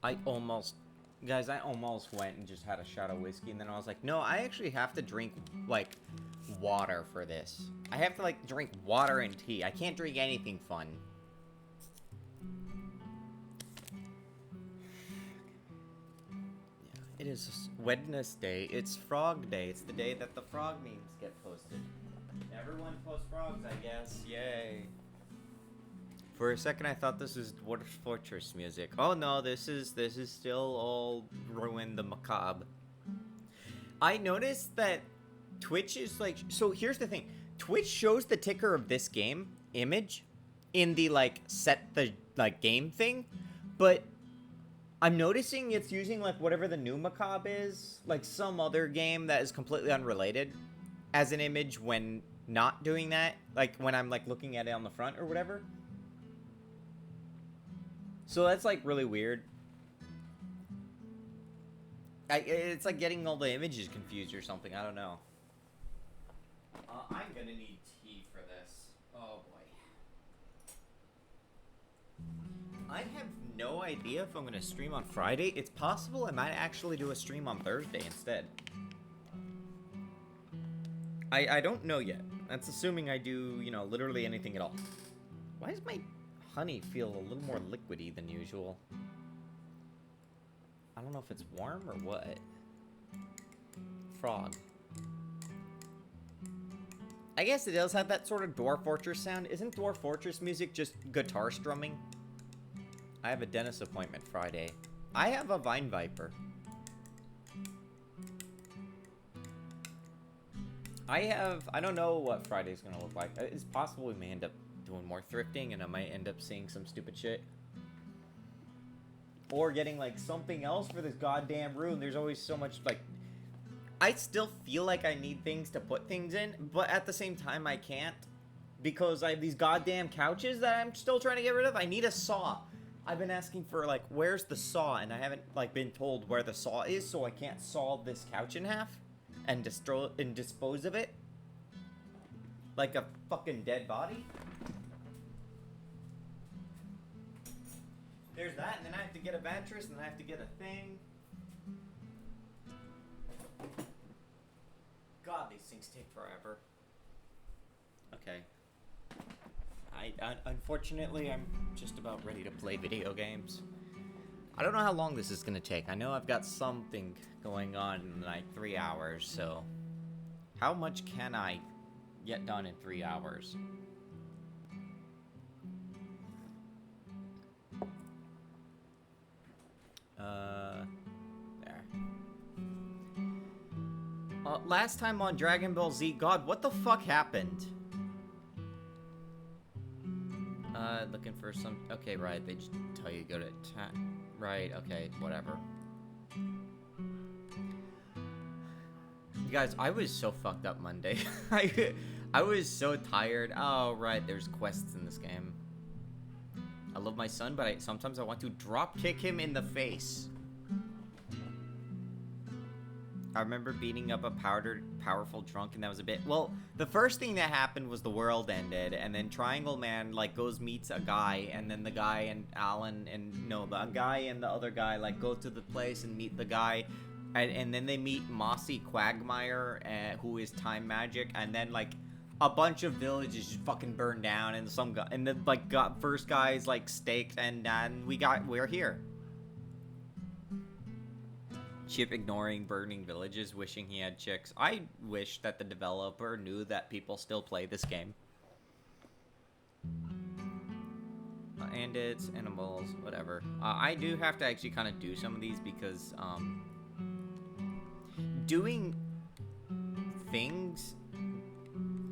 Guys, I almost went and just had a shot of whiskey, and then I was like, no, I actually have to drink, like, water for this. I have to, like, drink water and tea. I can't drink anything fun. Yeah, it is Wednesday. It's Frog Day. It's the day that the frog memes get posted. Everyone posts frogs, I guess. Yay. For a second, I thought this was Dwarf Fortress music. Oh no, this is still all Ruin the Macabre. I noticed that Twitch is like... So here's the thing. Twitch shows the ticker of this game image in the, like, set the, like, game thing. But I'm noticing it's using, like, whatever the new Macabre is. Like, some other game that is completely unrelated as an image when not doing that. Like, when I'm, like, looking at it on the front or whatever. So that's, like, really weird. It's like getting all the images confused or something. I don't know. I'm gonna need tea for this. Oh, boy. I have no idea if I'm gonna stream on Friday. It's possible I might actually do a stream on Thursday instead. I don't know yet. That's assuming I do, you know, literally anything at all. Why does my honey feel a little more liquidy than usual? I don't know if it's warm or what. Frog. I guess it does have that sort of Dwarf Fortress sound. Isn't Dwarf Fortress music just guitar strumming? I have a dentist appointment Friday. I have a Vine Viper. I don't know what Friday's gonna look like. It's possible we may end up doing more thrifting and I might end up seeing some stupid shit. Or getting, like, something else for this goddamn room. There's always so much, like... I still feel like I need things to put things in, but at the same time I can't. Because I have these goddamn couches that I'm still trying to get rid of. I need a saw. I've been asking for, like, where's the saw? And I haven't, like, been told where the saw is, so I can't saw this couch in half and dispose of it. Like a fucking dead body. There's that, and then I have to get a mattress, and I have to get a thing. God, these things take forever. Okay. Unfortunately, I'm just about ready to play video games. I don't know how long this is gonna take. I know I've got something going on in, like, 3 hours, so... How much can I get done in 3 hours? There. Last time on Dragon Ball Z, God, what the fuck happened? Looking for some... Okay, right, they just tell you to go to... Right, okay, whatever. You guys, I was so fucked up Monday. I was so tired. Oh, right, there's quests in this game. I love my son, but sometimes I want to drop kick him in the face. I remember beating up a powerful drunk, and that was a bit... Well, the first thing that happened was the world ended, and then Triangle Man, like, meets a guy, and then the guy and Alan, and... No, the guy and the other guy, like, go to the place and meet the guy, and then they meet Mossy Quagmire, who is time magic, and then, like, a bunch of villages just fucking burned down, and some guy... And the, like, first guy's, like, staked, and we're here. Chip ignoring burning villages, wishing he had chicks. I wish that the developer knew that people still play this game. And it's animals, whatever. I do have to actually kind of do some of these because, doing things,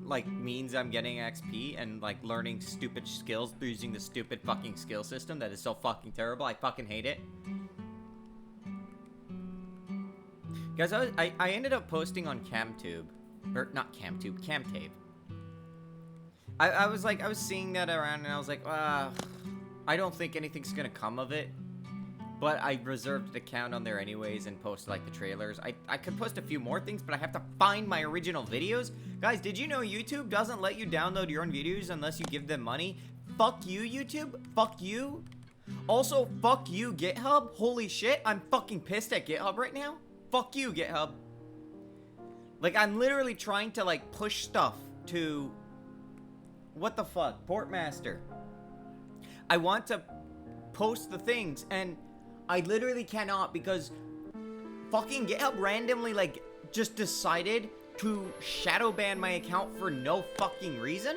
like, means I'm getting XP and, like, learning stupid skills through using the stupid fucking skill system that is so fucking terrible. I fucking hate it. Guys, I ended up posting on CamTube. Or, not CamTube, CamTave. I was seeing that around, and I was like, I don't think anything's gonna come of it. But I reserved an account on there anyways and posted, like, the trailers. I could post a few more things, but I have to find my original videos. Guys, did you know YouTube doesn't let you download your own videos unless you give them money? Fuck you, YouTube. Fuck you. Also, fuck you, GitHub. Holy shit, I'm fucking pissed at GitHub right now. Fuck you, GitHub. Like, I'm literally trying to, like, push stuff to... What the fuck? Portmaster. I want to post the things, and I literally cannot because fucking GitHub randomly, like, just decided to shadow ban my account for no fucking reason.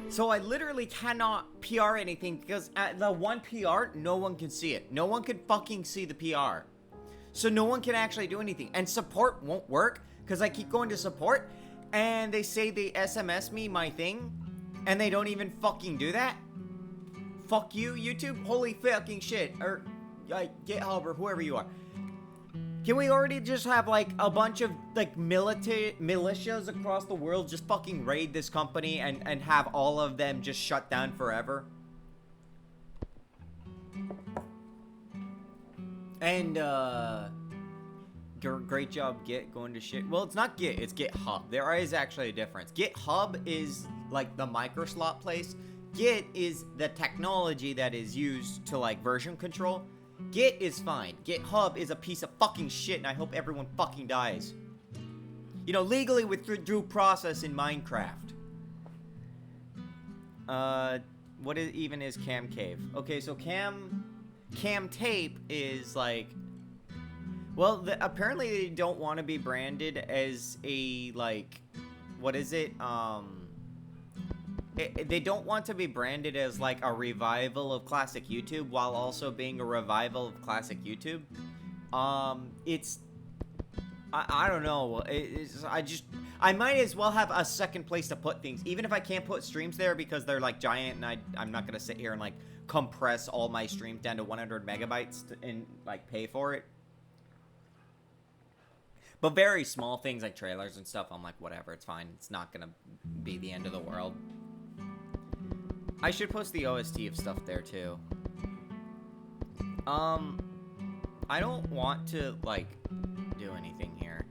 So I literally cannot PR anything because at the one PR, no one can see it. No one can fucking see the PR. So no one can actually do anything. And support won't work because I keep going to support and they say they SMS me my thing and they don't even fucking do that. Fuck you, YouTube. Holy fucking shit. Or GitHub or whoever you are. Can we already just have, like, a bunch of, like, militias across the world just fucking raid this company and have all of them just shut down forever? And, great job, Git, going to shit. Well, it's not Git, it's GitHub. There is actually a difference. GitHub is, like, the microslot place. Git is the technology that is used to, like, version control. Git is fine. GitHub is a piece of fucking shit, and I hope everyone fucking dies. You know, legally with due process in Minecraft. What even is Cam Cave? Okay, so Cam Tape is like... Well, apparently they don't want to be branded as a, like... What is it? They don't want to be branded as, like, a revival of classic YouTube while also being a revival of classic YouTube. It's... I don't know. I might as well have a second place to put things. Even if I can't put streams there because they're, like, giant and I'm not going to sit here and, like, compress all my streams down to 100 megabytes and, like, pay for it. But very small things like trailers and stuff, I'm like, whatever, it's fine. It's not going to be the end of the world. I should post the OST of stuff there, too. I don't want to, like, do anything here.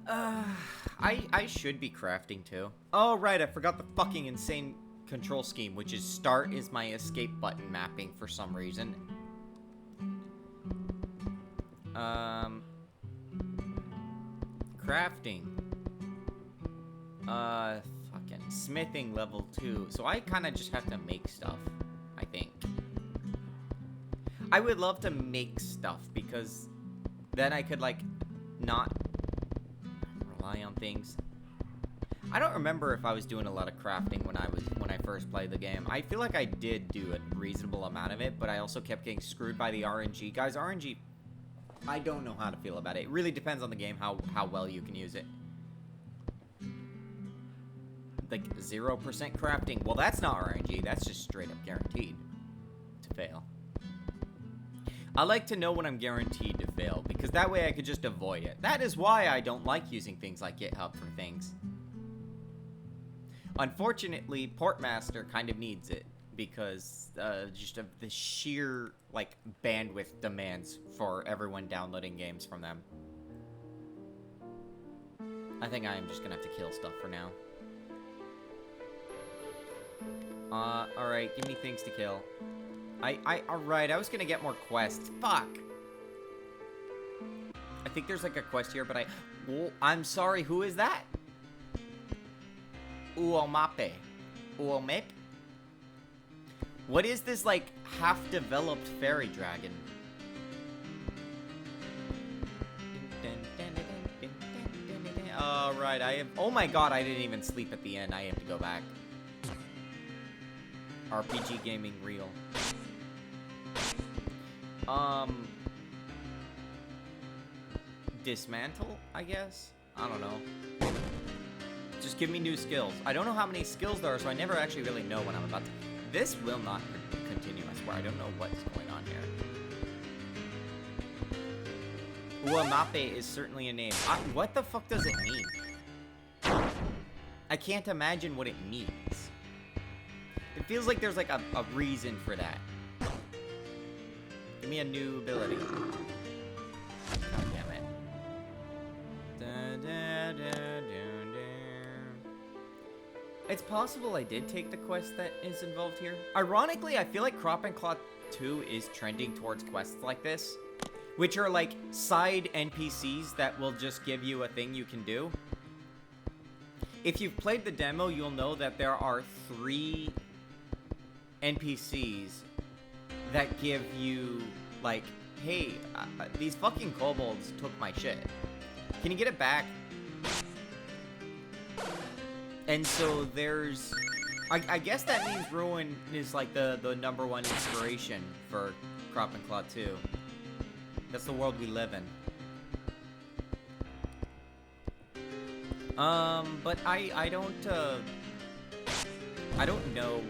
I should be crafting, too. Oh, right, I forgot the fucking insane control scheme, which is start is my escape button mapping for some reason. Crafting. Fucking smithing level 2. So I kind of just have to make stuff, I think. I would love to make stuff because then I could, like, not rely on things. I don't remember if I was doing a lot of crafting when I first played the game. I feel like I did do a reasonable amount of it, but I also kept getting screwed by the RNG. Guys, RNG, I don't know how to feel about it. It really depends on the game how well you can use it. Like, 0% crafting. Well, that's not RNG. That's just straight up guaranteed to fail. I like to know when I'm guaranteed to fail, because that way I could just avoid it. That is why I don't like using things like GitHub for things. Unfortunately, Portmaster kind of needs it, because just of the sheer, like, bandwidth demands for everyone downloading games from them. I think I am just gonna have to kill stuff for now. Alright, give me things to kill. Alright, I was gonna get more quests. Fuck! I think there's, like, a quest here, but oh, I'm sorry, who is that? Uomape. Uomep? What is this, like, half-developed fairy dragon? Alright, I have... Oh my god, I didn't even sleep at the end. I have to go back. RPG gaming real. Dismantle, I guess? I don't know. Just give me new skills. I don't know how many skills there are, so I never actually really know when I'm about to... This will not continue, I swear. I don't know what's going on here. Uomape is certainly a name. What the fuck does it mean? I can't imagine what it means. It feels like there's like a reason for that. Give me a new ability. God damn it. It's possible I did take the quest that is involved here. Ironically, I feel like Crop and Claw 2 is trending towards quests like this, which are like side NPCs that will just give you a thing you can do. If you've played the demo, you'll know that there are 3 NPCs that give you, like, hey, these fucking kobolds took my shit. Can you get it back? And so there's... I guess that means Ruin is, like, the #1 inspiration for Crop and Claw 2. That's the world we live in. But I don't know,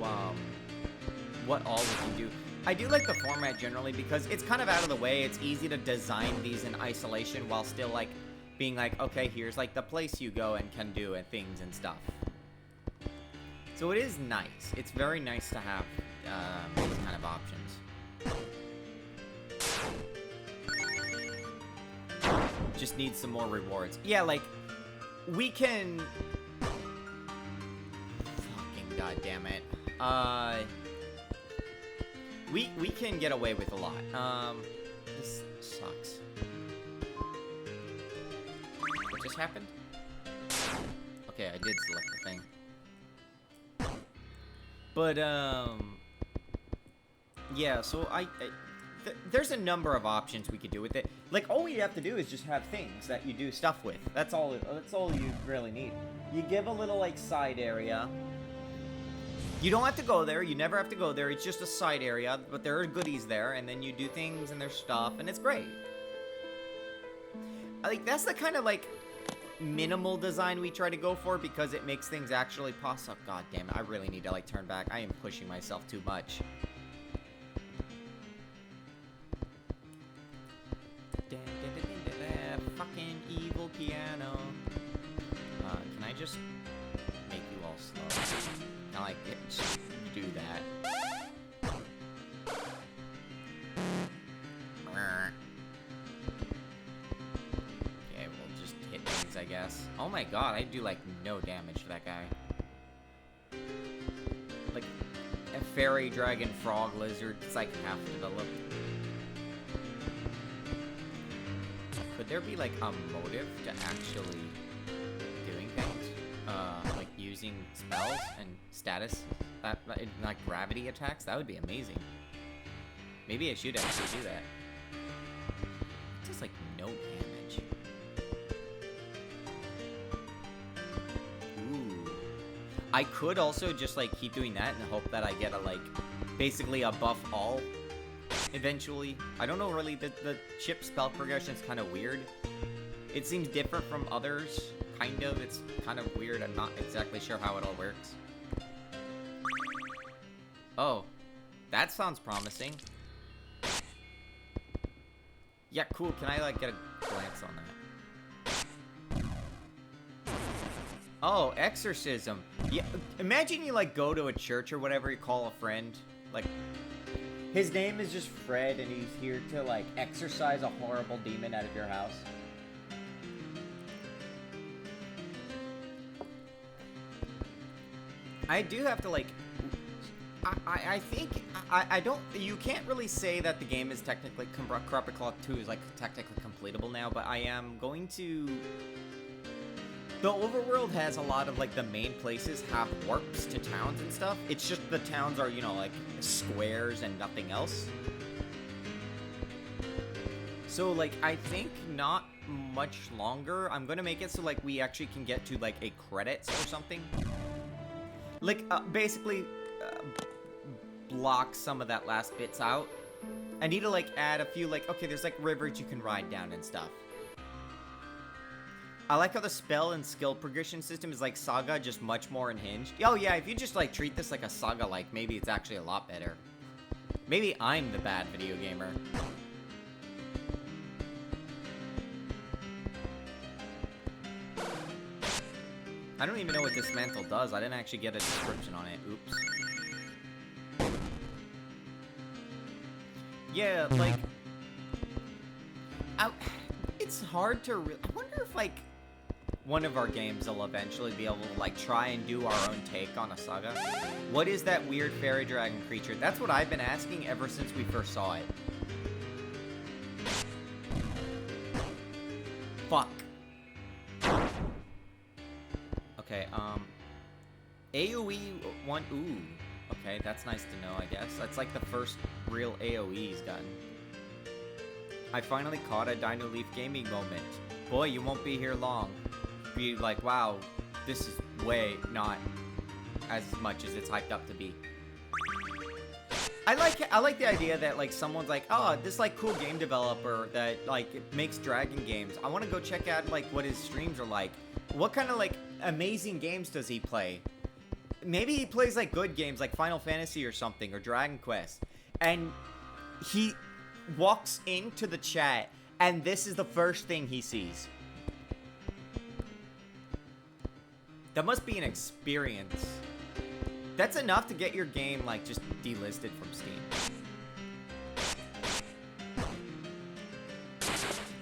what all we can do. I do like the format generally because it's kind of out of the way. It's easy to design these in isolation while still, like, being like, okay, here's, like, the place you go and can do and things and stuff. So it is nice. It's very nice to have, these kind of options. Just need some more rewards. Yeah, like, we can... Fucking goddammit. We can get away with a lot. This sucks. What just happened? Okay, I did select the thing. But, yeah, so there's a number of options we could do with it. Like, all you have to do is just have things that you do stuff with. That's all you really need. You give a little, like, side area. You don't have to go there. You never have to go there. It's just a side area, but there are goodies there, and then you do things, and there's stuff, and it's great. Like, that's the kind of, like, minimal design we try to go for because it makes things actually possible. God damn it, I really need to, like, turn back. I am pushing myself too much. Fucking evil piano. Can I just make you all slow? I like it. Just do that. Okay, we'll just hit things, I guess. Oh my god, I do, like, no damage to that guy. Like, a fairy, dragon, frog, lizard. It's like half developed. Could there be, like, a motive to actually doing things? Like, using spells and status, like, gravity attacks? That would be amazing. Maybe I should actually do that. It's just, like, no damage. Ooh. I could also just, like, keep doing that and hope that I get a, like, basically a buff all eventually. I don't know, really. The chip spell progression is kind of weird. It seems different from others, kind of. It's kind of weird. I'm not exactly sure how it all works. Oh, that sounds promising. Yeah, cool. Can I, like, get a glance on that? Oh, exorcism. Yeah, imagine you, like, go to a church or whatever, you call a friend, like... His name is just Fred, and he's here to, like, exorcise a horrible demon out of your house. I do have to, like... I think... I don't... You can't really say that the game is technically... Crop and Claw 2 is, like, technically completable now, but I am going to... The overworld has a lot of, like, the main places have warps to towns and stuff. It's just the towns are, you know, like, squares and nothing else. So, like, I think not much longer. I'm gonna make it so, like, we actually can get to, like, a credits or something. Like, basically, block some of that last bits out. I need to, like, add a few, like, okay, there's, like, rivers you can ride down and stuff. I like how the spell and skill progression system is like Saga, just much more unhinged. Oh yeah, if you just like treat this like a Saga, like maybe it's actually a lot better. Maybe I'm the bad video gamer. I don't even know what this mantle does. I didn't actually get a description on it. Oops. Yeah, like... it's hard to... I wonder if, like... one of our games will eventually be able to, like, try and do our own take on a saga. What is that weird fairy dragon creature? That's what I've been asking ever since we first saw it. Fuck. Okay, AoE one, ooh. Okay, that's nice to know, I guess. That's like the first real AoE he's gotten. I finally caught a Dino Leaf gaming moment. Boy, you won't be here long. Be like, wow, this is way not as much as it's hyped up to be. I like the idea that, like, someone's like, oh, this, like, cool game developer that, like, makes dragon games. I want to go check out, like, what his streams are like. What kind of, like, amazing games does he play? Maybe he plays, like, good games like Final Fantasy or something, or Dragon Quest. And he walks into the chat, and this is the first thing he sees. That must be an experience. That's enough to get your game, like, just delisted from Steam.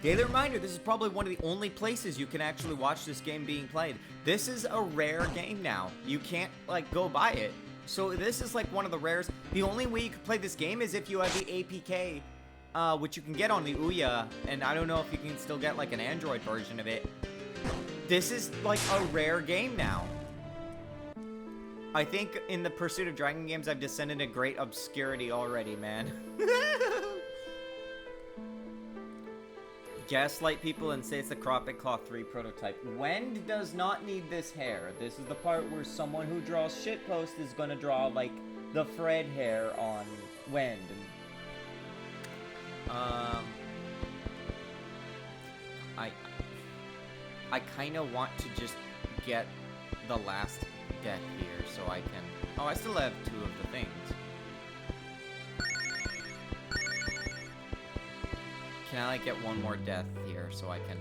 Daily reminder, this is probably one of the only places you can actually watch this game being played. This is a rare game now. You can't, like, go buy it. So this is, like, one of the rares. The only way you can play this game is if you have the APK, which you can get on the Ouya, and I don't know if you can still get, like, an Android version of it. This is, like, a rare game now. I think in the pursuit of dragon games, I've descended into great obscurity already, man. Gaslight people and say it's the Cropping Claw 3 prototype. Wend does not need this hair. This is the part where someone who draws shitpost is gonna draw, like, the Fred hair on Wend. I kind of want to just get the last death here so I can... Oh, I still have 2 of the things. Can I, like, get one more death here so I can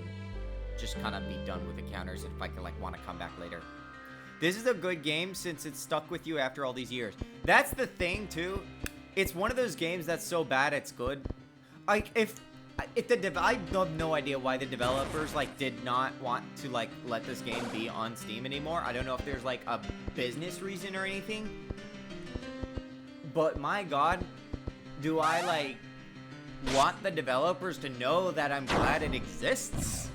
just kind of be done with the counters if I can, like, want to come back later? This is a good game since it's stuck with you after all these years. That's the thing, too. It's one of those games that's so bad it's good. Like, I have no idea why the developers, like, did not want to, like, let this game be on Steam anymore. I don't know if there's, like, a business reason or anything. But, my God, do I, like, want the developers to know that I'm glad it exists?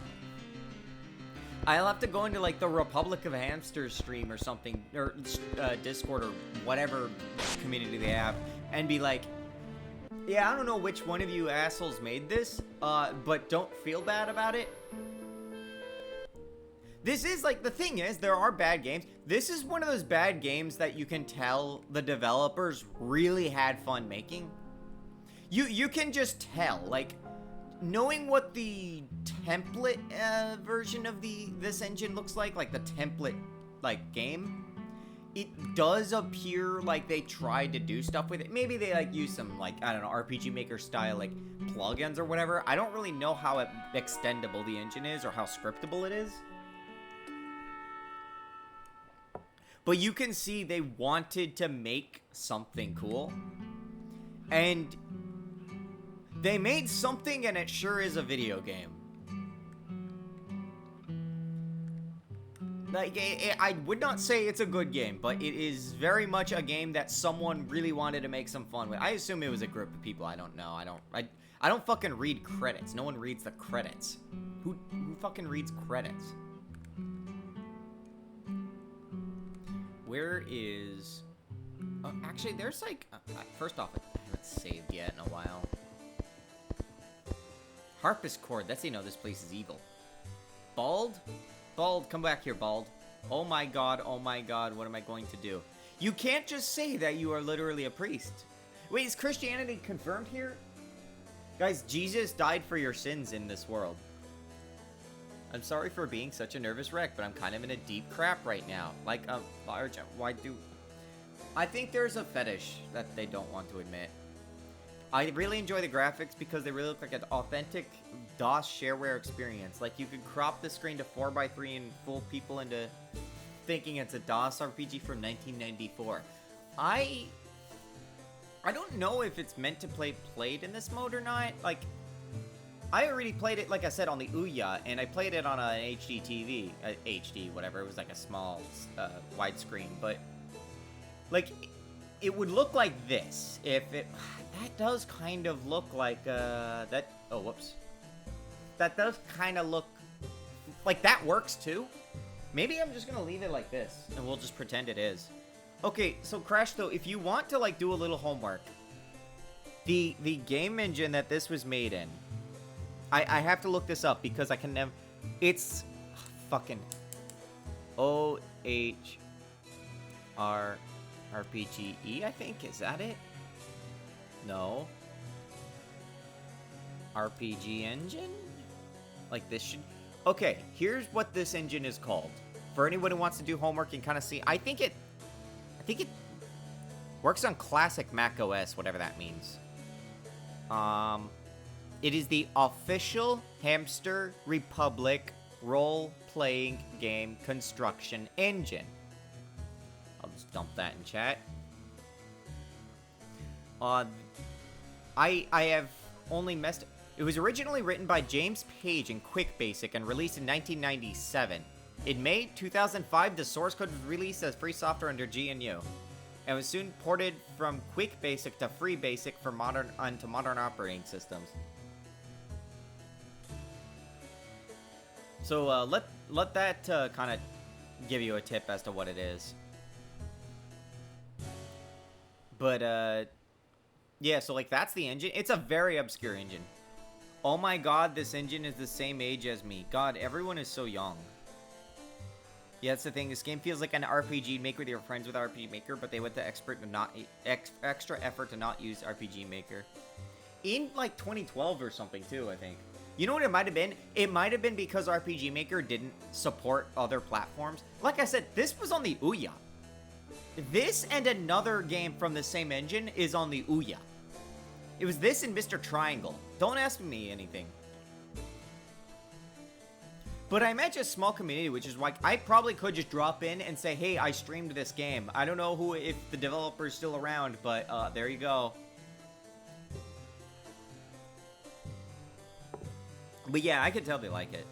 I'll have to go into, like, the Republic of Hamsters stream or something, or Discord or whatever community they have, and be like, yeah, I don't know which one of you assholes made this, but don't feel bad about it. This is, like, the thing is, there are bad games. This is one of those bad games that you can tell the developers really had fun making. You can just tell, like, knowing what the template version of this engine looks like the template, like, game, it does appear like they tried to do stuff with it. Maybe they, like, use some, like, I don't know, RPG Maker style, like, plugins or whatever. I don't really know how extendable the engine is or how scriptable it is. But you can see they wanted to make something cool. And they made something, and it sure is a video game. Like, I would not say it's a good game, but it is very much a game that someone really wanted to make some fun with. I assume it was a group of people. I don't know. I don't fucking read credits. No one reads the credits. Who fucking reads credits? Where is... Oh, actually, there's, like... first off, I haven't saved yet in a while. Harpist Cord. That's how you know this place is evil. Bald? Bald, come back here, Bald. Oh my god, what am I going to do? You can't just say that you are literally a priest. Wait, is Christianity confirmed here? Guys, Jesus died for your sins in this world. I'm sorry for being such a nervous wreck, but I'm kind of in a deep crap right now. Like, large, why do... I think there's a fetish that they don't want to admit. I really enjoy the graphics because they really look like an authentic DOS shareware experience. Like, you could crop the screen to 4:3 and fool people into thinking it's a DOS RPG from 1994. I don't know if it's meant to play played in this mode or not. Like, I already played it, like I said, on the Ouya, and I played it on an HD TV, HD, whatever. It was like a small, widescreen, but like it would look like this if it. That does kind of look like that. Oh, whoops. That does kind of look like that works too. Maybe I'm just gonna leave it like this, and we'll just pretend it is. Okay, so Crash, though, if you want to like do a little homework, the game engine that this was made in, I have to look this up because I can never. It's fucking OHR RPGE, I think. Is that it? No. RPG engine? Like this should... Okay, here's what this engine is called. For anyone who wants to do homework and kind of see... I think it works on classic Mac OS, whatever that means. It is the official Hamster Republic role-playing game construction engine. I'll just dump that in chat. I have only messed... It was originally written by James Page in QuickBasic and released in 1997. In May 2005, the source code was released as free software under GNU, and was soon ported from QuickBasic to FreeBasic for onto modern operating systems. So let that kind of give you a tip as to what it is. But yeah, so like that's the engine. It's a very obscure engine. Oh my god, this engine is the same age as me. God, everyone is so young. Yeah, that's the thing. This game feels like an RPG Maker. They were friends with RPG Maker, but they went to extra effort to not use RPG Maker. In like 2012 or something too, I think. You know what it might have been? It might have been because RPG Maker didn't support other platforms. Like I said, this was on the Ouya. This and another game from the same engine is on the Ouya. It was this and Mr. Triangle. Don't ask me anything. But I imagine a small community, which is why I probably could just drop in and say, hey, I streamed this game. I don't know if the developer's still around, but there you go. But yeah, I could tell they like it.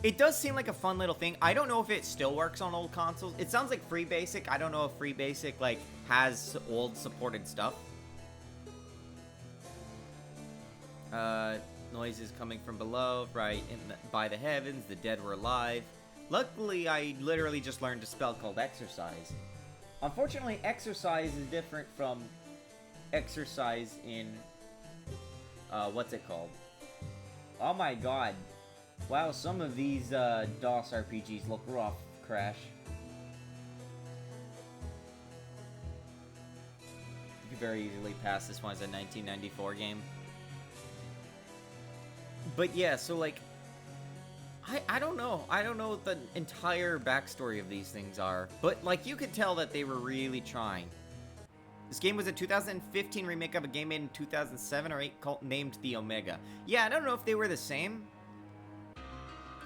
It does seem like a fun little thing. I don't know if it still works on old consoles. It sounds like FreeBasic. I don't know if FreeBasic like has old supported stuff. Noises coming from below, right by the heavens. The dead were alive. Luckily, I literally just learned a spell called Exercise. Unfortunately, Exercise is different from Exercise in what's it called? Oh my god. Wow, some of these DOS RPGs look rough, Crash. You could very easily pass this one as a 1994 game. But yeah, so like, I don't know. I don't know what the entire backstory of these things are. But like, you could tell that they were really trying. This game was a 2015 remake of a game made in 2007 or 8 named The Omega. Yeah, I don't know if they were the same.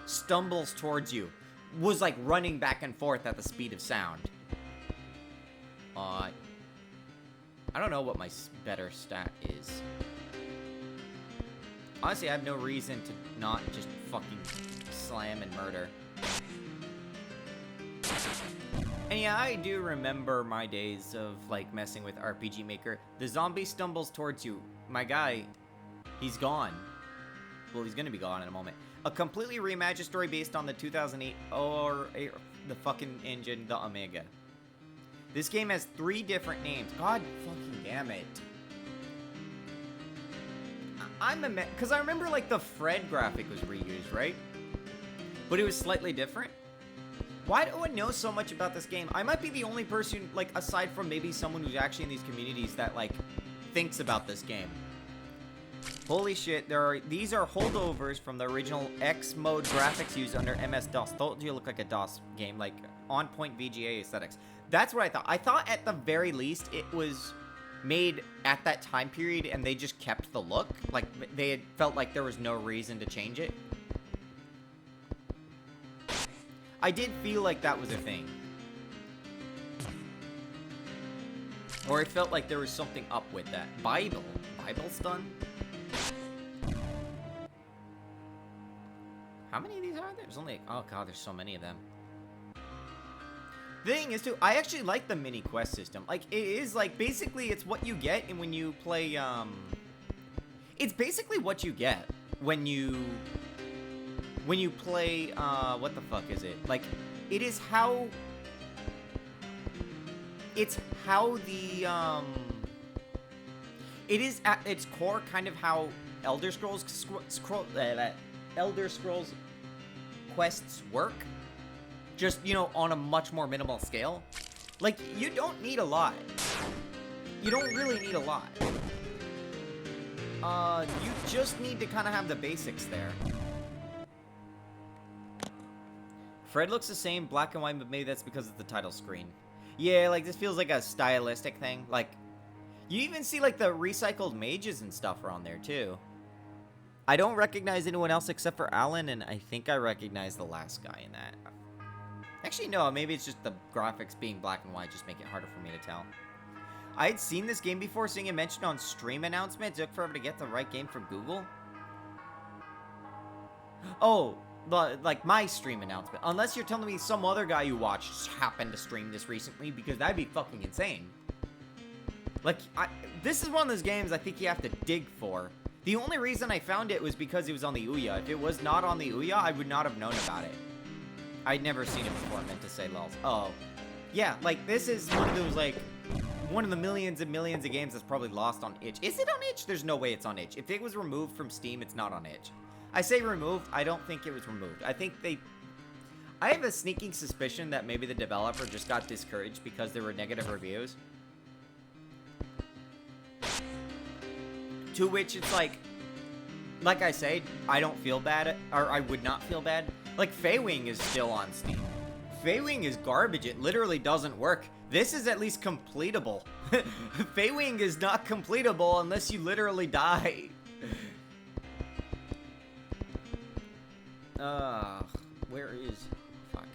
Stumbles towards you. Was like running back and forth at the speed of sound. I don't know what my better stat is. Honestly, I have no reason to not just fucking slam and murder. And yeah, I do remember my days of, like, messing with RPG Maker. The zombie stumbles towards you. My guy, he's gone. Well, he's gonna be gone in a moment. A completely reimagined story based on the 2008 or the fucking engine, the Omega. This game has 3 different names. God fucking damn it. Because I remember, like, the Fred graphic was reused, right? But it was slightly different. Why do I know so much about this game? I might be the only person, like, aside from maybe someone who's actually in these communities that, like, thinks about this game. Holy shit, these are holdovers from the original X-mode graphics used under MS-DOS. Told you look like a DOS game, like, on-point VGA aesthetics. That's what I thought. I thought at the very least it was made at that time period and they just kept the look. Like, they had felt like there was no reason to change it. I did feel like that was a thing. Or it felt like there was something up with that. Bible's done? How many of these are there? There's only... Oh, God, there's so many of them. The thing is, too, I actually like the mini quest system. Like, it is, like, basically, it's what you get and when you play, It's basically what you get when you play, what the fuck is it? Like, it is how... It's how the, It is, at its core, kind of how Elder Scrolls quests work. Just, you know, on a much more minimal scale. Like, you don't need a lot. You don't really need a lot. You just need to kind of have the basics there. Fred looks the same, black and white, but maybe that's because of the title screen. Yeah, like, this feels like a stylistic thing. Like, you even see, like, the recycled mages and stuff are on there, too. I don't recognize anyone else except for Alan, and I think I recognize the last guy in that. Actually, no, maybe it's just the graphics being black and white just make it harder for me to tell. I had seen this game before, seeing it mentioned on stream announcements. It took forever to get the right game from Google. Oh, like my stream announcement. Unless you're telling me some other guy you watched happened to stream this recently, because that'd be fucking insane. Like, this is one of those games I think you have to dig for. The only reason I found it was because it was on the Ouya. If it was not on the Ouya, I would not have known about it. I'd never seen it before, I meant to say lols. Oh. Yeah, like, this is one of those, like, one of the millions and millions of games that's probably lost on itch. Is it on itch? There's no way it's on itch. If it was removed from Steam, it's not on itch. I say removed, I don't think it was removed. I think I have a sneaking suspicion that maybe the developer just got discouraged because there were negative reviews. To which it's like I say, I don't feel bad, or I would not feel bad. Like, Feywing is still on Steam. Feywing is garbage. It literally doesn't work. This is at least completable. Feywing is not completable unless you literally die. Where is... Fuck.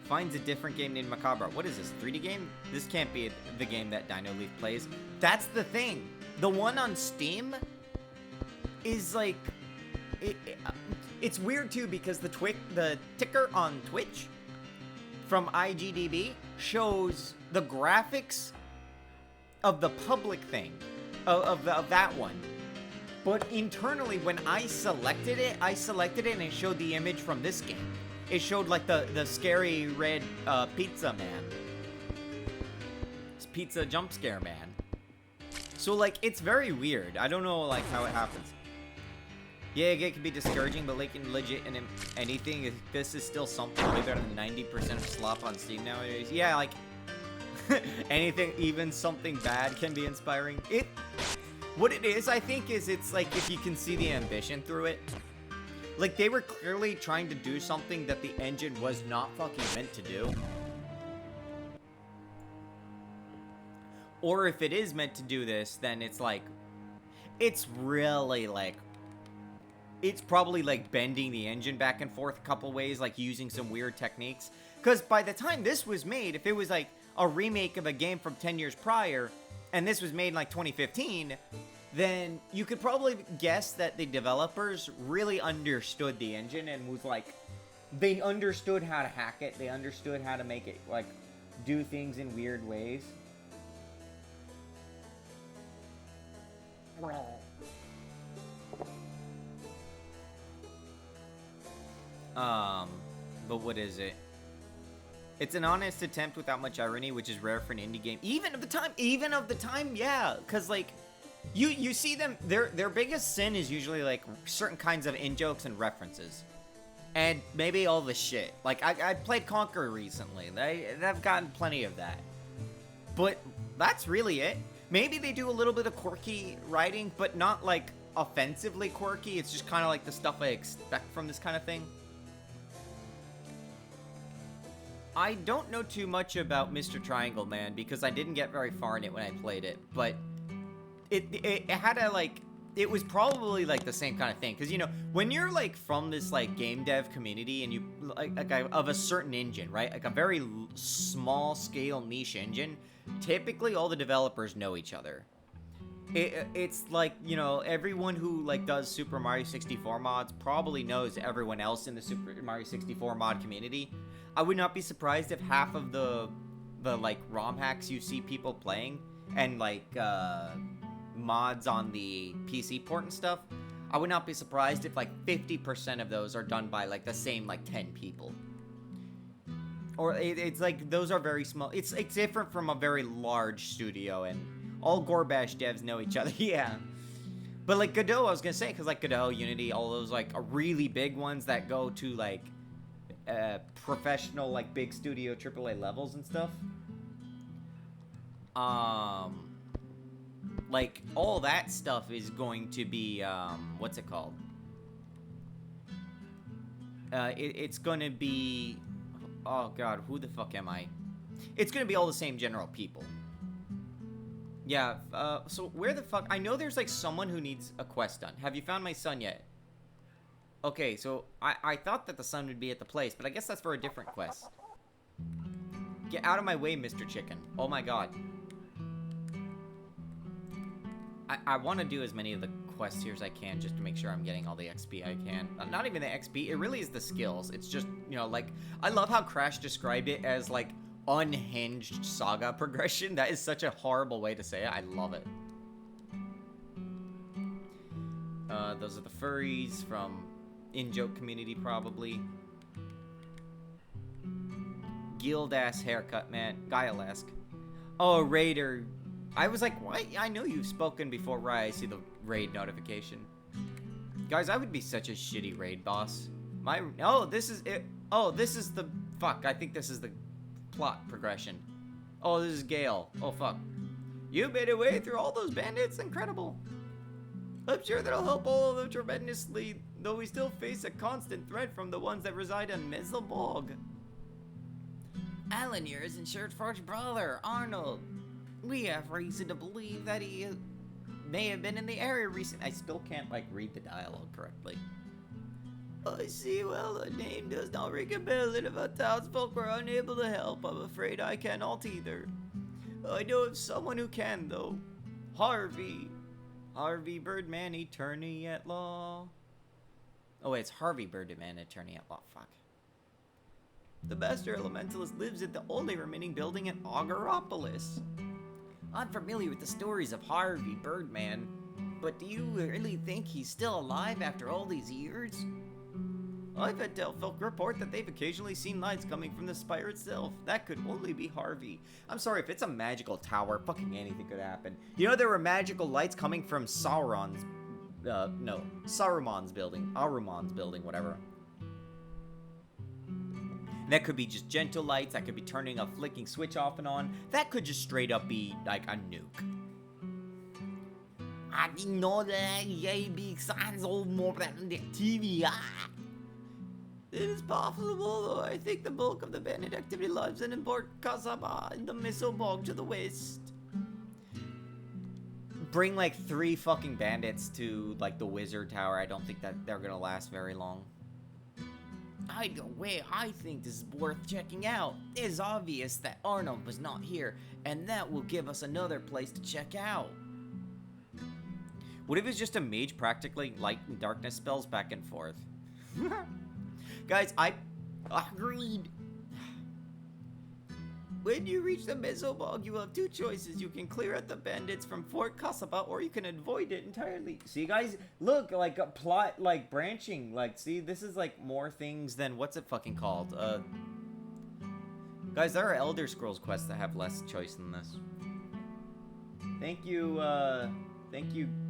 Finds a different game named Macabre. What is this, 3D game? This can't be the game that Dino Leaf plays. That's the thing. The one on Steam is like... It's weird too because the ticker on Twitch from IGDB shows the graphics of the public thing, of that one. But internally, when I selected it and it showed the image from this game. It showed like the scary red pizza man. It's pizza jump scare man. So like, it's very weird. I don't know like how it happens. Yeah, it can be discouraging, but like in legit and anything, if this is still something way better than 90% of slop on Steam nowadays. Yeah, like anything, even something bad can be inspiring. What it is, I think, is it's like if you can see the ambition through it. Like, they were clearly trying to do something that the engine was not fucking meant to do. Or if it is meant to do this, then it's like, it's really like, it's probably like bending the engine back and forth a couple ways, like using some weird techniques. Because by the time this was made, if it was like a remake of a game from 10 years prior, and this was made in like 2015, then you could probably guess that the developers really understood the engine and was like, they understood how to hack it, they understood how to make it like do things in weird ways. But what is it? It's an honest attempt without much irony, which is rare for an indie game. Even of the time, yeah. Because, like, you see them, their biggest sin is usually, like, certain kinds of in-jokes and references. And maybe all the shit. Like, I played Conquer recently. They've gotten plenty of that. But that's really it. Maybe they do a little bit of quirky writing, but not, like, offensively quirky. It's just kind of like the stuff I expect from this kind of thing. I don't know too much about Mr. Triangle Man because I didn't get very far in it when I played it, but it had a, like, it was probably, like, the same kind of thing, because, you know, when you're, like, from this, like, game dev community and you, like of a certain engine, right, like a very small-scale niche engine, typically all the developers know each other. It's like, you know, everyone who like does Super Mario 64 mods probably knows everyone else in the Super Mario 64 mod community. I would not be surprised if half of the like ROM hacks you see people playing and like mods on the PC port and stuff, I would not be surprised if like 50% of those are done by like the same like 10 people. Or it's like those are very small. It's different from a very large studio, and all Gorbash devs know each other. Yeah. But like Godot, I was gonna say, because like Godot, Unity, all those like really big ones that go to like professional like big studio AAA levels and stuff. Like all that stuff is going to be what's it called? It's gonna be, oh god, who the fuck am I? It's gonna be all the same general people. Yeah, so where the fuck? I know there's like someone who needs a quest done. Have you found my son yet? Okay, so I thought that the son would be at the place, but I guess that's for a different quest. Get out of my way, Mr. Chicken. Oh my god. I want to do as many of the quests here as I can just to make sure I'm getting all the XP I can. Not even the XP, it really is the skills. It's just, you know, like, I love how Crash described it as, like, unhinged saga progression. That is such a horrible way to say it. I love it. Those are the furries from in-joke community, probably. Guild-ass haircut, man. Guile-esque. Oh, Raider. I was like, what? I know you've spoken before, right? I see the raid notification. Guys, I would be such a shitty raid boss. Oh, this is it. Oh, this is the, fuck, I think this is the plot progression. Oh, this is Gale. Oh, fuck. You made a way through all those bandits? Incredible. I'm sure that'll help all of them tremendously, though we still face a constant threat from the ones that reside on Mezzalbog. Alan here is insured for his brother, Arnold. We have reason to believe that he may have been in the area recently. I still can't, like, read the dialogue correctly. I see, well, the name does not ring a bell, and if our townsfolk were unable to help, I'm afraid I cannot either. I know of someone who can, though. Harvey. Harvey Birdman, attorney at law. Oh, wait, it's Harvey Birdman, attorney at law. Fuck. The Master Elementalist lives at the only remaining building at Auguropolis. I'm familiar with the stories of Harvey Birdman, but do you really think he's still alive after all these years? I've had tellfolk report that they've occasionally seen lights coming from the spire itself. That could only be Harvey. I'm sorry, if it's a magical tower, fucking anything could happen. You know there were magical lights coming from Sauron's, no, Saruman's building, Aruman's building, whatever. That could be just gentle lights, that could be turning a flicking switch off and on. That could just straight up be, like, a nuke. I didn't know that big signs all more than the TV. It is possible, though. I think the bulk of the bandit activity lies in Port Kasaba in the Mezzalbog to the west. Bring, like, 3 fucking bandits to, like, the Wizard Tower. I don't think that they're gonna last very long. Either way, I think this is worth checking out. It is obvious that Arnold was not here, and that will give us another place to check out. What if it's just a mage practically light and darkness spells back and forth? Guys, I agreed. When you reach the Mezzalbog, you have 2 choices. You can clear out the bandits from Fort Kasaba, or you can avoid it entirely. See, guys, look, like a plot, like branching. Like, see, this is like more things than what's it fucking called? Guys, there are Elder Scrolls quests that have less choice than this. Thank you,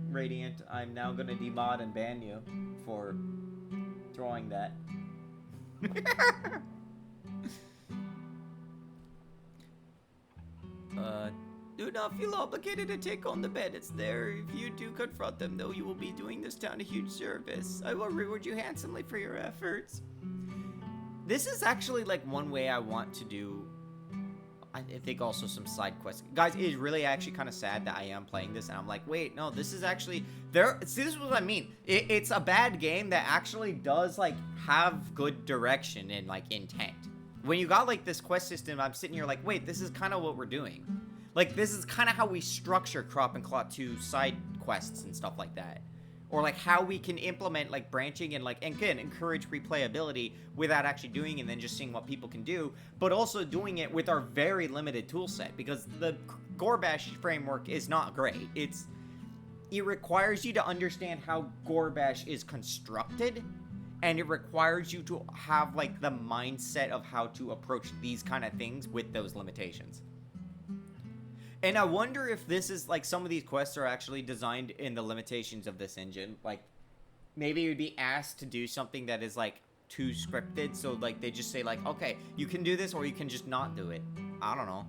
Radiant. I'm now gonna demod and ban you for throwing that. Do not feel obligated to take on the bandits there. If you do confront them, though, you will be doing this town a huge service. I will reward you handsomely for your efforts. This is actually, like, one way I want to do, I think, also some side quests. Guys, it is really actually kind of sad that I am playing this, and I'm like, wait, no, this is actually, see, this is what I mean. It's a bad game that actually does, like, have good direction and, like, intent. When you got, like, this quest system, I'm sitting here like, wait, this is kind of what we're doing. Like, this is kind of how we structure Crop and Claw 2 side quests and stuff like that. Or, like, how we can implement, like, branching and, like, and again, encourage replayability without actually doing it and then just seeing what people can do, but also doing it with our very limited tool set, because the Gorbash framework is not great. It requires you to understand how Gorbash is constructed, and it requires you to have, like, the mindset of how to approach these kind of things with those limitations. And I wonder if this is, like, some of these quests are actually designed in the limitations of this engine. Like, maybe you'd be asked to do something that is, like, too scripted. So, like, they just say, like, okay, you can do this or you can just not do it. I don't know.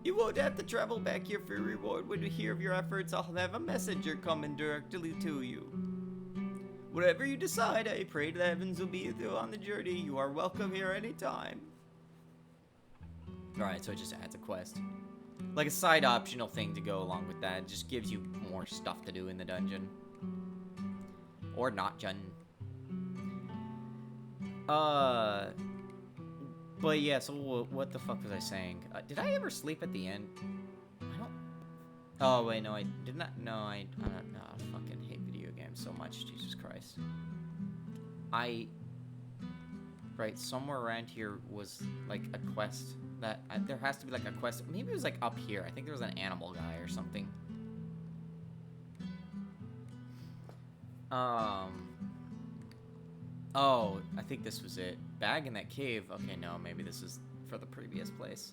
You won't have to travel back here for reward. When you hear of your efforts, I'll have a messenger coming directly to you. Whatever you decide, I pray the heavens will be with you on the journey. You are welcome here anytime. Alright, so it just adds a quest. Like a side optional thing to go along with that. It just gives you more stuff to do in the dungeon. Or not, Jun. But yeah, so what the fuck was I saying? Did I ever sleep at the end? I don't... Oh, wait, no, I did not... No, I don't know. I fucking hate video games so much. Jesus Christ. Right, somewhere around here was, like, a quest that... there has to be, like, a quest. Maybe it was, like, up here. I think there was an animal guy or something. Oh, I think this was it. Bag in that cave. Okay, no, maybe this is for the previous place.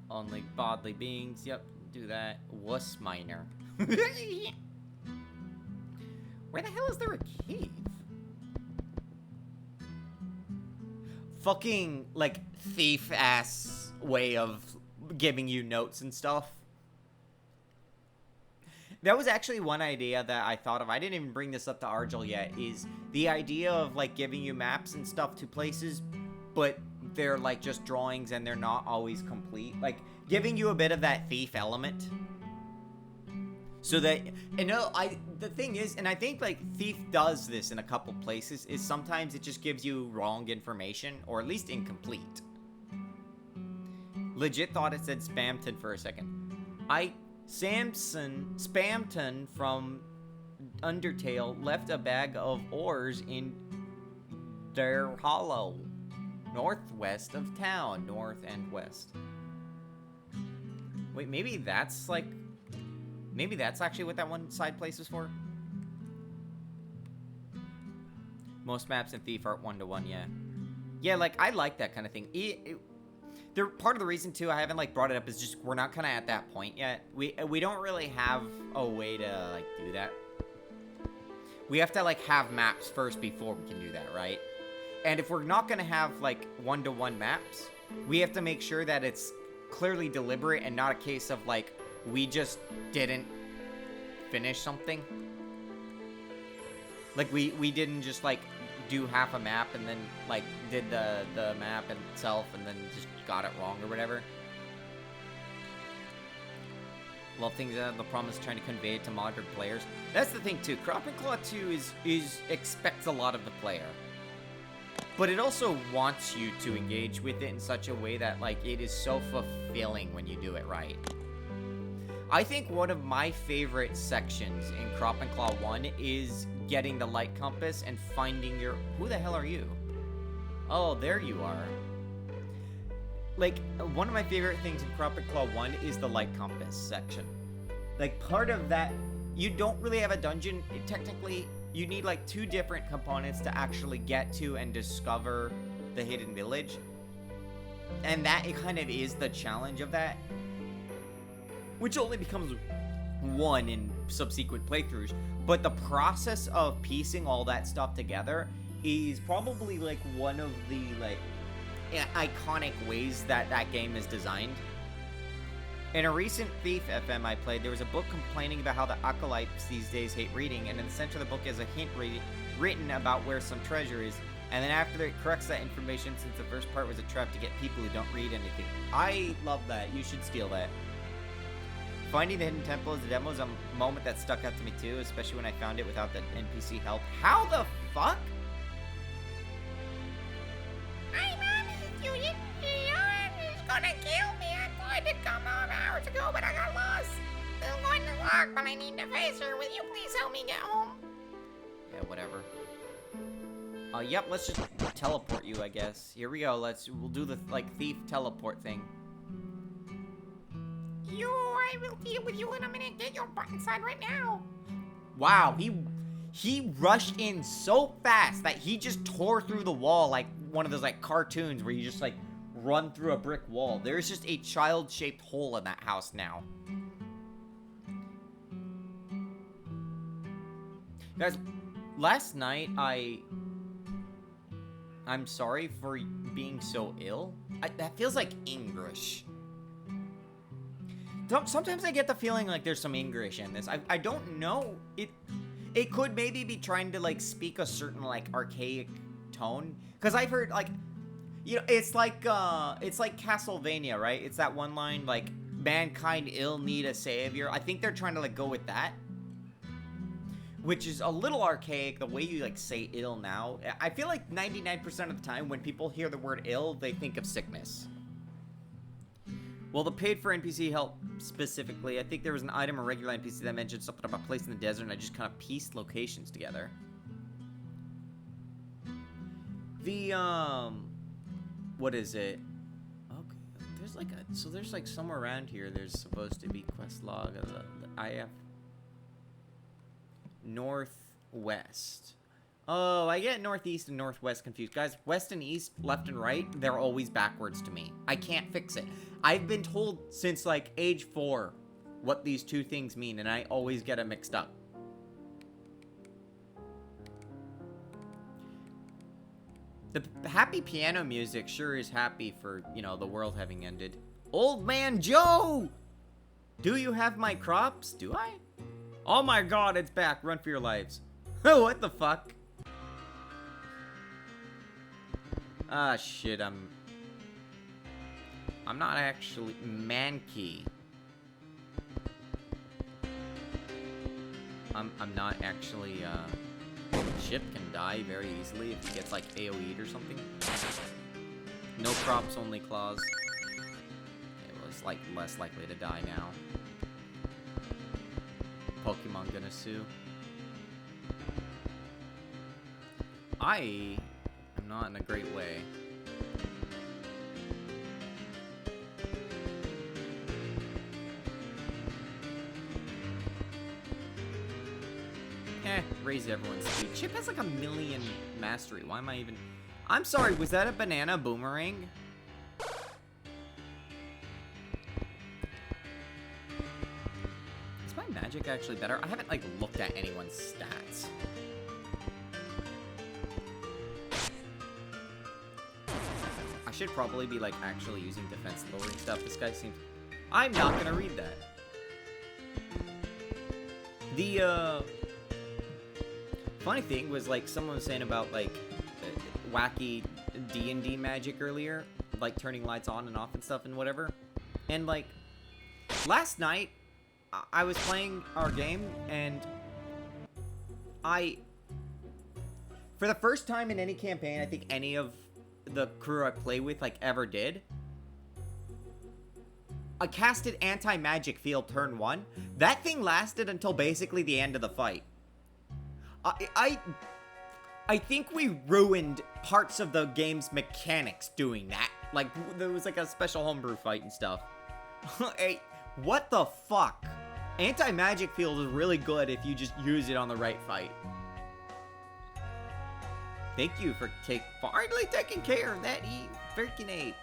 Only bodily beings. Yep, do that. Wuss miner. Where the hell is there a cave? Fucking, like, thief-ass way of giving you notes and stuff. That was actually one idea that I thought of. I didn't even bring this up to Argel yet, is the idea of, like, giving you maps and stuff to places, but they're, like, just drawings and they're not always complete. Like, giving you a bit of that thief element. So that, you know, the thing is, and I think, like, Thief does this in a couple places, is sometimes it just gives you wrong information, or at least incomplete. Legit thought it said Spamton for a second. Spamton from Undertale left a bag of ores in their hollow, northwest of town, north and west. Wait, maybe that's, like... Maybe that's actually what that one side place is for? Most maps in Thief are 1-to-1, yeah. Yeah, like, I like that kind of thing. Part of the reason, too, I haven't, like, brought it up is just we're not kind of at that point yet. We don't really have a way to, like, do that. We have to, like, have maps first before we can do that, right? And if we're not going to have, like, 1-to-1 maps, we have to make sure that it's clearly deliberate and not a case of, like, we just didn't finish something. Like, we didn't just, like, do half a map and then, like, did the map itself and then just got it wrong or whatever. Love things that the promise trying to convey it to modern players. That's the thing, too. Crop and Claw 2 expects a lot of the player. But it also wants you to engage with it in such a way that, like, it is so fulfilling when you do it right. I think one of my favorite sections in Crop and Claw 1 is getting the light compass and finding your... Who the hell are you? Oh, there you are. Like, one of my favorite things in Crop and Claw 1 is the light compass section. Like, part of that... You don't really have a dungeon. Technically, you need, like, 2 different components to actually get to and discover the hidden village. And that, it kind of is the challenge of that. Which only becomes 1 in subsequent playthroughs. But the process of piecing all that stuff together is probably, like, one of the, like, iconic ways that that game is designed. In a recent Thief FM I played, there was a book complaining about how the acolytes these days hate reading, and in the center of the book is a hint written about where some treasure is. And then after it corrects that information, since the first part was a trap to get people who don't read anything. I love that. You should steal that. Finding the hidden temple as a demo is a moment that stuck out to me too, especially when I found it without the NPC help. How the fuck? My mom is a student. He's gonna kill locked, but I need to face her. Will you please help me get home? Yeah, whatever. Yep, let's just teleport you, I guess. Here we go, we'll do the, like, thief teleport thing. I will deal with you in a minute. Get your butt inside right now. Wow, he rushed in so fast that he just tore through the wall like one of those, like, cartoons where you just, like, run through a brick wall. There's just a child-shaped hole in that house now. Guys, last night I'm sorry for being so ill. That feels like English. Sometimes I get the feeling like there's some English in this. I don't know. It could maybe be trying to, like, speak a certain, like, archaic tone. Because I've heard, like, you know, it's like Castlevania, right? It's that one line, like, mankind ill need a savior. I think they're trying to, like, go with that. Which is a little archaic, the way you, like, say ill now. I feel like 99% of the time when people hear the word ill, they think of sickness. Well, the paid for NPC help specifically. I think there was an item or regular NPC that mentioned something about a place in the desert, and I just kind of pieced locations together. What is it? Okay, there's like somewhere around here there's supposed to be quest log of the IF Northwest. Oh, I get northeast and northwest confused. Guys, west and east, left and right, they're always backwards to me. I can't fix it. I've been told since, like, age 4 what these two things mean, and I always get it mixed up. The happy piano music sure is happy for, you know, the world having ended. Old Man Joe! Do you have my crops? Do I? Oh my god, it's back. Run for your lives. What the fuck? Ah, shit, I'm not actually Mankey. I'm not actually, Chip can die very easily if he gets, like, AoE'd or something. No crops, only claws. It was, like, less likely to die now. Pokemon gonna sue. I am not in a great way. Raise everyone's speed. Chip has like 1,000,000 mastery. Why am I even... I'm sorry, was that a banana boomerang? Is my magic actually better? I haven't, like, looked at anyone's stats. I should probably be, like, actually using defense lowering stuff. This guy seems... I'm not gonna read that. The, funny thing was, like, someone was saying about, like, wacky D&D magic earlier. Like, turning lights on and off and stuff and whatever. And, like, last night, I was playing our game, and for the first time in any campaign, I think any of the crew I play with, like, ever did, I casted anti-magic field turn 1. That thing lasted until basically the end of the fight. I think we ruined parts of the game's mechanics doing that. Like, there was like a special homebrew fight and stuff. Hey, what the fuck? Anti-magic field is really good if you just use it on the right fight. Thank you for finally taking care of that freaking ape.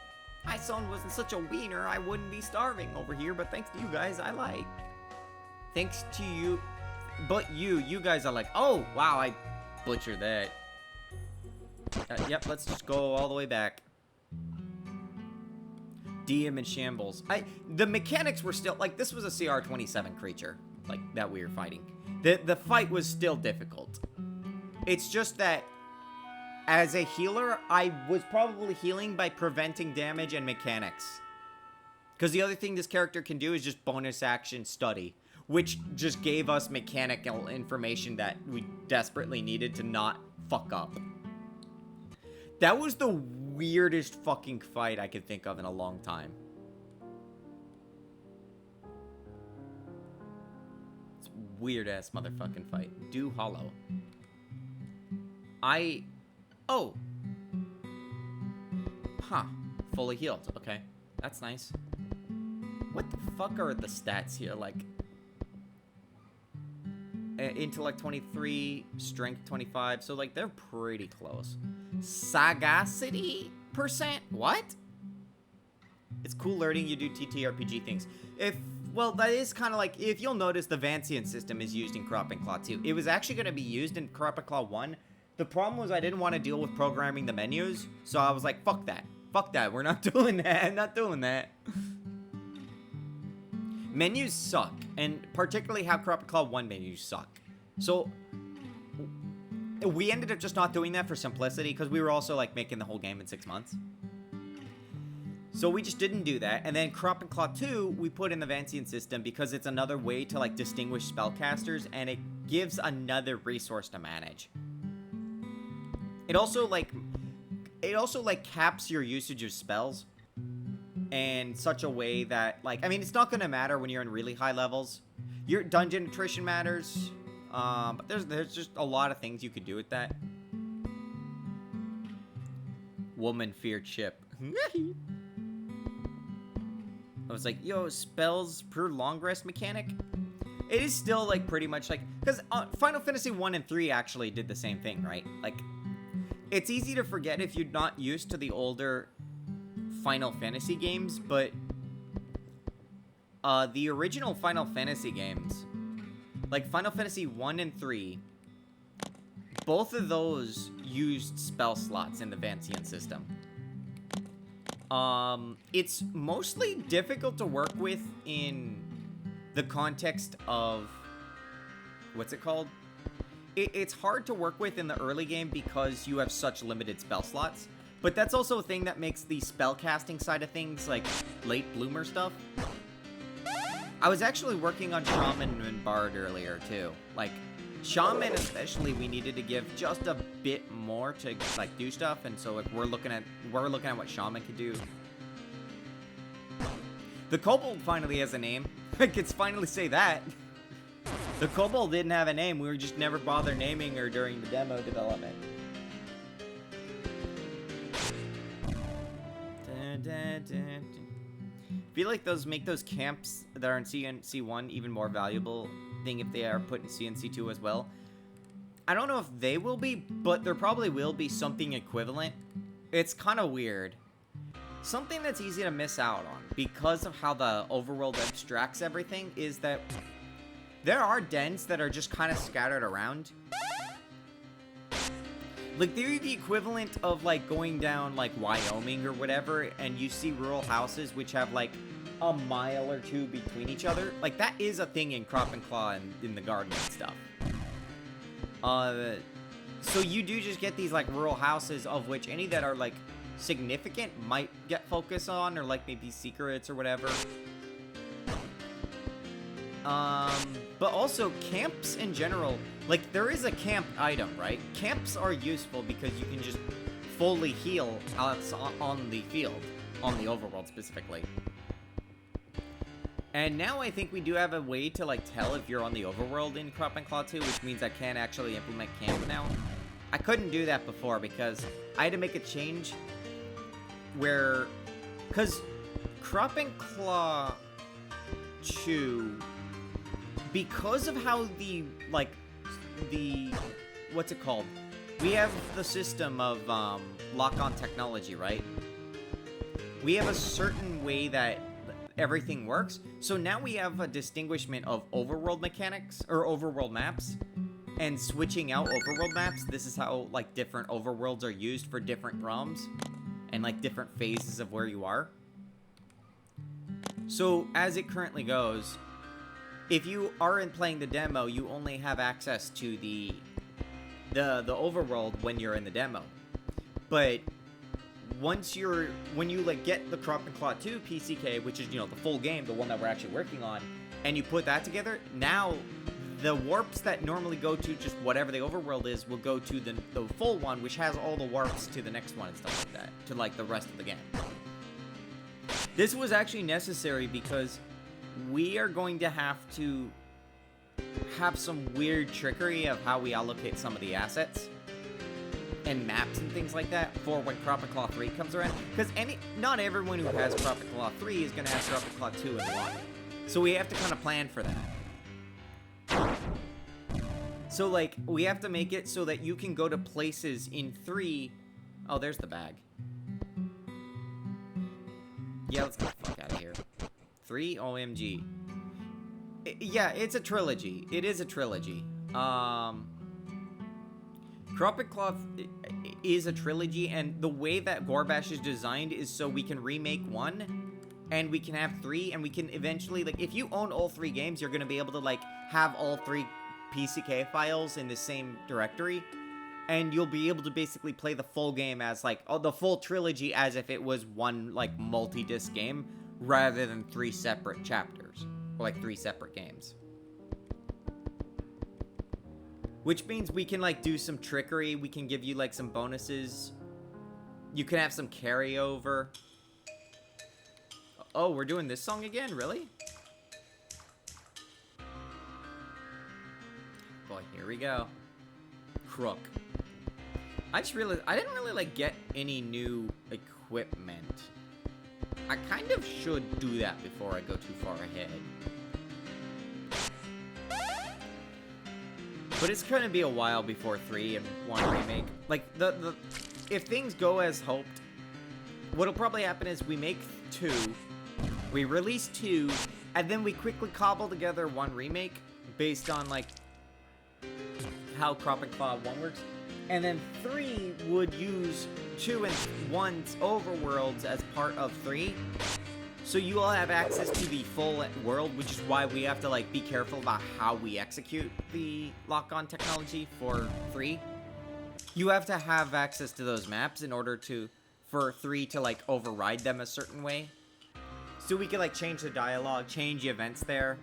My son wasn't such a wiener, I wouldn't be starving over here, but thanks to you guys, I like. Thanks to you, but you guys are like, oh, wow, I butchered that. Yep, let's just go all the way back. DM in shambles. The mechanics were still, like, this was a CR-27 creature, like, that we were fighting. The fight was still difficult. It's just that, as a healer, I was probably healing by preventing damage and mechanics. Because the other thing this character can do is just bonus action study, which just gave us mechanical information that we desperately needed to not fuck up. That was the weirdest fucking fight I could think of in a long time. weird-ass motherfucking fight. Do hollow. Oh! Huh. Fully healed. Okay. That's nice. What the fuck are the stats here? Like... intellect 23, strength 25, so like they're pretty close. Sagacity percent? What? It's cool learning you do TTRPG things. Well, that is kind of like, if you'll notice, the Vancian system is used in Crop and Claw 2. It was actually going to be used in Crop and Claw 1. The problem was I didn't want to deal with programming the menus, so I was like, fuck that. Fuck that, we're not doing that, I'm not doing that. Menus suck, and particularly how Crop and Claw 1 menus suck. So, we ended up just not doing that for simplicity, because we were also, like, making the whole game in 6 months. So we just didn't do that, and then Crop and Claw 2, we put in the Vancian system because it's another way to, like, distinguish spellcasters, and it gives another resource to manage. It also, like, caps your usage of spells. In such a way that, like, I mean, it's not going to matter when you're in really high levels. Your dungeon attrition matters, but there's just a lot of things you could do with that. Woman feared ship. I was like, yo, spells per long rest mechanic? It is still, like, pretty much, like, because Final Fantasy 1 and 3 actually did the same thing, right? Like, it's easy to forget if you're not used to the older Final Fantasy games, but the original Final Fantasy games, like Final Fantasy 1 and 3, both of those used spell slots in the Vancian system. It's mostly difficult to work with in the context of, what's it called? It's hard to work with in the early game because you have such limited spell slots. But that's also a thing that makes the spellcasting side of things, like, late bloomer stuff. I was actually working on Shaman and Bard earlier, too. Like, Shaman especially, we needed to give just a bit more to, like, do stuff, and so, like, we're looking at what Shaman could do. The Kobold finally has a name. I could finally say that. The Kobold didn't have a name, we were just never bothered naming her during the demo development. I feel like those make those camps that are in CNC1 even more valuable thing if they are put in CNC2 as well. I don't know if they will be, but there probably will be something equivalent. It's kind of weird. Something that's easy to miss out on because of how the overworld abstracts everything is that there are dens that are just kind of scattered around. Like, they're the equivalent of, like, going down, like, Wyoming or whatever, and you see rural houses which have, like, a mile or two between each other. Like, that is a thing in Crop and Claw and in the garden and stuff. So you do just get these, like, rural houses, of which any that are, like, significant might get focus on, or, like, maybe secrets or whatever. But also, camps in general, like, there is a camp item, right? Camps are useful because you can just fully heal on the field, on the overworld specifically. And now I think we do have a way to, like, tell if you're on the overworld in Crop and Claw 2, which means I can actually implement camp now. I couldn't do that before because I had to make a change where, because Crop and Claw 2, because of how the, like, what's it called? We have the system of, lock-on technology, right? We have a certain way that everything works. So now we have a distinguishment of overworld mechanics, or overworld maps, and switching out overworld maps. This is how, like, different overworlds are used for different realms, and, like, different phases of where you are. So, as it currently goes, if you aren't playing the demo, you only have access to the overworld when you're in the demo. But when you, like, get the Crop and Claw 2 PCK, which is, you know, the full game, the one that we're actually working on, and you put that together, now the warps that normally go to just whatever the overworld is will go to the full one, which has all the warps to the next one and stuff like that, to, like, the rest of the game. This was actually necessary because we are going to have to have some weird trickery of how we allocate some of the assets and maps and things like that for when Tropic Claw 3 comes around. Because not everyone who has Tropic Claw 3 is going to have Tropic Claw 2 and 1. So we have to kind of plan for that. So, like, we have to make it so that you can go to places in 3... Oh, there's the bag. Yeah, let's get the fuck out of here. 3? OMG. Yeah, it's a trilogy. It is a trilogy. Tropic Claw is a trilogy, and the way that Gorbash is designed is so we can remake 1, and we can have 3, and we can eventually, like, if you own all 3 games, you're gonna be able to, like, have all 3 PCK files in the same directory, and you'll be able to basically play the full game as, like, the full trilogy as if it was one, like, multi-disc game, rather than 3 separate chapters, or, like, 3 separate games. Which means we can, like, do some trickery, we can give you, like, some bonuses, you can have some carryover. Oh, we're doing this song again? Really? Boy, here we go. Crook. I just realized I didn't really, like, get any new equipment. I kind of should do that before I go too far ahead. But it's gonna be a while before 3 and 1 remake. Like, if things go as hoped, what'll probably happen is we make 2, we release 2, and then we quickly cobble together 1 remake based on, like, how Tropic Claw 1 works. And then 3 would use 2 and 1's overworlds as part of 3. So you all have access to the full world, which is why we have to, like, be careful about how we execute the lock-on technology for 3. You have to have access to those maps in order for 3 to, like, override them a certain way. So we can, like, change the dialogue, change the events there.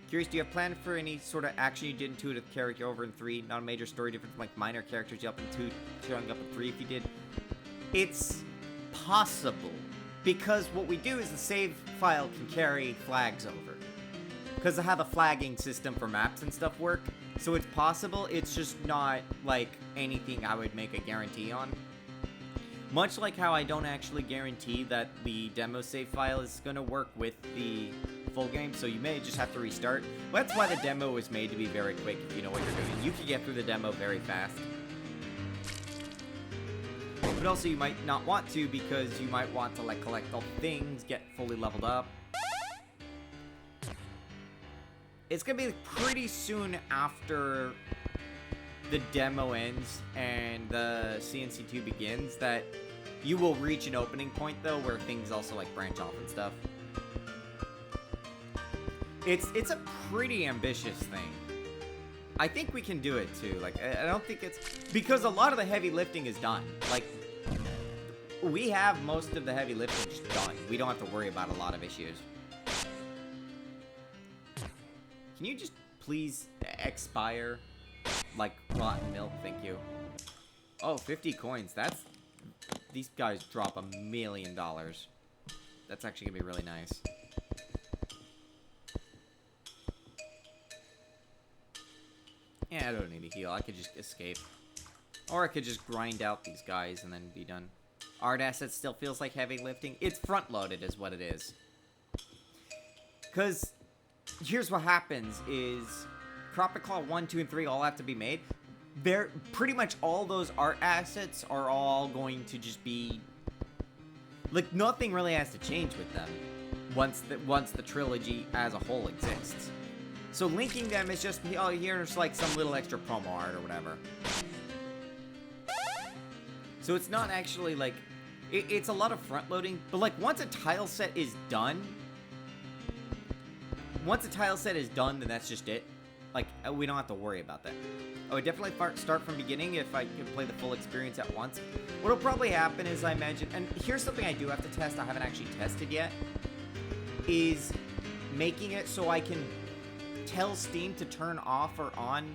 Curious, do you have planned for any sort of action you did in 2 to carry over in 3? Not a major story difference from, like, minor characters you up in 2 showing up in 3 if you did. It's possible. Because what we do is the save file can carry flags over. Because of how the flagging system for maps and stuff work. So it's possible, it's just not, like, anything I would make a guarantee on. Much like how I don't actually guarantee that the demo save file is going to work with the full game, so you may just have to restart. Well, that's why the demo was made to be very quick if you know what you're doing. You can get through the demo very fast. But also you might not want to because you might want to, like, collect all things, get fully leveled up. It's gonna be pretty soon after the demo ends and the CNC2 begins that you will reach an opening point, though, where things also, like, branch off and stuff. It's a pretty ambitious thing. I think we can do it, too. Like, I don't think it's... Because a lot of the heavy lifting is done. Like, we have most of the heavy lifting just done. We don't have to worry about a lot of issues. Can you just please expire, like, rotten milk? Thank you. Oh, 50 coins. That's... These guys drop $1 million. That's actually gonna be really nice. Yeah, I don't need to heal. I could just escape. Or I could just grind out these guys and then be done. Art assets still feels like heavy lifting. It's front-loaded is what it is. Because here's what happens is Tropic Claw 1, 2, and 3 all have to be made. They're pretty much all those art assets are all going to just be... Like, nothing really has to change with them once the trilogy as a whole exists. So linking them is just, oh, here's like some little extra promo art or whatever. So it's not actually like, it's a lot of front loading, but like once a tile set is done, then that's just it. Like, we don't have to worry about that. I would definitely start from beginning if I could play the full experience at once. What'll probably happen is I imagine, and here's something I do have to test, I haven't actually tested yet, is making it so I can tell Steam to turn off or on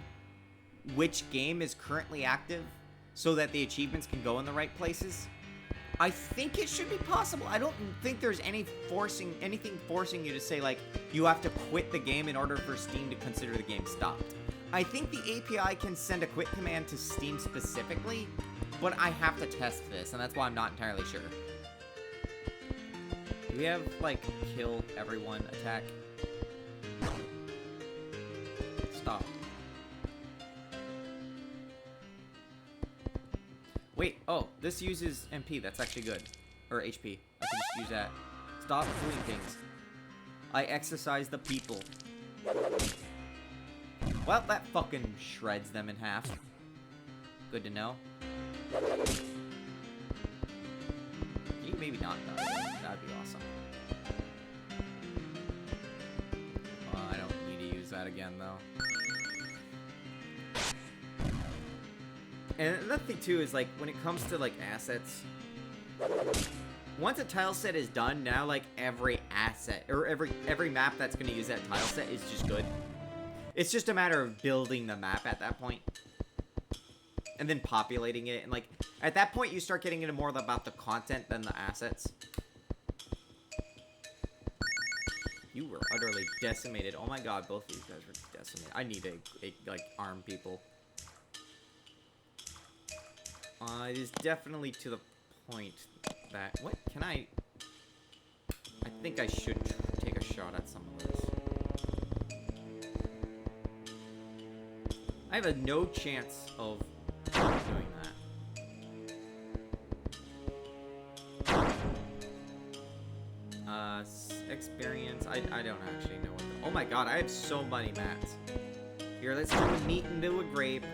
which game is currently active so that the achievements can go in the right places. I think it should be possible. I don't think there's anything forcing you to say, like, you have to quit the game in order for Steam to consider the game stopped. I think the API can send a quit command to Steam specifically, but I have to test this, and that's why I'm not entirely sure. Do we have, like, kill everyone attack? Stop. Wait, oh, this uses MP. That's actually good. Or HP. I can just use that. Stop doing things. I exercise the people. Well, that fucking shreds them in half. Good to know. Can you maybe not die? That'd be awesome. I don't need to use that again, though. And another thing, too, is, like, when it comes to, like, assets, once a tile set is done, now, like, every asset, or every map that's going to use that tile set is just good. It's just a matter of building the map at that point. And then populating it, and, like, at that point, you start getting into more about the content than the assets. You were utterly decimated. Oh my god, both of these guys were decimated. I need to, like, arm people. It is definitely to the point that... What? Can I... I think I should take a shot at some of this. I have a no chance of doing that. Experience... I don't actually know what the... Oh my god, I have so many mats. Here, let's turn meat into a grape.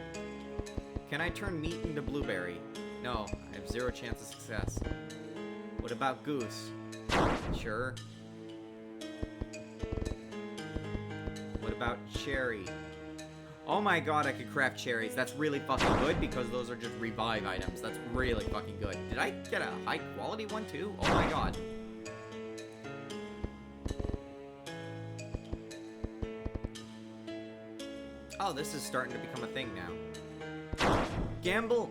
Can I turn meat into blueberry? No, I have 0 chance of success. What about goose? Sure. What about cherry? Oh my god, I could craft cherries. That's really fucking good because those are just revive items. That's really fucking good. Did I get a high quality one too? Oh my god. Oh, this is starting to become a thing now. Gamble?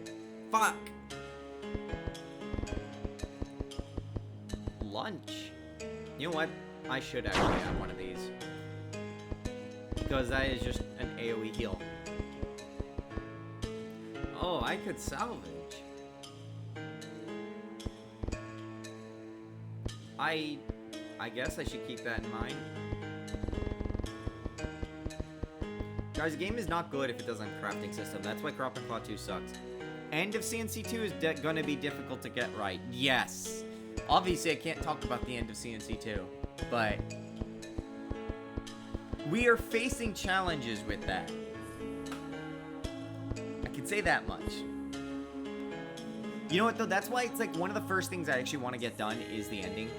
Fuck. Lunch. You know what? I should actually have one of these. Because that is just an AoE heal. Oh, I could salvage. I guess I should keep that in mind. Guys, the game is not good if it doesn't have a crafting system. That's why Crop and Claw 2 sucks. End of CNC 2 is going to be difficult to get right. Yes. Obviously, I can't talk about the end of CNC 2. But we are facing challenges with that. I can say that much. You know what, though? That's why it's like one of the first things I actually want to get done is the ending.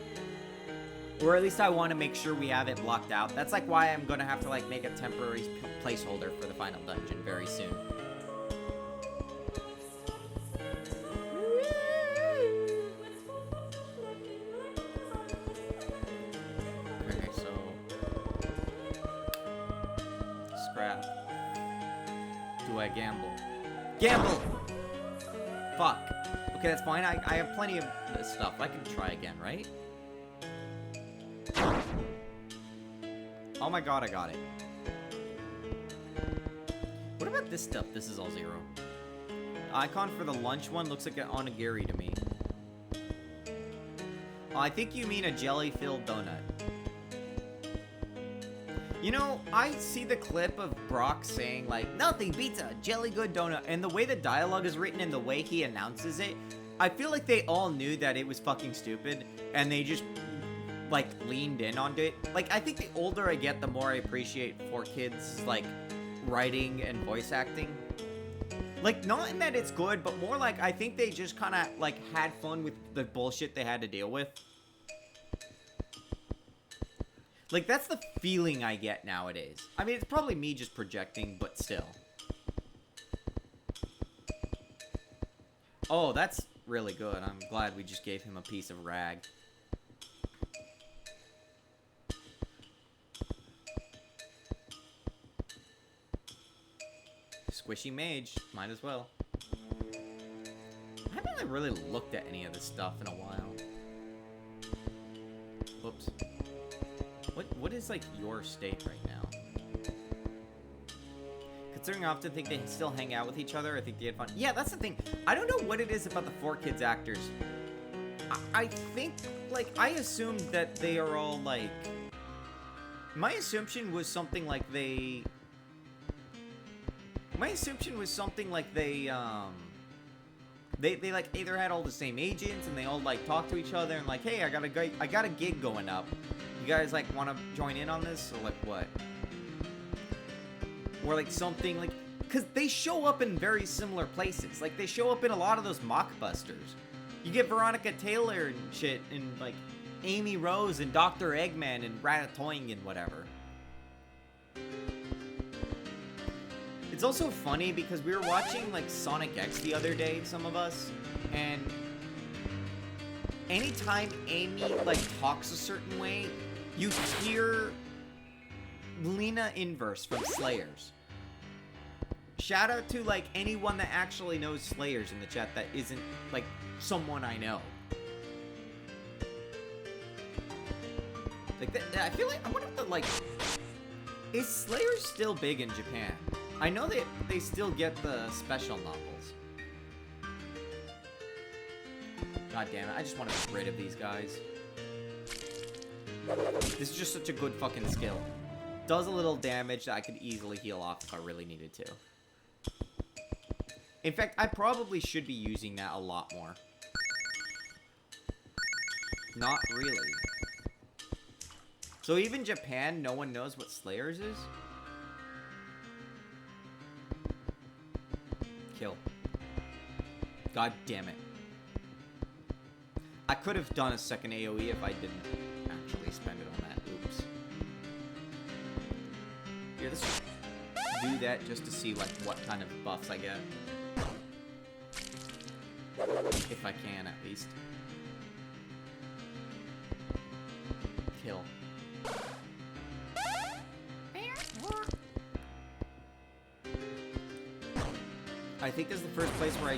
Or at least I want to make sure we have it blocked out. That's like why I'm going to have to like make a temporary placeholder for the final dungeon very soon. Okay, so... Scrap. Do I gamble? Gamble! Fuck. Okay, that's fine. I have plenty of this stuff. I can try again, right? Oh my god, I got it. What about this stuff? This is all 0. Icon for the lunch one looks like an onigiri to me. Oh, I think you mean a jelly-filled donut. You know, I see the clip of Brock saying, like, nothing beats a jelly good donut, and the way the dialogue is written and the way he announces it, I feel like they all knew that it was fucking stupid, and they just... like, leaned in onto it. Like, I think the older I get, the more I appreciate 4Kids, like, writing and voice acting. Like, not in that it's good, but more like, I think they just kind of, like, had fun with the bullshit they had to deal with. Like, that's the feeling I get nowadays. I mean, it's probably me just projecting, but still. Oh, that's really good. I'm glad we just gave him a piece of rag. Squishy mage. Might as well. I'm having haven't really looked at any of this stuff in a while. Whoops. What is, like, your state right now? Considering I often think they still hang out with each other, I think they had fun. Yeah, that's the thing. I don't know what it is about the 4Kids actors. I think, like, I assumed that they are all, like... My assumption was something like they... My assumption was something like they like, either had all the same agents, and they all, like, talk to each other, and, like, hey, I got a gig going up. You guys, like, want to join in on this? Or, like, what? Or, like, something, like... Because they show up in very similar places. Like, they show up in a lot of those mockbusters. You get Veronica Taylor and shit, and, like, Amy Rose and Dr. Eggman and Ratatouille and whatever. It's also funny because we were watching, like, Sonic X the other day, some of us, and anytime Amy, like, talks a certain way, you hear Lena Inverse from Slayers. Shout out to, like, anyone that actually knows Slayers in the chat that isn't, like, someone I know. Like, I feel like, I wonder if the, like, is Slayers still big in Japan? I know they still get the special novels. God damn it, I just want to get rid of these guys. This is just such a good fucking skill. Does a little damage that I could easily heal off if I really needed to. In fact, I probably should be using that a lot more. Not really. So even Japan, no one knows what Slayers is? Kill. God damn it. I could have done a second AoE if I didn't actually spend it on that. Oops. Here, let's do that just to see, like, what kind of buffs I get. If I can, at least. Kill. I think this is the first place where I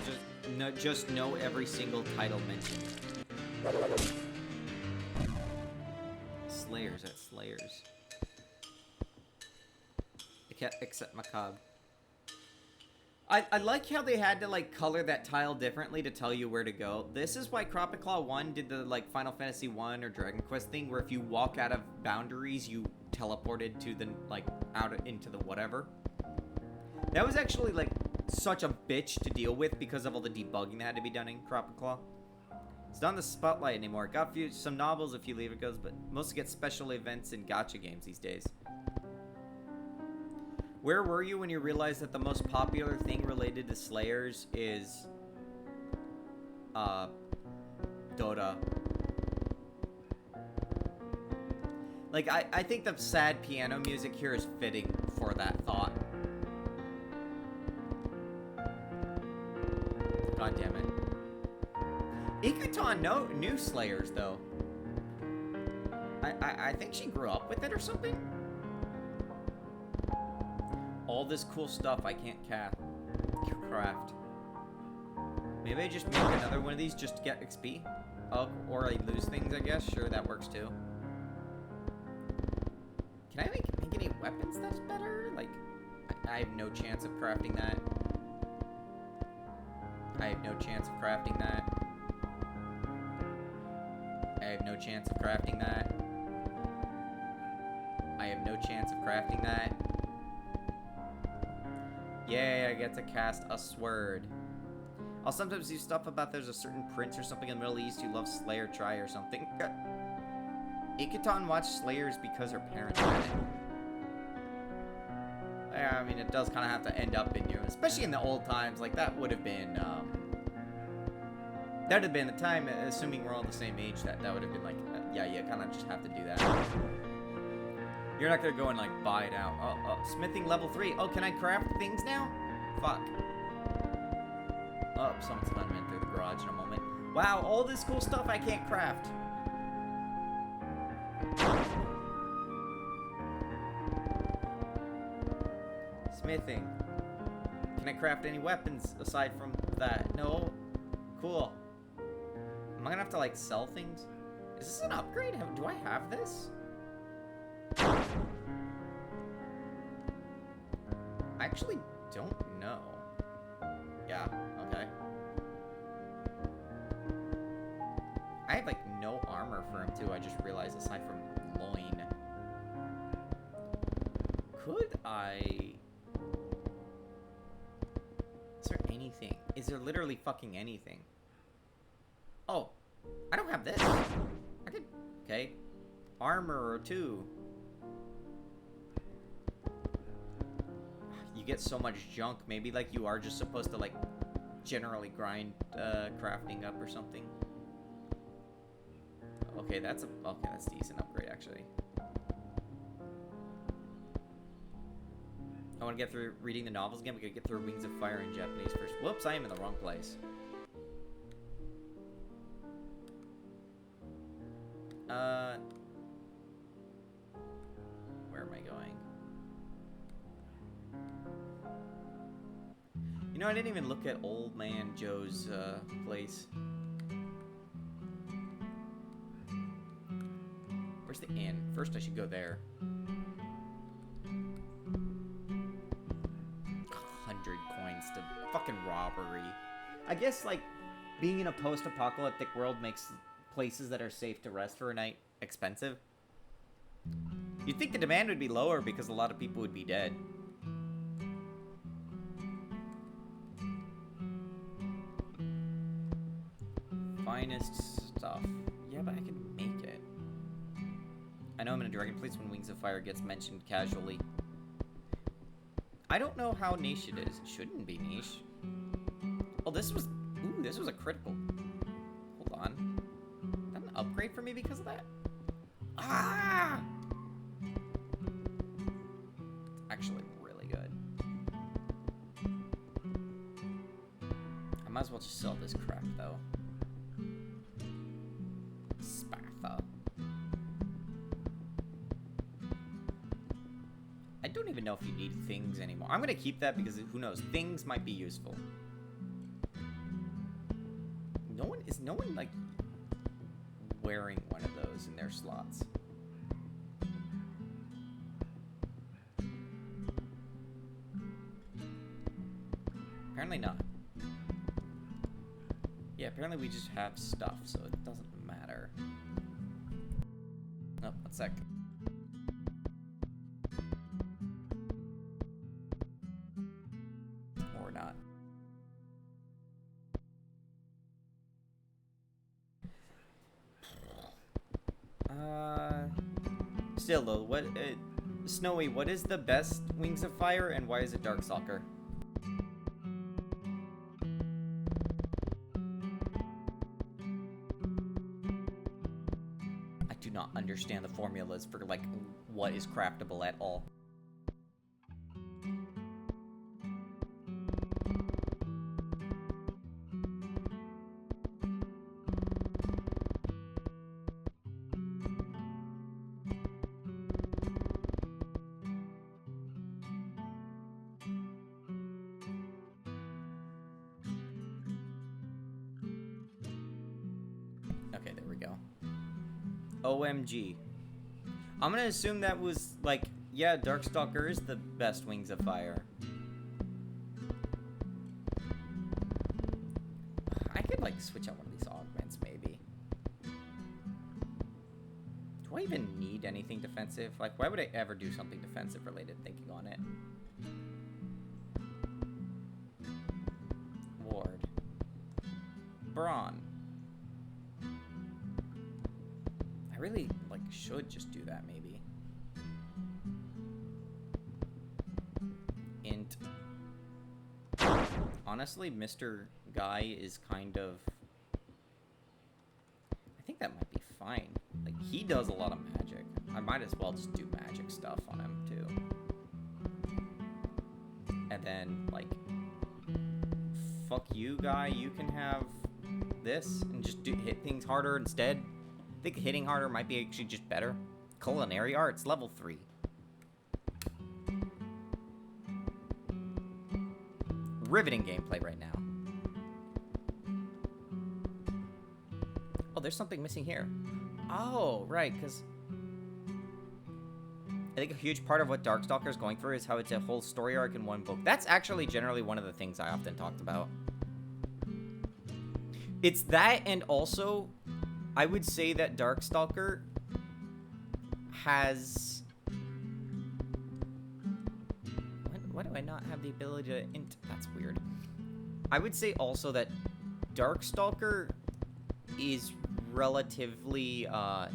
just know every single title mentioned. Slayers at Slayers. Except Macabre. I like how they had to, like, color that tile differently to tell you where to go. This is why Cropiclaw 1 did the, like, Final Fantasy 1 or Dragon Quest thing, where if you walk out of boundaries, you teleported to the, like, into the whatever. That was actually, like, such a bitch to deal with because of all the debugging that had to be done in Cropiclaw. It's not in the spotlight anymore. Got some novels, a few leave it goes, but mostly get special events and gacha games these days. Where were you when you realized that the most popular thing related to Slayers is Dota? Like, I think the sad piano music here is fitting for that thought. God damn it. Ikuton knew Slayers, though. I think she grew up with it or something. All this cool stuff I can't craft. Maybe I just make another one of these just to get XP? Oh, or I lose things, I guess. Sure, that works too. Can I make any weapons that's better? Like, I have no chance of crafting that. I have no chance of crafting that. I have no chance of crafting that. I have no chance of crafting that. Yay, I get to cast a sword. I'll sometimes do stuff about there's a certain prince or something in the Middle East who loves Slayer Try or something. Ikuton watched Slayers because her parents had it. Yeah, I mean, it does kind of have to end up in you, especially in the old times. Like, that would have been, that would have been the time, assuming we're all the same age, that would have been like, yeah, you kind of just have to do that. You're not gonna go and, like, buy it out. Oh, smithing level 3. Oh, can I craft things now? Fuck. Oh, someone's gonna come in through the garage in a moment. Wow, all this cool stuff I can't craft. Smithing. Can I craft any weapons aside from that? No? Cool. Am I gonna have to, like, sell things? Is this an upgrade? Do I have this? I actually don't know. Yeah, okay. I have, like, no armor for him, too. I just realized, aside from loin. Could I... Is there anything? Is there literally fucking anything? Oh, I don't have this. I could... Okay. Armor or two. You get so much junk. Maybe, like, you are just supposed to, like, generally grind crafting up or something. Okay, that's a... Okay, that's a decent upgrade, actually. I want to get through reading the novels again. We could get through Wings of Fire in Japanese first. Whoops, I am in the wrong place. Where am I going? You know, I didn't even look at Old Man Joe's place. Where's the inn? First, I should go there. 100 coins to fucking robbery. I guess, like, being in a post-apocalyptic world makes places that are safe to rest for a night expensive. You'd think the demand would be lower because a lot of people would be dead. Finest stuff. Yeah, but I can make it. I know I'm in a dragon place when Wings of Fire gets mentioned casually. I don't know how niche it is. It shouldn't be niche. Oh, this was... Ooh, this was a critical. Hold on. Is that an upgrade for me because of that? Ah! It's actually really good. I might as well just sell this crap, though. Spatha. I don't even know if you need things anymore. I'm gonna keep that because who knows? Things might be useful. No one like wearing one of those in their slots. Apparently not. Yeah, apparently we just have stuff, so it doesn't matter. Oh, 1 sec. Or not. Still though, what, Snowy, what is the best Wings of Fire and why is it Darkstalker? I do not understand the formulas for, like, what is craftable at all. Okay, there we go. OMG. I'm gonna assume that was, like, yeah, Darkstalker is the best Wings of Fire. I could, like, switch out one of these augments, maybe. Do I even need anything defensive? Like, why would I ever do something defensive related thinking on it? Ward. Brawn. I really, like, should just do that, maybe. Int. Honestly, Mr. Guy is kind of... I think that might be fine. Like, he does a lot of magic. I might as well just do magic stuff on him, too. And then, like... Fuck you, Guy. You can have this and just hit things harder instead. I think hitting harder might be actually just better. Culinary arts, level 3. Riveting gameplay right now. there's something missing here. Oh, right, because I think a huge part of what Darkstalker is going for is how it's a whole story arc in one book. That's actually generally one of the things I often talked about. It's that, and also, I would say that Darkstalker has... Why do I not have the ability to That's weird. I would say also that Darkstalker is relatively, a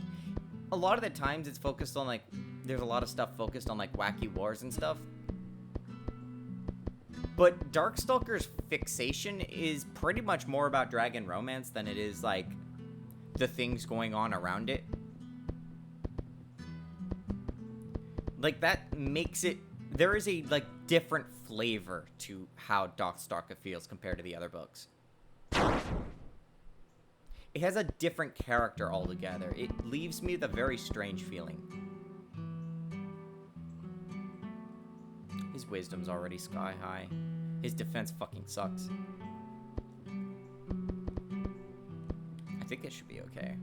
lot of the times it's focused on, like, there's a lot of stuff focused on, like, wacky wars and stuff. But Darkstalker's fixation is pretty much more about dragon romance than it is, like, the things going on around it. Like, that makes it... There is a, like, different flavor to how Darkstalker feels compared to the other books. It has a different character altogether. It leaves me with a very strange feeling. His wisdom's already sky high. His defense fucking sucks. I think it should be okay.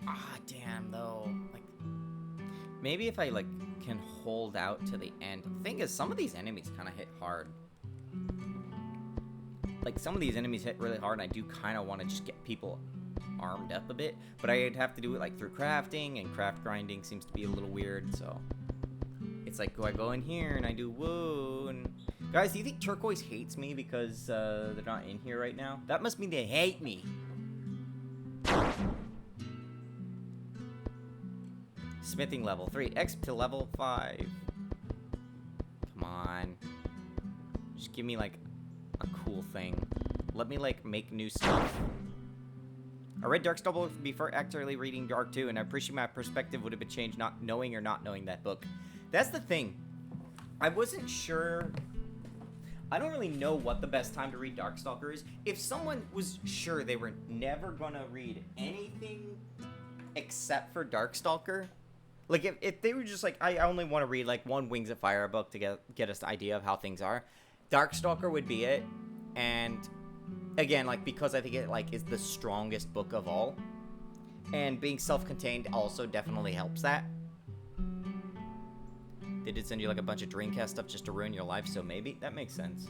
Ah, damn, though. Like, maybe if I, like, can hold out to the end. The thing is, some of these enemies kind of hit hard. Like, some of these enemies hit really hard, and I do kind of want to just get people armed up a bit. But I'd have to do it, like, through crafting, and craft grinding seems to be a little weird, so... It's like, do I go in here, and I do whoa, and... Guys, do you think Turquoise hates me because, they're not in here right now? That must mean they hate me. Smithing level 3. X to level 5. Come on. Just give me, like, a cool thing. Let me, like, make new stuff. I read Darkstalker before actively reading Dark 2, and I appreciate my perspective would have been changed not knowing or not knowing that book. That's the thing. I wasn't sure... I don't really know what the best time to read Darkstalker is. If someone was sure they were never gonna read anything except for Darkstalker... Like, if they were just like, I only want to read, like, one Wings of Fire book to get us an idea of how things are, Darkstalker would be it. And, again, like, because I think it, like, is the strongest book of all. And being self-contained also definitely helps that. They did send you, like, a bunch of Dreamcast stuff just to ruin your life, so maybe. That makes sense.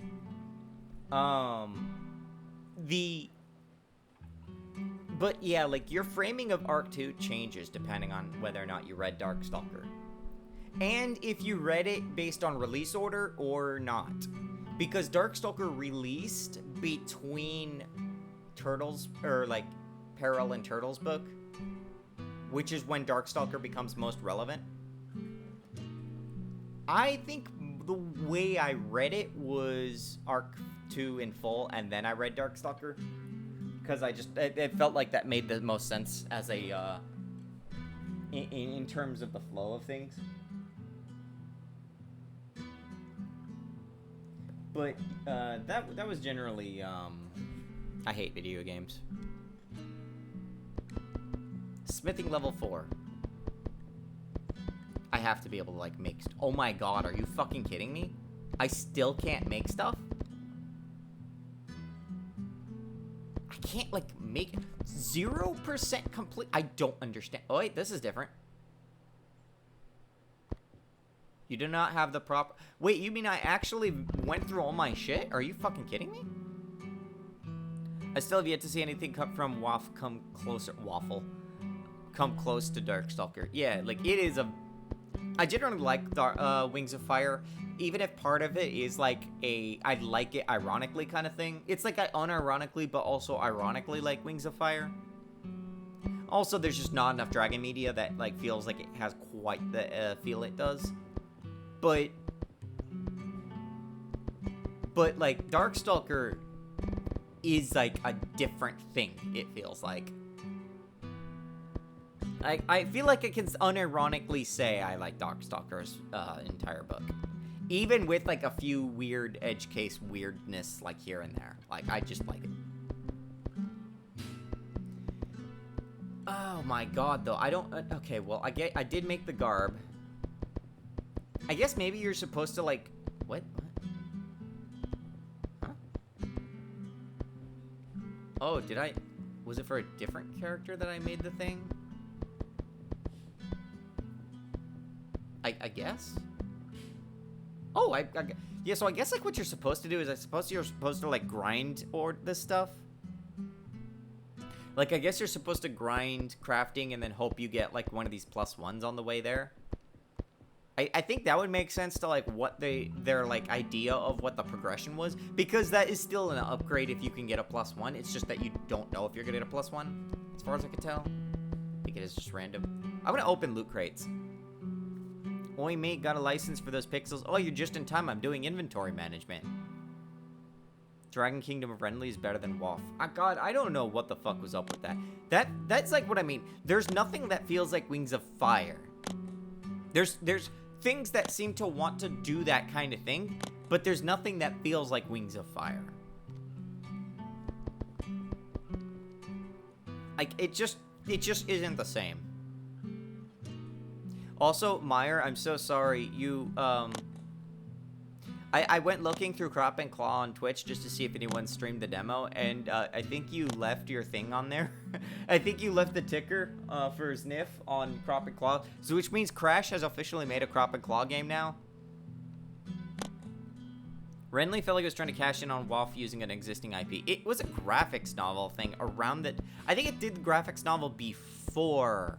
But yeah, like, your framing of Arc 2 changes depending on whether or not you read Darkstalker. And if you read it based on release order or not. Because Darkstalker released between Turtles, or like, Peril and Turtles book, which is when Darkstalker becomes most relevant. I think the way I read it was Arc 2 in full, and then I read Darkstalker. Because it felt like that made the most sense as a, in terms of the flow of things. But, that was generally, I hate video games. Smithing level 4. I have to be able to, like, make... Oh my god, are you fucking kidding me? I still can't make stuff? I can't, like, make 0% complete. I don't understand. Oh, wait, this is different. You do not have the prop. Wait, you mean I actually went through all my shit? Are you fucking kidding me? I still have yet to see anything come from Waffle come close to Darkstalker. Yeah, like, it is a... I generally like Wings of Fire, even if part of it is like I like it ironically kind of thing. It's like I unironically but also ironically like Wings of Fire. Also, there's just not enough dragon media that like feels like it has quite the feel it does. But like Darkstalker is like a different thing, it feels like. I feel like I can unironically say I like Darkstalker's entire book. Even with, like, a few weird edge case weirdness, like, here and there. Like, I just like it. Oh my god, though. I don't... okay, well, I did make the garb. I guess maybe you're supposed to, like... What? Huh? Oh, did I... Was it for a different character that I made the thing? I guess? Oh, yeah, so I guess, like, what you're supposed to do is you're supposed to, like, grind or this stuff. Like, I guess you're supposed to grind crafting and then hope you get, like, one of these +1s on the way there. I think that would make sense to, like, what their, like, idea of what the progression was. Because that is still an upgrade if you can get a +1. It's just that you don't know if you're gonna get a +1, as far as I can tell. I think it is just random. I'm gonna open loot crates. Oi, mate, got a license for those pixels. Oh, you're just in time. I'm doing inventory management. Dragon Kingdom of Renly is better than WoF. God, I don't know what the fuck was up with that. That's like what I mean. There's nothing that feels like Wings of Fire. There's things that seem to want to do that kind of thing, but there's nothing that feels like Wings of Fire. Like, it just isn't the same. Also, Meyer, I'm so sorry. You, I went looking through Crop and Claw on Twitch just to see if anyone streamed the demo, and I think you left your thing on there. I think you left the ticker for Sniff on Crop and Claw, so which means Crash has officially made a Crop and Claw game now. Renly felt like it was trying to cash in on WoF using an existing IP. It was a graphics novel thing around that. I think it did the graphics novel before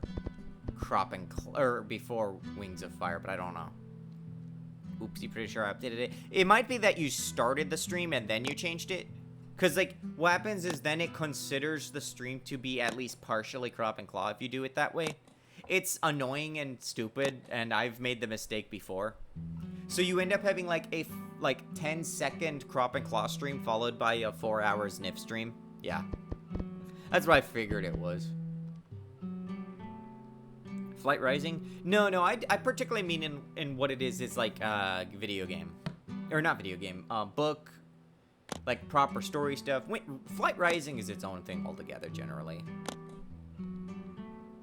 before Wings of Fire, but I don't know. Oopsie, pretty sure I updated it. It might be that you started the stream and then you changed it. Because, like, what happens is then it considers the stream to be at least partially Crop and Claw if you do it that way. It's annoying and stupid, and I've made the mistake before. So you end up having, like, a 10-second Crop and Claw stream followed by a 4-hour Sniff stream. Yeah. That's what I figured it was. Flight Rising? No, I particularly mean in what it is like video game. Or not video game, book, like proper story stuff. Flight Rising is its own thing altogether, generally.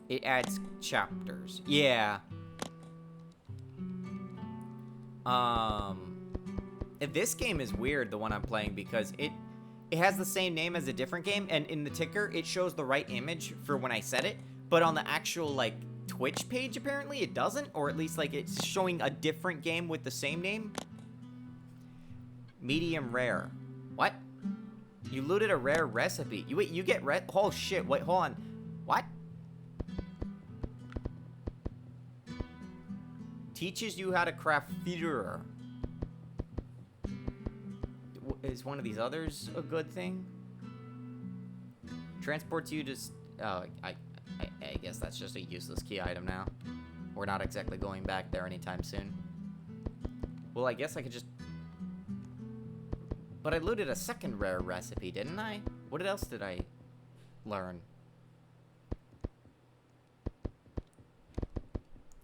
It adds chapters. Yeah. This game is weird, the one I'm playing, because it has the same name as a different game, and in the ticker, it shows the right image for when I set it, but on the actual, like, Twitch page, apparently it doesn't, or at least, like, it's showing a different game with the same name. Medium rare. What? You looted a rare recipe. You get oh shit, wait, hold on. What? Teaches you how to craft theater. Is one of these others a good thing? Transports you to... Oh, I guess that's just a useless key item now. We're not exactly going back there anytime soon. Well, I guess I could just... But I looted a second rare recipe, didn't I? What else did I learn?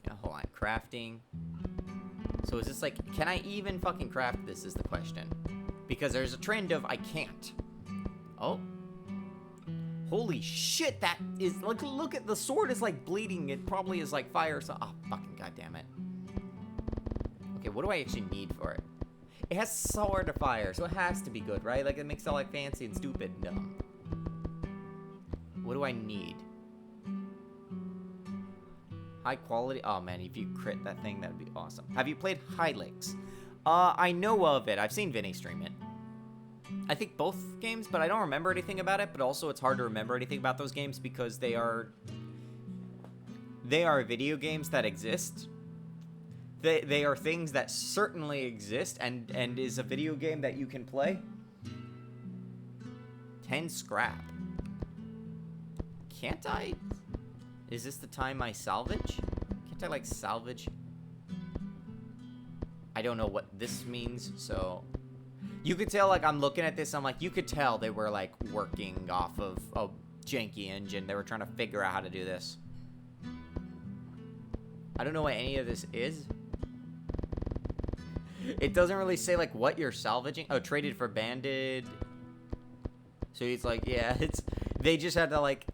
Yeah, hold on. Crafting. So is this like... Can I even fucking craft this is the question. Because there's a trend of I can't. Oh. Holy shit, that is, look at the sword is like bleeding. It probably is like fire, so, oh, fucking goddamn it. Okay, what do I actually need for it? It has sword to fire, so it has to be good, right? Like, it makes it all like fancy and stupid and dumb. What do I need? High quality, oh man, if you crit that thing, that'd be awesome. Have you played Hylix? I know of it, I've seen Vinny stream it. I think both games, but I don't remember anything about it, but also it's hard to remember anything about those games because they are video games that exist. They are things that certainly exist and is a video game that you can play. 10 scrap. Can't I? Is this the time I salvage? Can't I, like, salvage? I don't know what this means, so... You could tell, like, I'm looking at this, I'm like, you could tell they were, like, working off of a janky engine. They were trying to figure out how to do this. I don't know what any of this is. It doesn't really say, like, what you're salvaging. Oh, traded for banded. So it's like, yeah, it's... They just had to, like,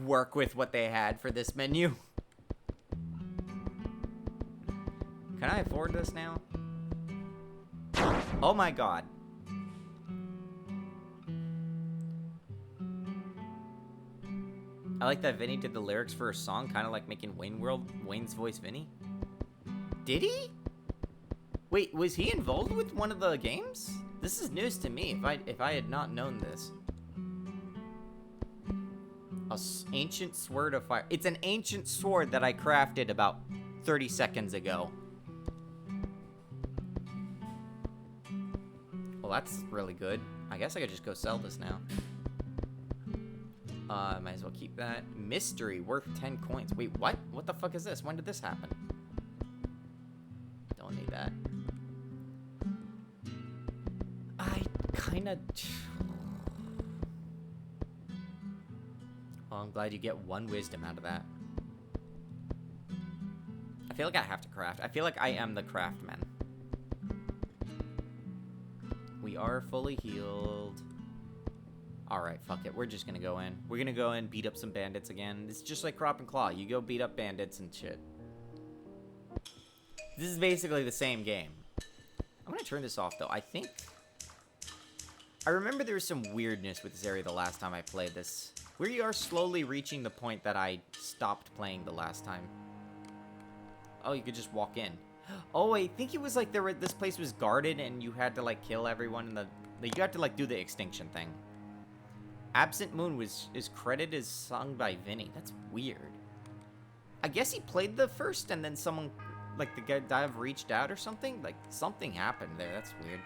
work with what they had for this menu. Can I afford this now? Oh my god. I like that Vinny did the lyrics for a song, kind of like making Wayne's voice Vinny. Did he? Wait, was he involved with one of the games? This is news to me. If I had not known this. Ancient sword of fire. It's an ancient sword that I crafted about 30 seconds ago. Well, that's really good. I guess I could just go sell this now. Might as well keep that. Mystery worth 10 coins. Wait, what? What the fuck is this? When did this happen? Don't need that. I kinda... Oh, I'm glad you get 1 wisdom out of that. I feel like I have to craft. I feel like I am the craftsman. We are fully healed. Alright, fuck it. We're just gonna go in. We're gonna go in, beat up some bandits again. It's just like Crop and Claw. You go beat up bandits and shit. This is basically the same game. I'm gonna turn this off, though. I think... I remember there was some weirdness with this area the last time I played this. We are slowly reaching the point that I stopped playing the last time. Oh, you could just walk in. Oh, I think it was like this place was guarded and you had to like kill everyone in the... You had to like do the extinction thing. Absent Moon is credited as sung by Vinny. That's weird. I guess he played the first and then someone, like the guy dive reached out or something? Like something happened there. That's weird.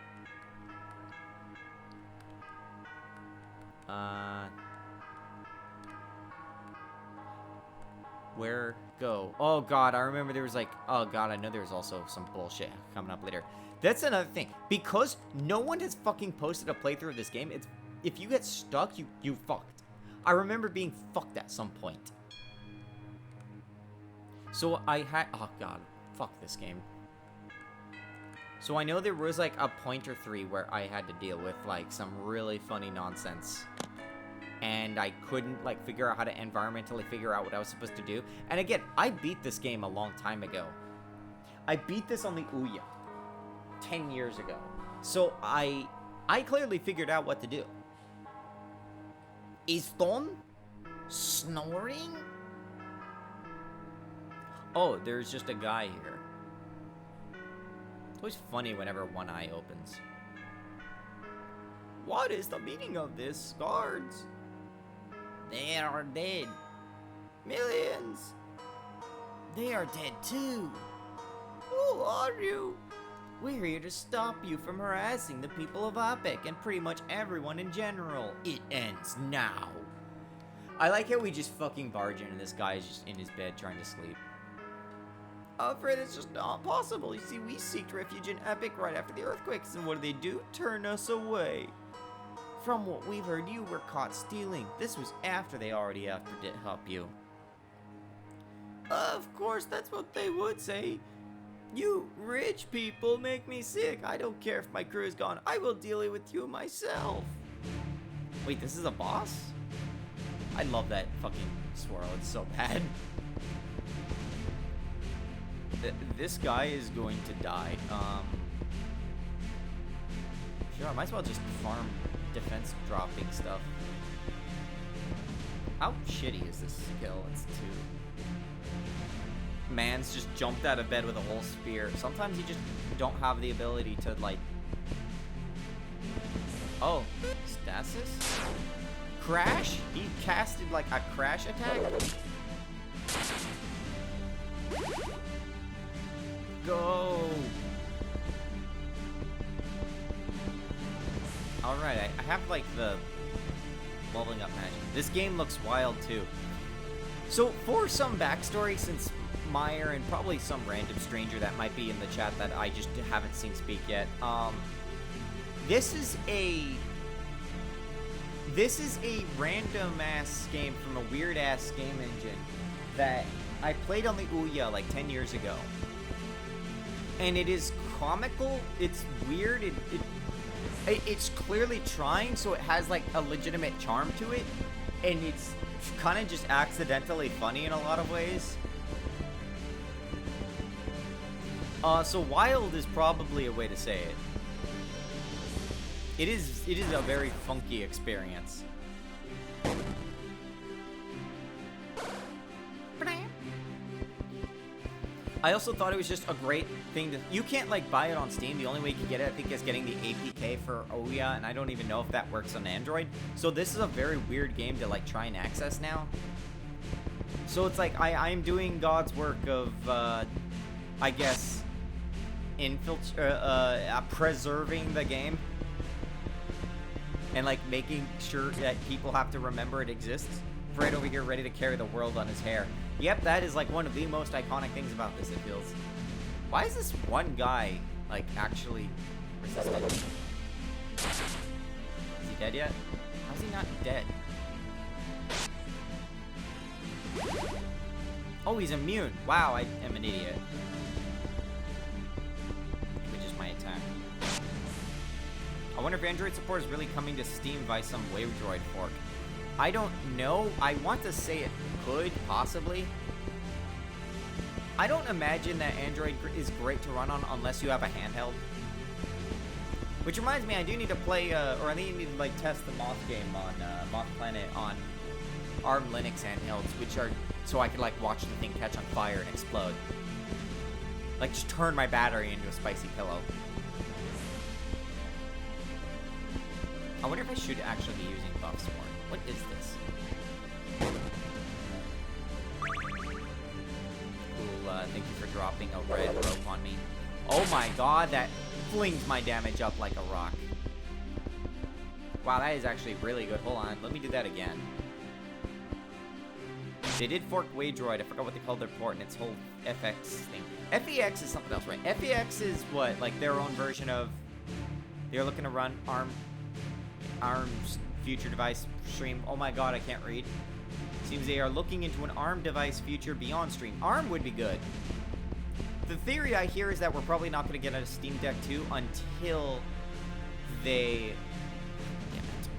Where go? Oh god, I remember there was like, oh god, I know there was also some bullshit coming up later. That's another thing. Because no one has fucking posted a playthrough of this game, it's if you get stuck, you fucked. I remember being fucked at some point. So I had, oh god, fuck this game. So I know there was like a point or 3 where I had to deal with like some really funny nonsense. And I couldn't like figure out how to environmentally figure out what I was supposed to do. And again, I beat this game a long time ago. I beat this on the Ouya 10 years ago. So I clearly figured out what to do. Is Thon snoring? Oh, there's just a guy here. It's always funny whenever one eye opens. What is the meaning of this, guards? They are dead. Millions. They are dead too. Who are you? We're here to stop you from harassing the people of Epic and pretty much everyone in general. It ends now. I like how we just fucking barge in and this guy is just in his bed trying to sleep. I'm afraid it's just not possible. You see, we sought refuge in Epic right after the earthquakes, and what do? Turn us away. From what we've heard, you were caught stealing. This was after they already offered to help you. Of course, that's what they would say. You rich people make me sick. I don't care if my crew is gone. I will deal with you myself. Wait, this is a boss? I love that fucking swirl. It's so bad. This guy is going to die. Sure, I might as well just farm defense dropping stuff. How shitty is this skill? It's 2. Man's just jumped out of bed with a whole spear. Sometimes you just don't have the ability to, like... Oh, stasis? Crash? He casted, like, a crash attack? Go! Alright, I have, like, the leveling up magic. This game looks wild, too. So, for some backstory, since Meyer and probably some random stranger that might be in the chat that I just haven't seen speak yet, this is a random-ass game from a weird-ass game engine that I played on the Ouya, like, 10 years ago. And it is comical, it's weird, it's clearly trying, so it has, like, a legitimate charm to it, and it's kind of just accidentally funny in a lot of ways. So wild is probably a way to say it. It is a very funky experience. I also thought it was just a great thing to... You can't, like, buy it on Steam. The only way you can get it, I think, is getting the APK for Ouya, and I don't even know if that works on Android. So this is a very weird game to, like, try and access now. So it's like, I'm doing God's work of, I guess, preserving the game. And, like, making sure that people have to remember it exists. Right over here, ready to carry the world on his hair. Yep, that is, like, one of the most iconic things about this, it feels. Why is this one guy, like, actually resistant? Is he dead yet? How is he not dead? Oh, he's immune. Wow, I am an idiot. Which is my attack. I wonder if Android support is really coming to Steam by some Wavedroid fork. I don't know. I want to say it could, possibly. I don't imagine that Android is great to run on unless you have a handheld. Which reminds me, I do need to play, or I need to, like, test the Moth game on, Moth Planet on ARM Linux handhelds, which are, so I could, like, watch the thing catch on fire and explode. Like, just turn my battery into a spicy pillow. I wonder if I should actually be using buff support. What is this? Cool, thank you for dropping a red rope on me. Oh my god, that flings my damage up like a rock. Wow, that is actually really good. Hold on, let me do that again. They did fork Wavedroid. I forgot what they called their port and its whole FX thing. FEX is something else, right? FEX is what? Like their own version of... They're looking to run ARM's future device stream. Oh my god, I can't read. Seems they are looking into an ARM device future beyond stream. ARM would be good. The theory I hear is that we're probably not going to get a Steam Deck 2 until they... Damn it.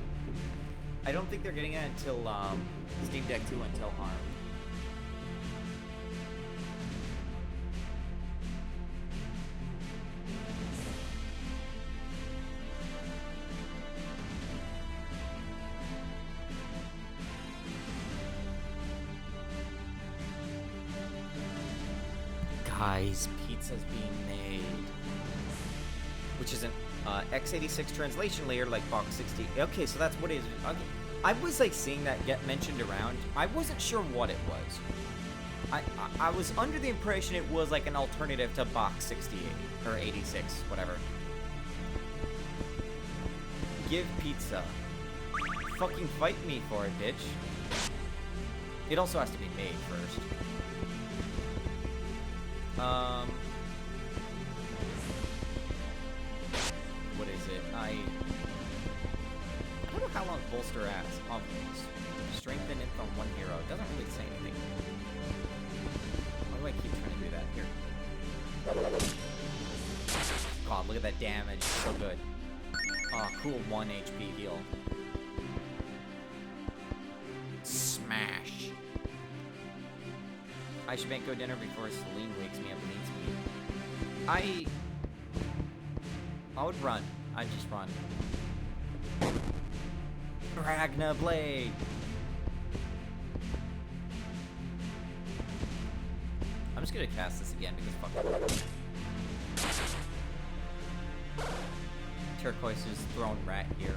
I don't think they're getting it until Steam Deck 2 until ARM. Guys, pizza's being made. Which is an x86 translation layer like box 60. Okay, so that's what it is. Okay. I was like seeing that get mentioned around. I wasn't sure what it was. I was under the impression it was like an alternative to box 68 or 86, whatever. Give pizza. Fucking fight me for it, bitch. It also has to be made first. What is it? I don't know how long bolster ass. Strengthen it from one hero. It doesn't really say anything. Why do I keep trying to do that here? God, look at that damage. It's so good. Oh, cool 1 HP heal. Smash. I should make go dinner before Celine wakes me up and needs me. I would run. I'd just run. Ragna Blade. I'm just gonna cast this again because fuck it. Turquoise is throwing rat here.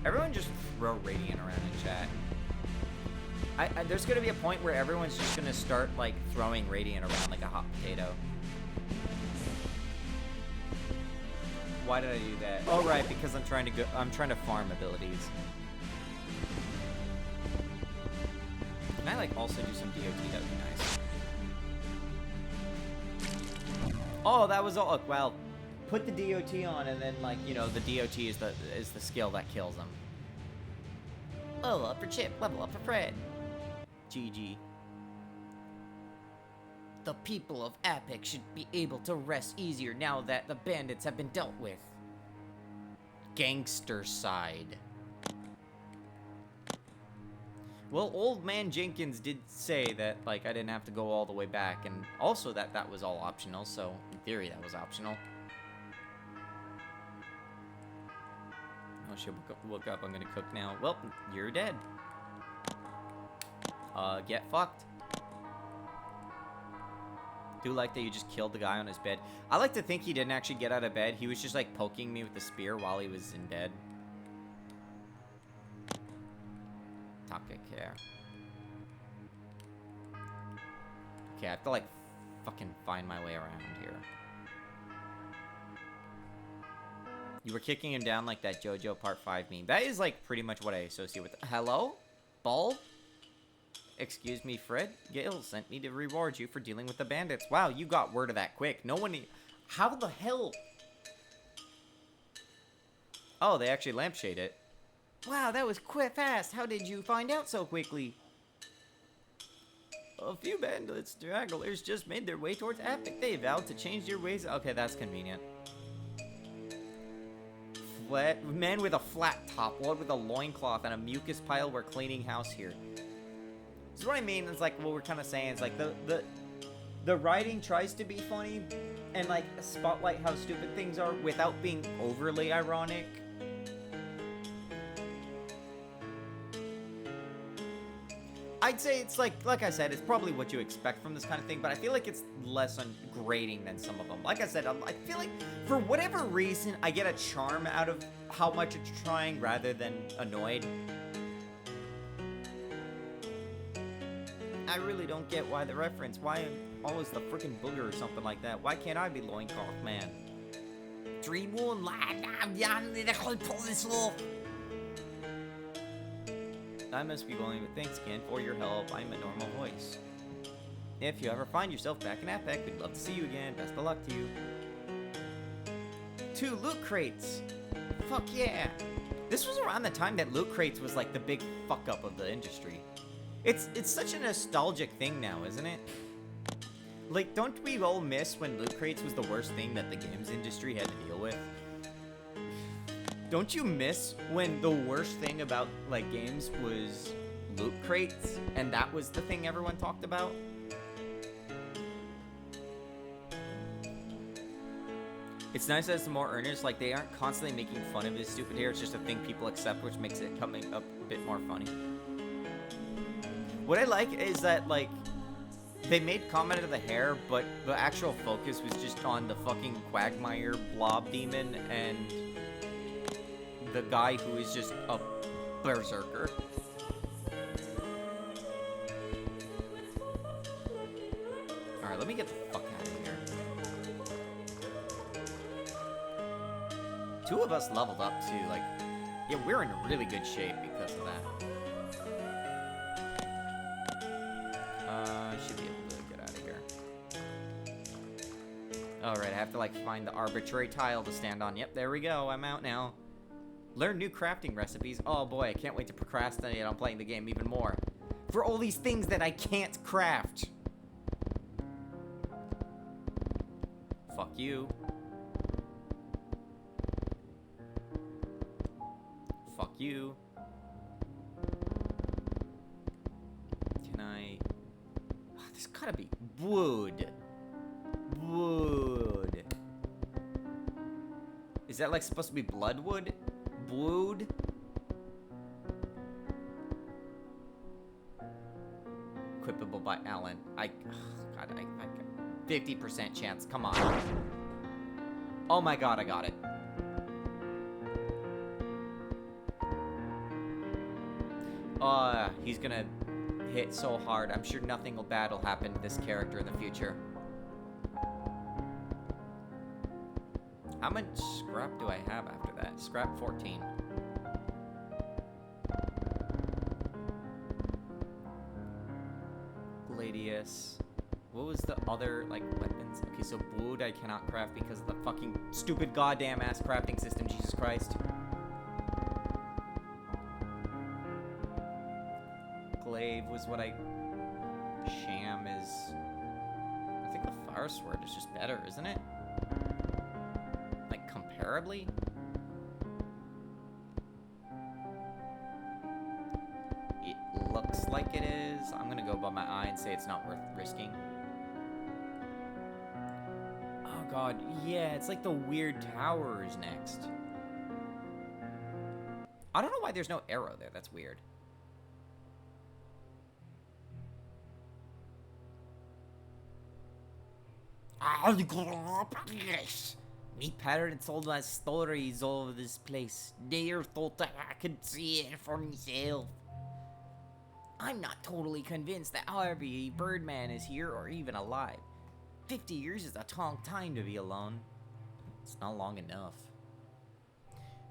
Everyone just throw Radiant around in chat. There's gonna be a point where everyone's just gonna start like throwing Radiant around like a hot potato. Why did I do that? Oh right, because I'm trying to farm abilities. Can I like also do some DOT? That would be nice. Oh, that was all. Well, put the DOT on, and then like you know the DOT is the skill that kills them. Level up for Chip, level up for Fred. GG. The people of Apex should be able to rest easier now that the bandits have been dealt with. Gangster side. Well, old man Jenkins did say that, like, I didn't have to go all the way back, and also that that was all optional, so in theory that was optional. Oh shit, woke up, I'm gonna cook now. Well, you're dead. Get fucked. do like that you just killed the guy on his bed. I like to think he didn't actually get out of bed. He was just like poking me with the spear while he was in bed. Topic care. Okay, I have to like fucking find my way around here. You were kicking him down like that JoJo Part 5 meme. That is like pretty much what I associate with. Hello? Bulb? Excuse me, Fred? Gale sent me to reward you for dealing with the bandits. Wow, you got word of that quick. No one... How the hell? Oh, they actually lampshade it. Wow, that was quick, fast. How did you find out so quickly? A few bandits, stragglers, just made their way towards Epic. They vowed to change their ways. Okay, that's convenient. Man with a flat top, one with a loincloth, and a mucus pile. We're cleaning house here. This is what I mean. It's like what we're kind of saying. It's like the writing tries to be funny and like spotlight how stupid things are without being overly ironic. I'd say it's like I said, it's probably what you expect from this kind of thing, but I feel like it's less ungrading than some of them. Like I said, I feel like for whatever reason, I get a charm out of how much it's trying rather than annoyed. I really don't get why the reference. Why always the freaking booger or something like that? Why can't I be loincloth man? Dream on land, I must be going, but thanks again for your help. I'm a normal voice. If you ever find yourself back in Epic, we'd love to see you again. Best of luck to you. 2 loot crates. Fuck yeah. This was around the time that loot crates was like the big fuck up of the industry. It's such a nostalgic thing now, isn't it? Like, don't we all miss when loot crates was the worst thing that the games industry had to deal with? Don't you miss when the worst thing about, like, games was loot crates, and that was the thing everyone talked about? It's nice that some more earners, like, they aren't constantly making fun of his stupid hair, it's just a thing people accept, which makes it coming up a bit more funny. What I like is that, like, they made comment of the hair, but the actual focus was just on the fucking Quagmire blob demon and the guy who is just a berserker. Alright, let me get the fuck out of here. 2 of us leveled up too, like, yeah, we're in really good shape because of that. Should be able to get out of here. Alright, I have to, like, find the arbitrary tile to stand on. Yep, there we go, I'm out now. Learn new crafting recipes. Oh boy, I can't wait to procrastinate on playing the game even more. For all these things that I can't craft. Fuck you. Fuck you. Can I... Oh, there's gotta be wood. Wood. Is that like supposed to be bloodwood? Wood? Equipable by Alan. God, I 50% chance. Come on. Oh my god, I got it. He's gonna hit so hard. I'm sure nothing bad will happen to this character in the future. How much scrap do I have after that? Scrap 14. Gladius. What was the other, like, weapons? Okay, so wood I cannot craft because of the fucking stupid goddamn ass crafting system, Jesus Christ. Glaive was what I... Sham is... I think the fire sword is just better, isn't it? Like, comparably? It looks like it is. I'm gonna go by my eye and say it's not worth risking. Oh god, yeah, it's like the weird towers next. I don't know why there's no arrow there, that's weird. Auguropolis. Me parents told us stories all over this place. They thought that I could see it for myself. I'm not totally convinced that Harvey Birdman is here or even alive. 50 years is a long time to be alone. It's not long enough.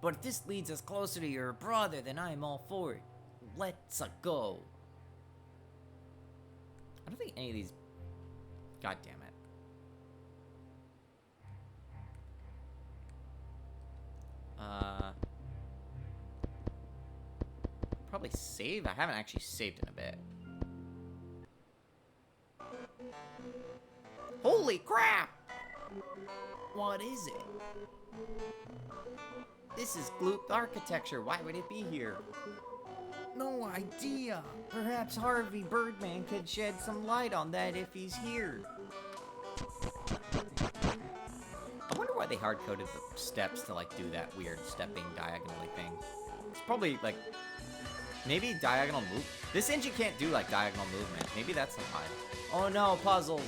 But if this leads us closer to your brother, then I'm all for it. Let's go. I don't think any of these... God damn it. Probably save? I haven't actually saved in a bit. Holy crap! What is it? This is Gloop architecture. Why would it be here? No idea. Perhaps Harvey Birdman could shed some light on that if he's here. I wonder why they hard-coded the steps to, like, do that weird stepping diagonally thing. It's probably, like, maybe diagonal move. This engine can't do, like, diagonal movement. Maybe that's the why. Oh, no, puzzles.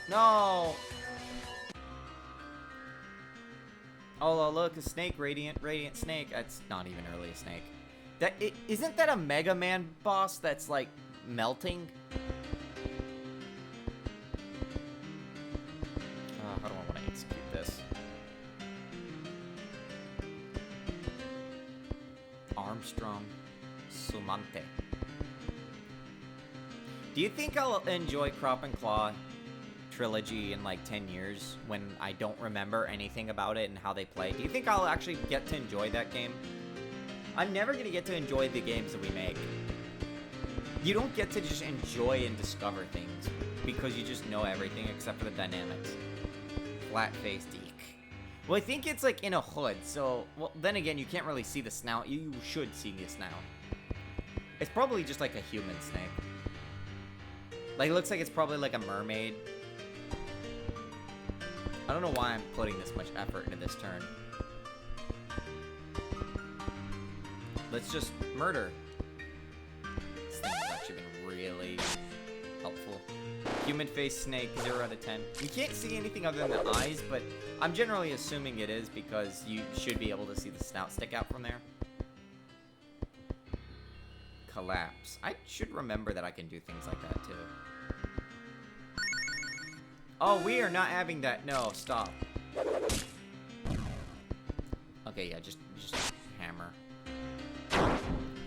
No. Oh, look, a snake, radiant snake. That's not even really a snake. Isn't that a Mega Man boss that's, like, melting? How do I want to execute this? Armstrong Sumante. Do you think I'll enjoy Crop and Claw trilogy in like 10 years when I don't remember anything about it and how they play? Do you think I'll actually get to enjoy that game? I'm never going to get to enjoy the games that we make. You don't get to just enjoy and discover things because you just know everything except for the dynamics. Flat-faced eek. Well, I think it's like in a hood, so... Well, then again, you can't really see the snout. You should see the snout. It's probably just like a human snake. Like, it looks like it's probably like a mermaid. I don't know why I'm putting this much effort into this turn. Let's just murder. This thing has actually been really helpful. Human face snake, 0 out of 10. We can't see anything other than the eyes, but I'm generally assuming it is because you should be able to see the snout stick out from there. Collapse. I should remember that I can do things like that too. Oh, we are not having that. No, stop. Okay, yeah, just hammer.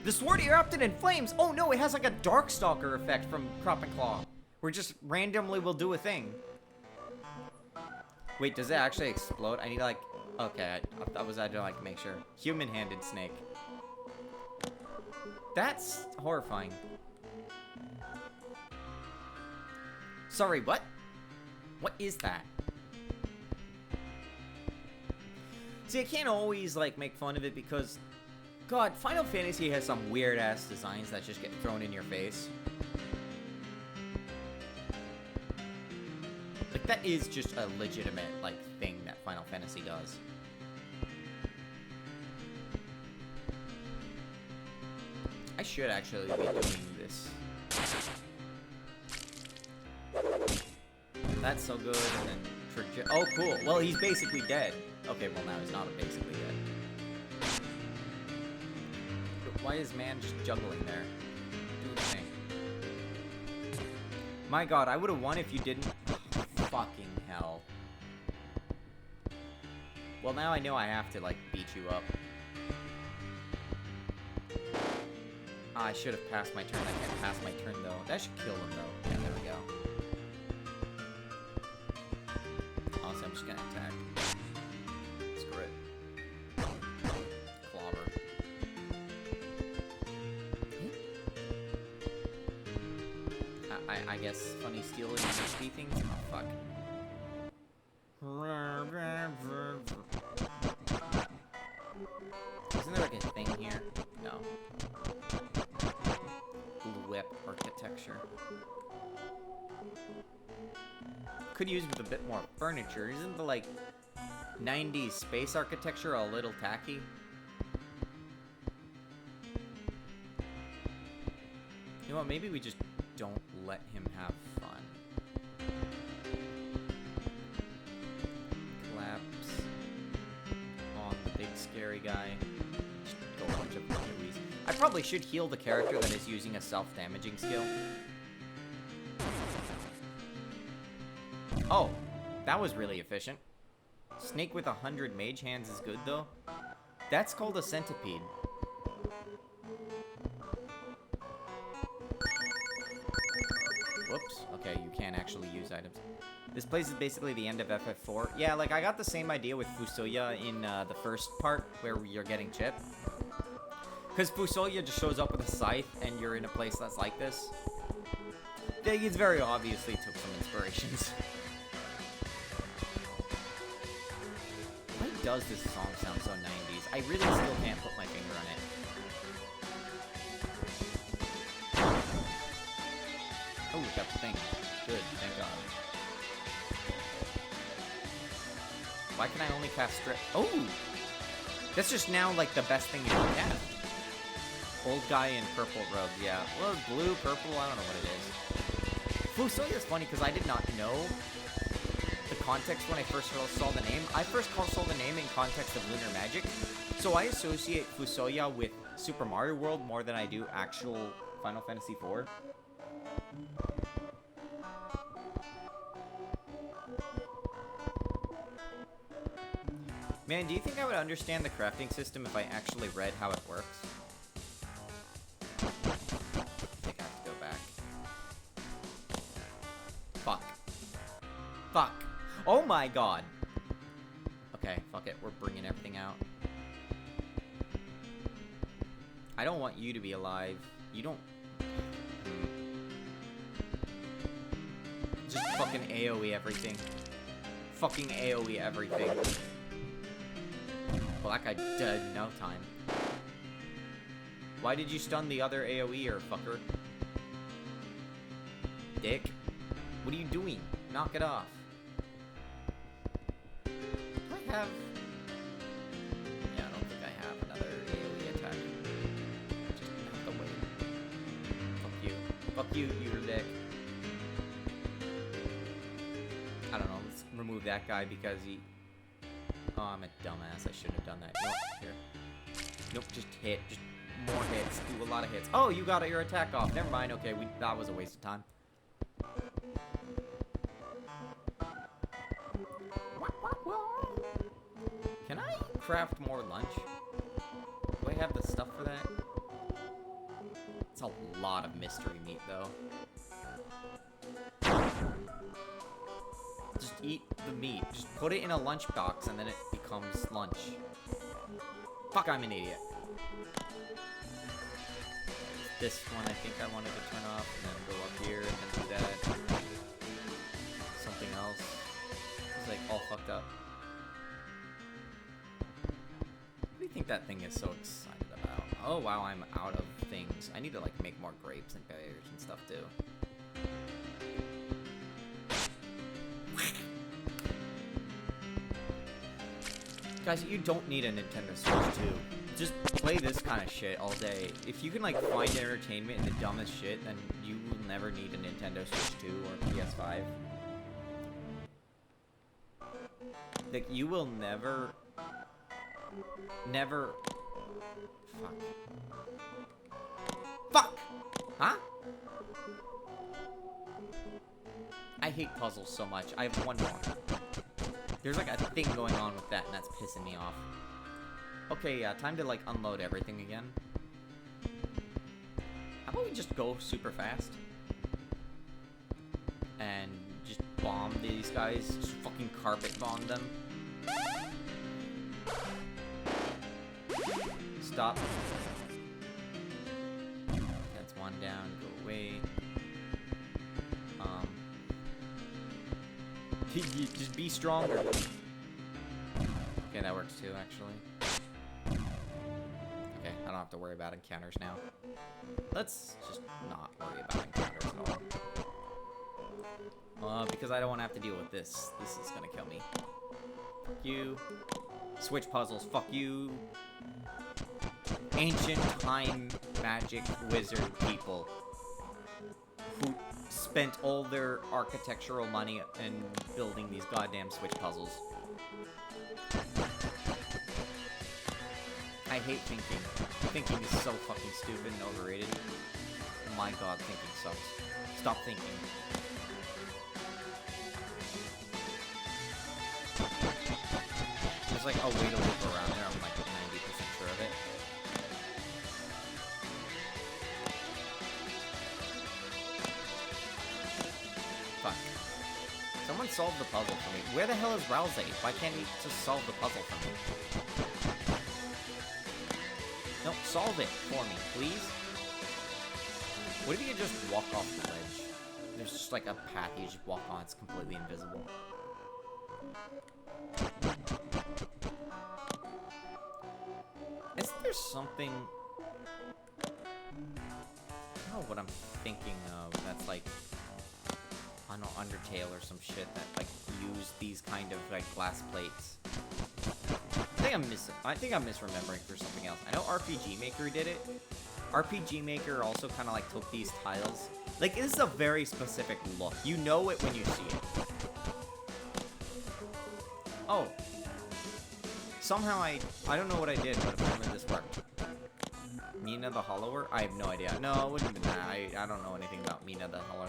The sword erupted in flames! Oh no, it has like a Darkstalker effect from Crop and Claw. Where just randomly will do a thing. Wait, does it actually explode? I need to like... Okay, I had to like make sure. Human-handed snake. That's horrifying. Sorry, what? What is that? See, I can't always like make fun of it because... God, Final Fantasy has some weird-ass designs that just get thrown in your face. Like, that is just a legitimate, like, thing that Final Fantasy does. I should actually be doing this. That's so good, and then... Oh, cool. Well, he's basically dead. Okay, well, now he's not basically dead. Why is man just juggling there? Do the thing. My god, I would have won if you didn't. Fucking hell. Well, now I know I have to, like, beat you up. I should have passed my turn. I can't pass my turn, though. That should kill him, though. Yeah, there we go. Honestly, I'm just gonna attack. Screw it. Clobber. I guess funny stealing XP things? Oh, fuck. Isn't there like a thing here? No. Blue whip architecture. Could use with a bit more furniture. Isn't the like 90s space architecture a little tacky? You know what, maybe we just don't let him have fun. fairy guy. Just go a bunch of AoEs. I probably should heal the character that is using a self-damaging skill. Oh, that was really efficient. Snake with 100 mage hands is good, though. That's called a centipede. Whoops. Okay, you can't actually use items. This place is basically the end of FF4. Yeah, like, I got the same idea with Fusoya in the first part, where you're getting chipped. Because Fusoya just shows up with a scythe, and you're in a place that's like this. It's very obviously took some inspirations. Why does this song sound so 90s? I really still can't put my finger on it. Oh, we got the thing. Good, thank God. Why can I only cast strip? Oh! That's just now, like, the best thing you can cast. Old guy in purple robe, yeah. Or blue, purple, I don't know what it is. Fusoya is funny because I did not know the context when I first saw the name. I first saw the name in context of Lunar Magic. So I associate Fusoya with Super Mario World more than I do actual Final Fantasy IV. Man, do you think I would understand the crafting system if I actually read how it works? I think I have to go back. Fuck. Fuck. Oh my god. Okay, fuck it. We're bringing everything out. I don't want you to be alive. You don't... Just fucking AoE everything. Fucking AoE everything. Well, that guy dead in no time. Why did you stun the other AoE-er, fucker? Dick? What are you doing? Knock it off. Do I have... Yeah, I don't think I have another AoE attack. Just have to wait. Fuck you. Fuck you, you're a dick. I don't know, let's remove that guy because he... Oh, I'm a dumbass. I shouldn't have done that. Nope, here. Nope, just hit. Just more hits. Do a lot of hits. Oh, you got your attack off. Never mind. Okay, that was a waste of time. Can I craft more lunch? Do I have the stuff for that? It's a lot of mystery meat, though. Just eat the meat. Just put it in a lunchbox and then it becomes lunch. Fuck, I'm an idiot. This one I think I wanted to turn off and then go up here and then do that. Something else. It's like all fucked up. What do you think that thing is so excited about? Oh wow, I'm out of things. I need to like make more grapes and pears and stuff too. Guys, you don't need a Nintendo Switch 2. Just play this kind of shit all day. If you can, like, find entertainment in the dumbest shit, then you will never need a Nintendo Switch 2 or PS5. Like, you will never... Never... Fuck. Fuck! Huh? I hate puzzles so much. I have one more. There's like a thing going on with that, and that's pissing me off. Okay, yeah, time to like unload everything again. How about we just go super fast? And just bomb these guys, just fucking carpet bomb them. Stop. That's one down, go away. Just be stronger. Okay, that works too, actually. Okay, I don't have to worry about encounters now. Let's just not worry about encounters at all. Because I don't want to have to deal with this. This is gonna kill me. Fuck you. Switch puzzles, fuck you. Ancient time magic wizard people who spent all their architectural money in building these goddamn Switch puzzles. I hate thinking. Thinking is so fucking stupid and overrated. My god, thinking sucks. Stop thinking. There's like a way to loop around there, I'm like 90% sure of it. Fuck. Someone solve the puzzle for me. Where the hell is Rousey? Why can't he just solve the puzzle for me? No, solve it for me, please. What if you could just walk off the ledge? There's just like a path you just walk on, it's completely invisible. Isn't there something... I don't know what I'm thinking of that's like... I don't know, Undertale or some shit that like use these kind of like glass plates. I think I'm misremembering for something else. I know RPG Maker did it. RPG Maker also kind of like took these tiles. Like, this is a very specific look. You know it when you see it. Oh. Somehow I don't know what I did, but apparently this worked. Mina the Hollower? I have no idea. No, it wouldn't have been that. I don't know anything about Mina the Hollower.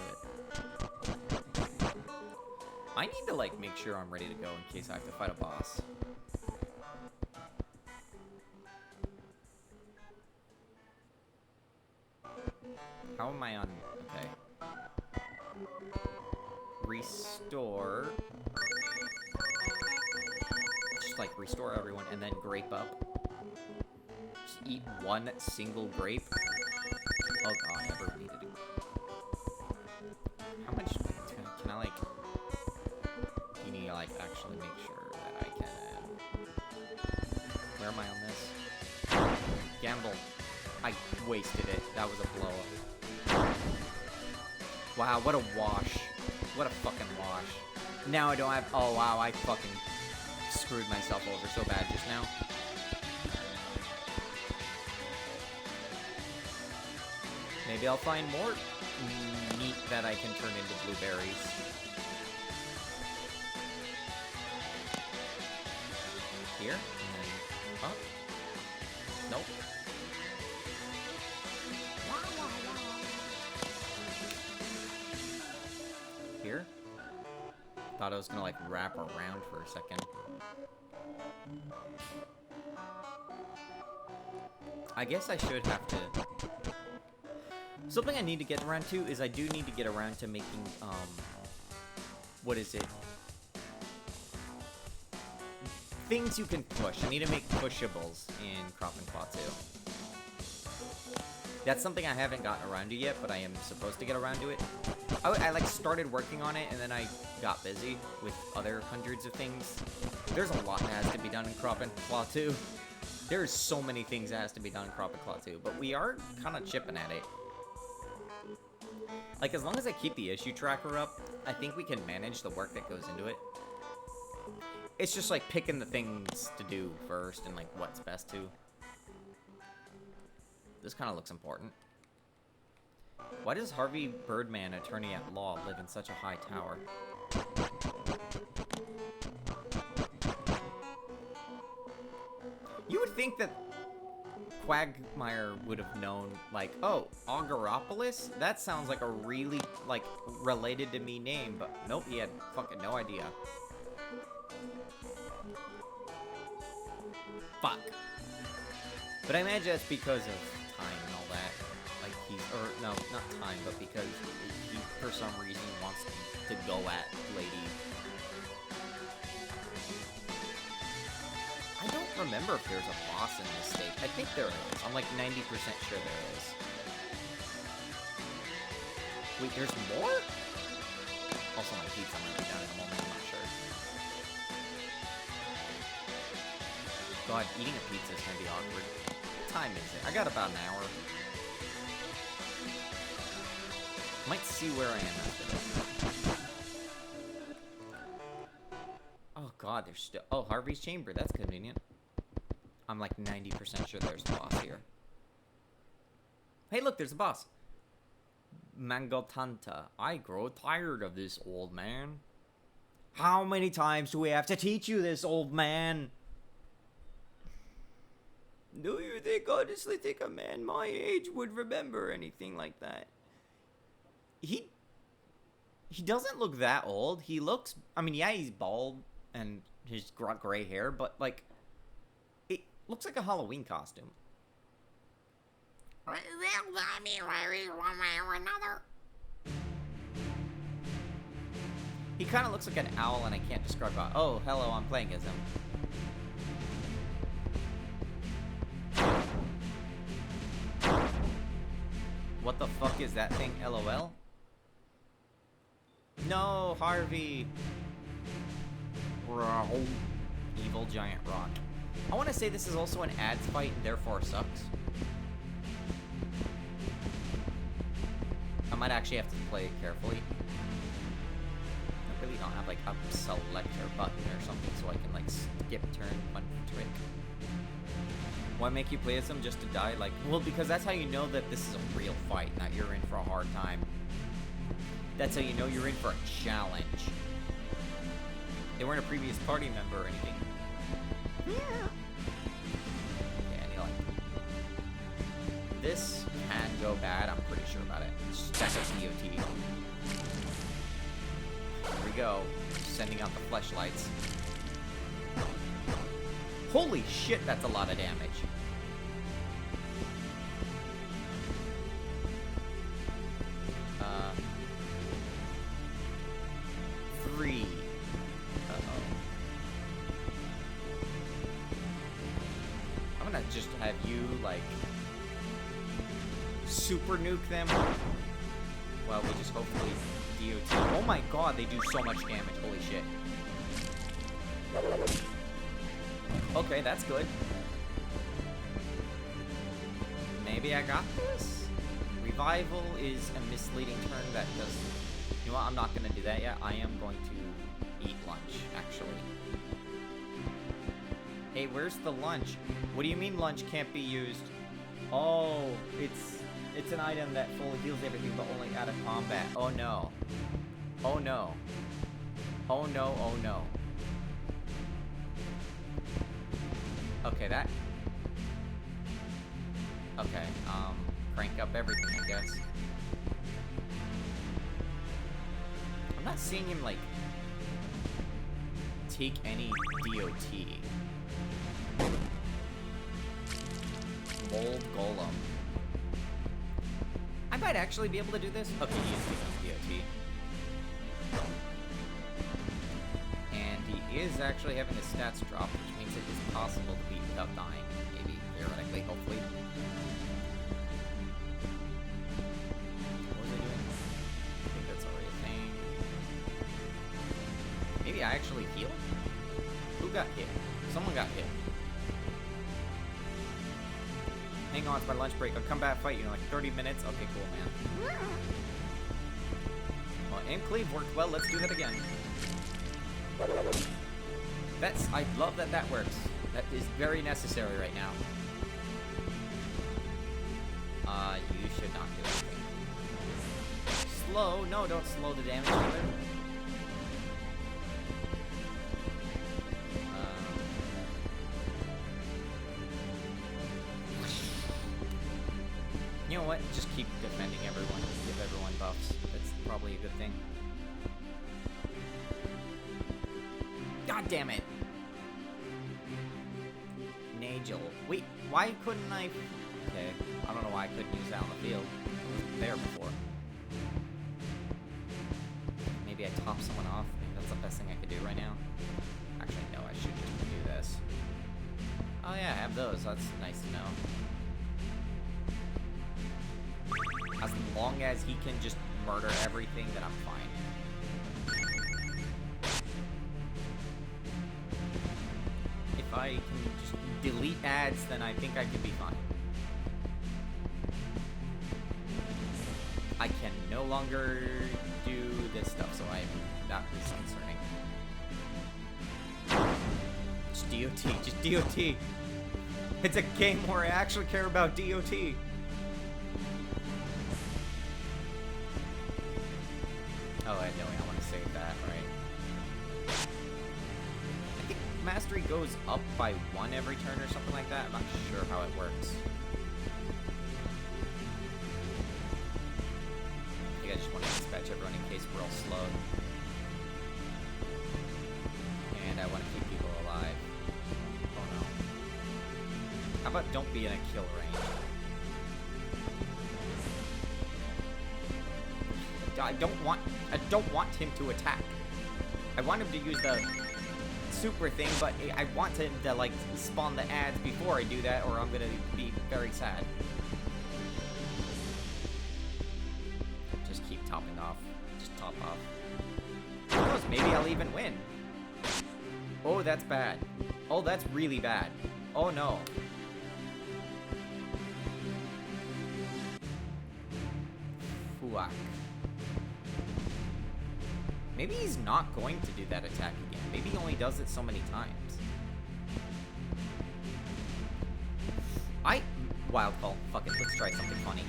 I need to, like, make sure I'm ready to go in case I have to fight a boss. How am I on... Okay. Restore. Just, like, restore everyone and then grape up. Just eat one single grape. Oh god, I never needed it. How much... Can I, like... You need to, like, actually make sure that I can... Where am I on this? Gamble. I wasted it. That was a blow-up. Wow, what a wash. What a fucking wash. Now I don't have... Oh, wow, I fucking screwed myself over so bad just now. Maybe I'll find more meat that I can turn into blueberries. Here? And then up? Nope. Here? Thought I was gonna like wrap around for a second. I guess I should have to... Something I need to get around to is I do need to get around to making, what is it? Things you can push. I need to make pushables in Crop and Claw 2. That's something I haven't gotten around to yet, but I am supposed to get around to it. I like started working on it, and then I got busy with other hundreds of things. There's a lot that has to be done in Crop and Claw 2. There's so many things that has to be done in Crop and Claw 2, but we are kind of chipping at it. Like, as long as I keep the issue tracker up, I think we can manage the work that goes into it. It's just like picking the things to do first and like what's best to. This kind of looks important. Why does Harvey Birdman, attorney at law, live in such a high tower? You would think that Quagmire would have known, like, oh, Auguropolis? That sounds like a really, like, related to me name, but nope, he had fucking no idea. Fuck. But I imagine that's because of time and all that. Like, he's, or, no, not time, but because he, for some reason, wants to go at Lady. I don't remember if there's a boss in this stage. I think there is. I'm like 90% sure there is. Wait, there's more? Also, my pizza might be done in a moment. I'm not sure. God, eating a pizza is gonna be awkward. What time is it? I got about an hour. Might see where I am after this. Oh god, there's still... Oh, Harvey's Chamber. That's convenient. I'm like 90% sure there's a boss here. Hey, look, there's a boss. Mangotanta. I grow tired of this, old man. How many times do we have to teach you this, old man? Do you honestly think a man my age would remember anything like that? He doesn't look that old. He looks, I mean, yeah, he's bald and he's got gray hair, but, like, it looks like a Halloween costume. Well, I mean, one way or another. He kind of looks like an owl, and I can't describe how. Oh, hello, I'm playing as him. What the fuck is that thing? LOL? No, Harvey! Evil giant rock. I want to say this is also an ads fight and therefore sucks. I might actually have to play it carefully. I really don't have like a selector button or something so I can like skip turn one trick. Why make you play as them just to die? Like, well, because that's how you know that this is a real fight, that you're in for a hard time. That's how you know you're in for a challenge. They weren't a previous party member or anything. Yeah, and like, this can go bad. I'm pretty sure about it. Stack up DOT. Here we go. Sending out the fleshlights. Holy shit, that's a lot of damage. Three. Uh-oh. I'm gonna just have you, like, super nuke them. Well, we just hopefully DOT. Oh my god, they do so much damage. Holy shit. Okay, that's good. Maybe I got this? Revival is a misleading term that does... You know what? I'm not going to do that yet. I am going to eat lunch, actually. Hey, where's the lunch? What do you mean lunch can't be used? Oh, it's an item that fully heals everything, but only out of combat. Oh, no. Oh, no. Oh, no, oh, no. Okay, that... Okay, crank up everything, I guess. I'm not seeing him, like, take any DOT. Mold Golem. I might actually be able to do this. Okay, he is taking DOT. And he is actually having his stats drop, which means it is possible to beat without dying. Maybe, theoretically, hopefully. What was I doing? I think that's already a thing. Maybe I actually heal? Who got hit? Someone got hit. Hang on, it's my lunch break. I'll come back fight you in like 30 minutes. Okay, cool, man. Well, and cleave worked well. Let's do that again. I love that that works. That is very necessary right now. You should not do anything. Slow? No, don't slow the damage of it. You know what? Just keep defending everyone. Give everyone buffs. That's probably a good thing. God damn it! Nagel. Wait, why couldn't I... Okay, I don't know why I couldn't use that on the field. It wasn't there before. Maybe I top someone off. Maybe that's the best thing I could do right now. Actually, no, I should just do this. Oh yeah, I have those. That's nice to know. As long as he can just murder everything, then I'm fine. If I can just delete ads, then I think I can be fine. I can no longer do this stuff, so that is concerning. Just DOT, just DOT. It's a game where I actually care about DOT. Oh, I know, I want to save that, right? I think mastery goes up by 1 every turn or something like that. I'm not sure how it works. I think I just want to dispatch everyone in case we're all slowed. And I want to keep people alive. Oh no. How about don't be in a kill range? I don't want him to attack. I want him to use the super thing, but I want him to like spawn the ads before I do that, or I'm gonna be very sad. Just keep topping off. Just top off. Who knows? Maybe I'll even win. Oh, that's bad. Oh, that's really bad. Oh no. Fuck. Maybe he's not going to do that attack again. Maybe he only does it so many times. Wild call. Fuck it. Let's try something funny.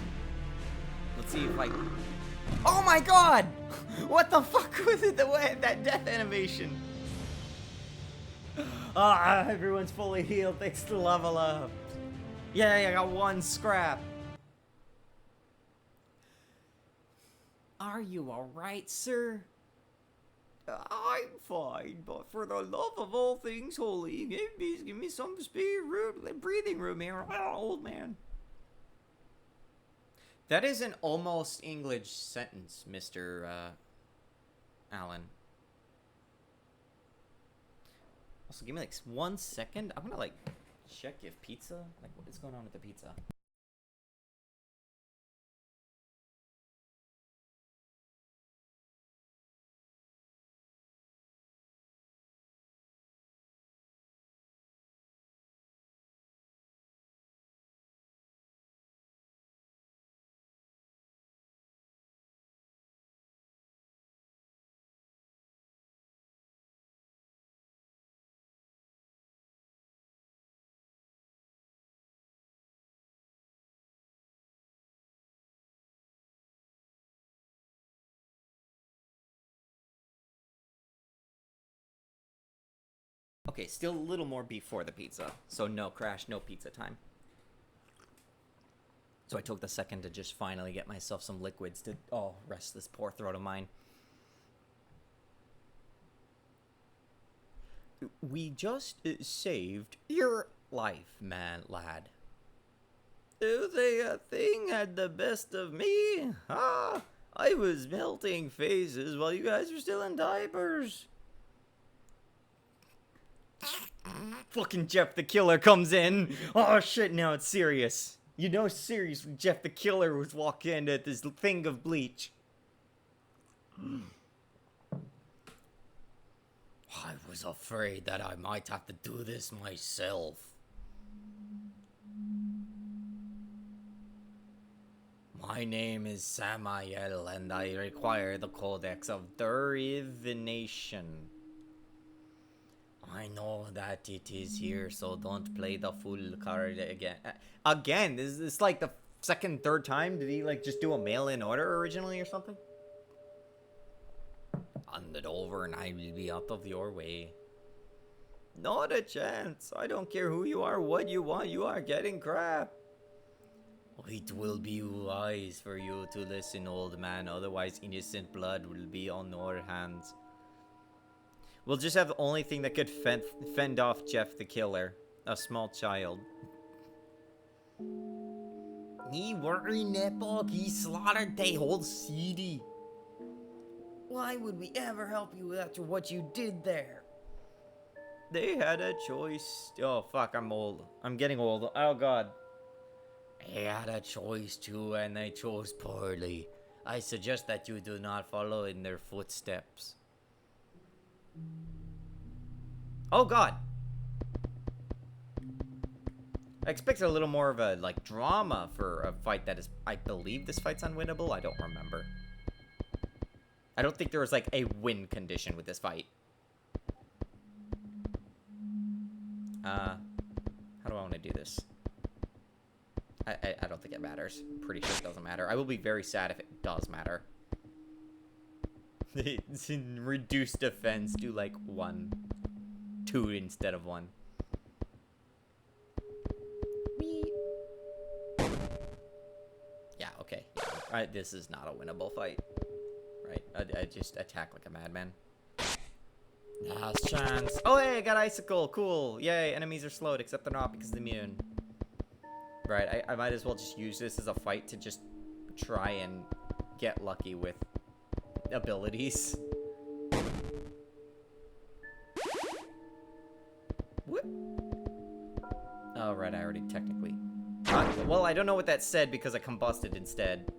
Let's see if I... Oh my god! What the fuck was it? That death animation. Ah, everyone's fully healed thanks to level up. Yay, I got 1 scrap. Are you alright, sir? I'm fine, but for the love of all things holy, give me some breathing room here, old man. That is an almost English sentence, Mr. Allen. Also, give me like 1 second. I'm gonna like check if pizza, like what is going on with the pizza? Okay, still a little more before the pizza. So no crash, no pizza time. So I took the second to just finally get myself some liquids to, rest this poor throat of mine. We just saved your life, lad. The thing had the best of me. Ah, I was melting faces while you guys were still in diapers. Fucking Jeff the Killer comes in. Oh shit, now it's serious. You know serious when Jeff the Killer was walking into this thing of bleach. I was afraid that I might have to do this myself. My name is Samael and I require the Codex of Divination. I know that it is here, so don't play the fool card again. Again? Is this like the second, third time? Did he like just do a mail-in order originally or something? Hand it over and I will be out of your way. Not a chance. I don't care who you are, what you want. You are getting crap. It will be wise for you to listen, old man. Otherwise, innocent blood will be on our hands. We'll just have the only thing that could fend off Jeff the Killer. A small child. He worry Nepal. He slaughtered the whole city. Why would we ever help you after what you did there? They had a choice. Oh, fuck, I'm old. I'm getting old. Oh, God. They had a choice too, and they chose poorly. I suggest that you do not follow in their footsteps. Oh god! I expected a little more of a, like, drama for a fight that is... I believe this fight's unwinnable? I don't remember. I don't think there was, like, a win condition with this fight. How do I want to do this? I don't think it matters. Pretty sure it doesn't matter. I will be very sad if it does matter. It's in reduced defense to, like, 1. 2 instead of 1. Yeah, okay. This is not a winnable fight. Right? I just attack like a madman. Last chance. Oh, hey, I got Icicle. Cool. Yay, enemies are slowed, except they're not because they're immune. Right, I might as well just use this as a fight to just try and get lucky with abilities. What? Oh, right, I already technically... well, I don't know what that said because I combusted instead.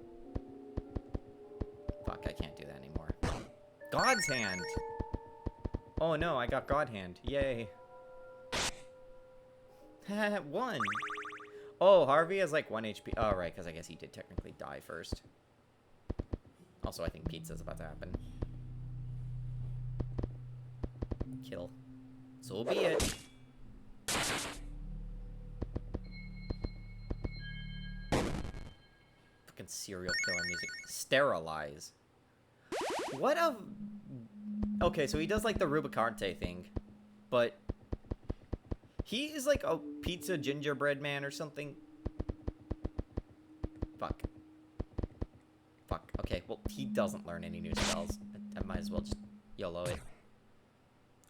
Fuck, I can't do that anymore. God's Hand! Oh no, I got God Hand. Yay. 1! Oh, Harvey has like 1 HP. Oh, right, because I guess he did technically die first. Also, I think pizza's about to happen. Kill. So be it. Fucking serial killer music. Sterilize. What a... Okay, so he does like the Rubicarte thing, but he is like a pizza gingerbread man or something. Fuck. Fuck. Okay, well, he doesn't learn any new spells. I might as well just YOLO it.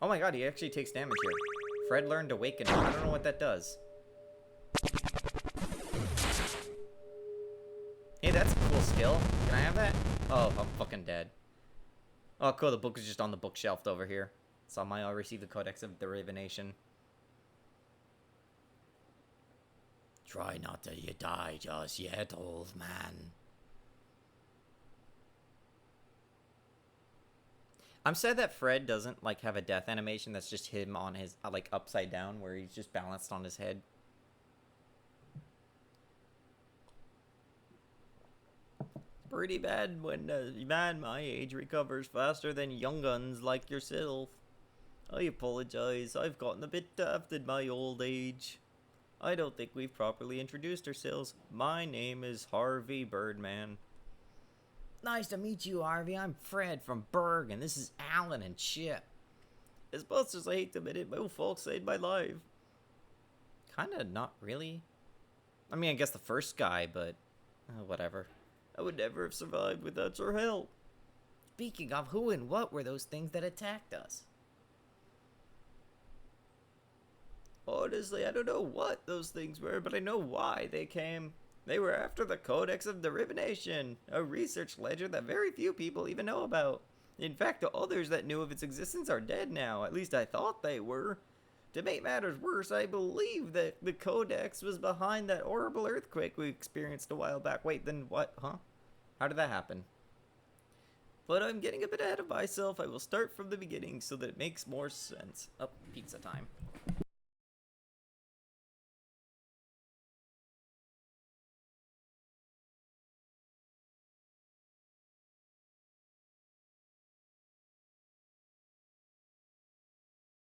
Oh my god, he actually takes damage here. Fred learned Awaken. I don't know what that does. Hey, that's a cool skill. Can I have that? Oh, I'm fucking dead. Oh, cool. The book is just on the bookshelf over here. Somehow I'll receive the Codex of Divination. Try not to you die just yet, old man. I'm sad that Fred doesn't, like, have a death animation that's just him on his, like, upside down, where he's just balanced on his head. Pretty bad when a man my age recovers faster than young guns like yourself. I apologize, I've gotten a bit daft in my old age. I don't think we've properly introduced ourselves. My name is Harvey Birdman. Nice to meet you, Harvey. I'm Fred from Berg, and this is Alan and Chip. As much as I hate to admit it, my old folks saved my life. Kinda not really. I mean, I guess the first guy, but whatever. I would never have survived without your help. Speaking of, who and what were those things that attacked us? Honestly, I don't know what those things were, but I know why they came. They were after the Codex of Divination, a research ledger that very few people even know about. In fact, the others that knew of its existence are dead now. At least I thought they were. To make matters worse, I believe that the Codex was behind that horrible earthquake we experienced a while back. Wait, then what? Huh? How did that happen? But I'm getting a bit ahead of myself. I will start from the beginning so that it makes more sense. Oh, pizza time.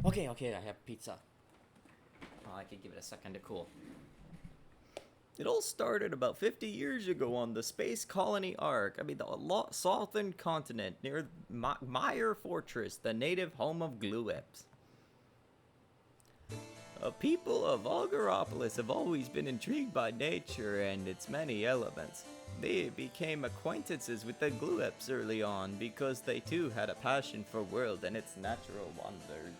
Okay, I have pizza. Oh, I could give it a second to cool. It all started about 50 years ago on the space colony Ark. The southern continent near Meyer Fortress, the native home of Glueps. People of Auguropolis have always been intrigued by nature and its many elements. They became acquaintances with the Glueps early on because they too had a passion for world and its natural wonders.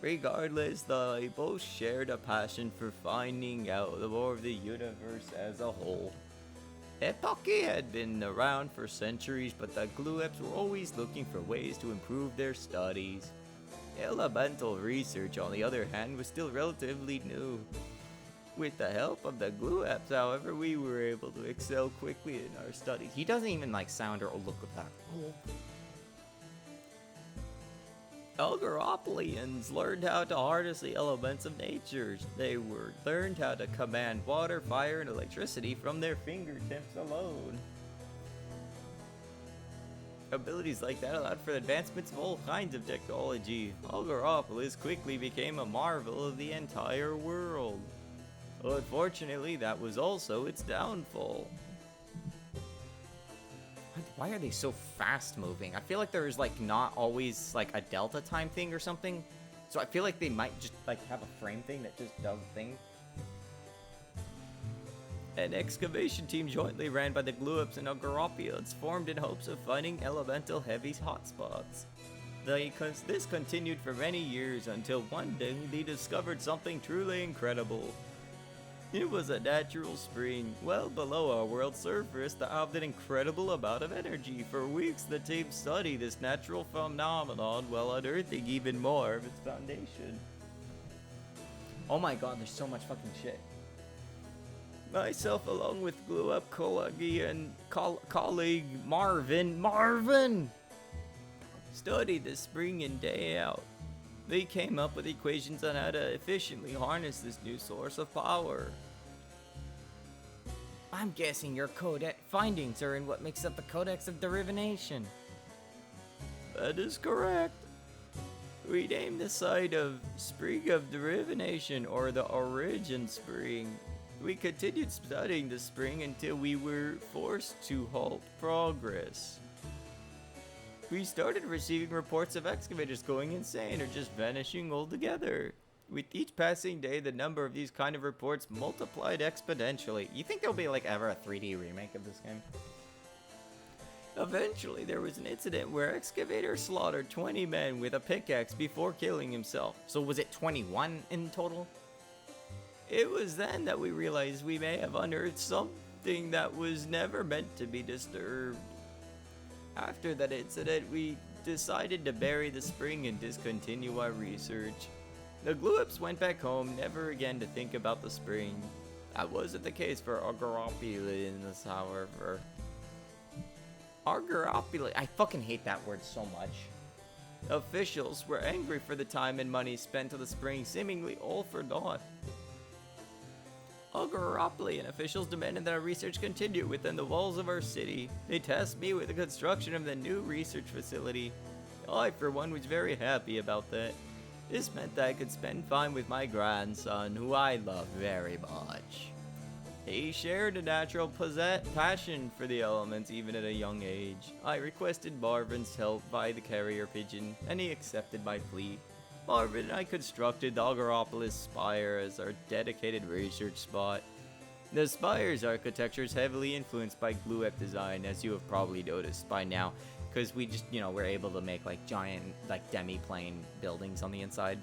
Regardless, they both shared a passion for finding out more of the universe as a whole. Epoche had been around for centuries, but the Glueps were always looking for ways to improve their studies. Elemental research, on the other hand, was still relatively new. With the help of the Glueps, however, we were able to excel quickly in our studies. He doesn't even like sound or look like that. Auguropolians learned how to harness the elements of nature. They learned how to command water, fire, and electricity from their fingertips alone. Abilities like that allowed for advancements of all kinds of technology. Auguropolis quickly became a marvel of the entire world. Unfortunately, that was also its downfall. Why are they so fast moving? I feel like there's like not always like a delta time thing or something. So I feel like they might just like have a frame thing that just does a thing. An excavation team jointly ran by the Glue-Ups and Auguropolis formed in hopes of finding elemental heavy hotspots. This continued for many years until one day they discovered something truly incredible. It was a natural spring, well below our world's surface, that had an incredible amount of energy. For weeks, the team studied this natural phenomenon while unearthing even more of its foundation. Oh my god, there's so much fucking shit. Myself, along with glue-up colleague Marvin, studied the spring in day out. They came up with equations on how to efficiently harness this new source of power. I'm guessing your findings are in what makes up the Codex of Divination. That is correct. We named the site of Spring of Divination, or the Origin Spring. We continued studying the spring until we were forced to halt progress. We started receiving reports of excavators going insane or just vanishing altogether. With each passing day, the number of these kind of reports multiplied exponentially. You think there'll be like ever a 3D remake of this game? Eventually, there was an incident where excavator slaughtered 20 men with a pickaxe before killing himself. So was it 21 in total? It was then that we realized we may have unearthed something that was never meant to be disturbed. After that incident, we decided to bury the spring and discontinue our research. The Glue-Ups went back home, never again to think about the spring. That wasn't the case for Auguropolis, however. Auguropolis, I fucking hate that word so much. Officials were angry for the time and money spent on the spring, seemingly all for naught. Auguropolian officials demanded that our research continue within the walls of our city. They tasked me with the construction of the new research facility. I, for one, was very happy about that. This meant that I could spend time with my grandson, who I love very much. He shared a natural passion for the elements even at a young age. I requested Marvin's help by the carrier pigeon, and he accepted my plea. Marvin and I constructed the Auguropolis Spire as our dedicated research spot. The Spire's architecture is heavily influenced by glue-up design, as you have probably noticed by now, because we just, we're able to make like giant, like demi-plane buildings on the inside.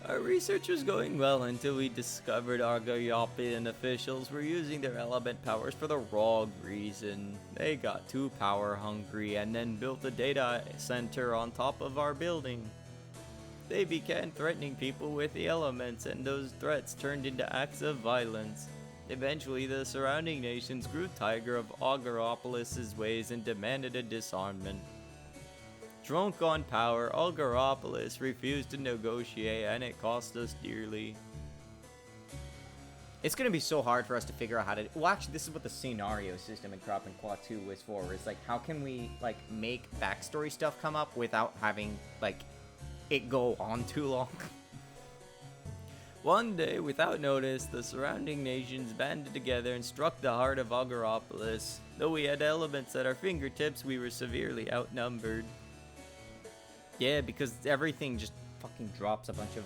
Our research was going well until we discovered Auguropolian officials were using their element powers for the wrong reason. They got too power hungry and then built a data center on top of our building. They began threatening people with the elements, and those threats turned into acts of violence. Eventually, the surrounding nations grew tired of Auguropolis' ways and demanded a disarmament. Drunk on power, Auguropolis refused to negotiate, and it cost us dearly. It's gonna be so hard for us to figure out how to. Well, actually, this is what the scenario system in Crop and Claw 2 was for. Is like, how can we like make backstory stuff come up without having like it go on too long? One day, without notice, the surrounding nations banded together and struck the heart of Auguropolis. Though we had elements at our fingertips, we were severely outnumbered. Yeah, because everything just fucking drops a bunch of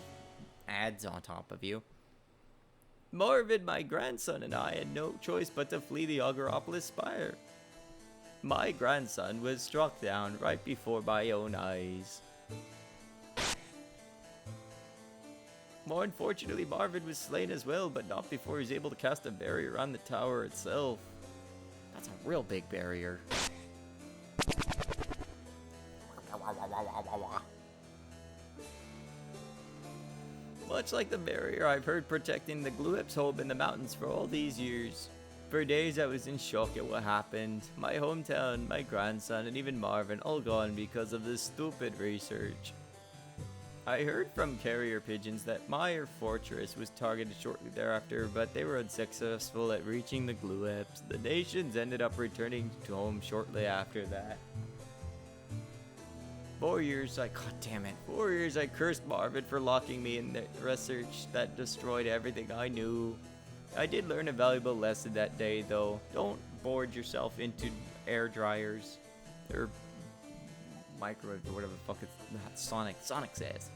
ads on top of you. Marvin, my grandson, and I had no choice but to flee the Auguropolis Spire. My grandson was struck down right before my own eyes. More unfortunately, Marvin was slain as well, but not before he was able to cast a barrier on the tower itself. That's a real big barrier. Much like the barrier I've heard protecting the Glue-Ups' home in the mountains for all these years. For days I was in shock at what happened. My hometown, my grandson, and even Marvin all gone because of this stupid research. I heard from carrier pigeons that Meyer Fortress was targeted shortly thereafter, but they were unsuccessful at reaching the Glue-Ups. The nations ended up returning to home shortly after that. 4 years I cursed Marvin for locking me in the research that destroyed everything I knew. I did learn a valuable lesson that day, though. Don't board yourself into air dryers or microwave or whatever the fuck it's Sonic says.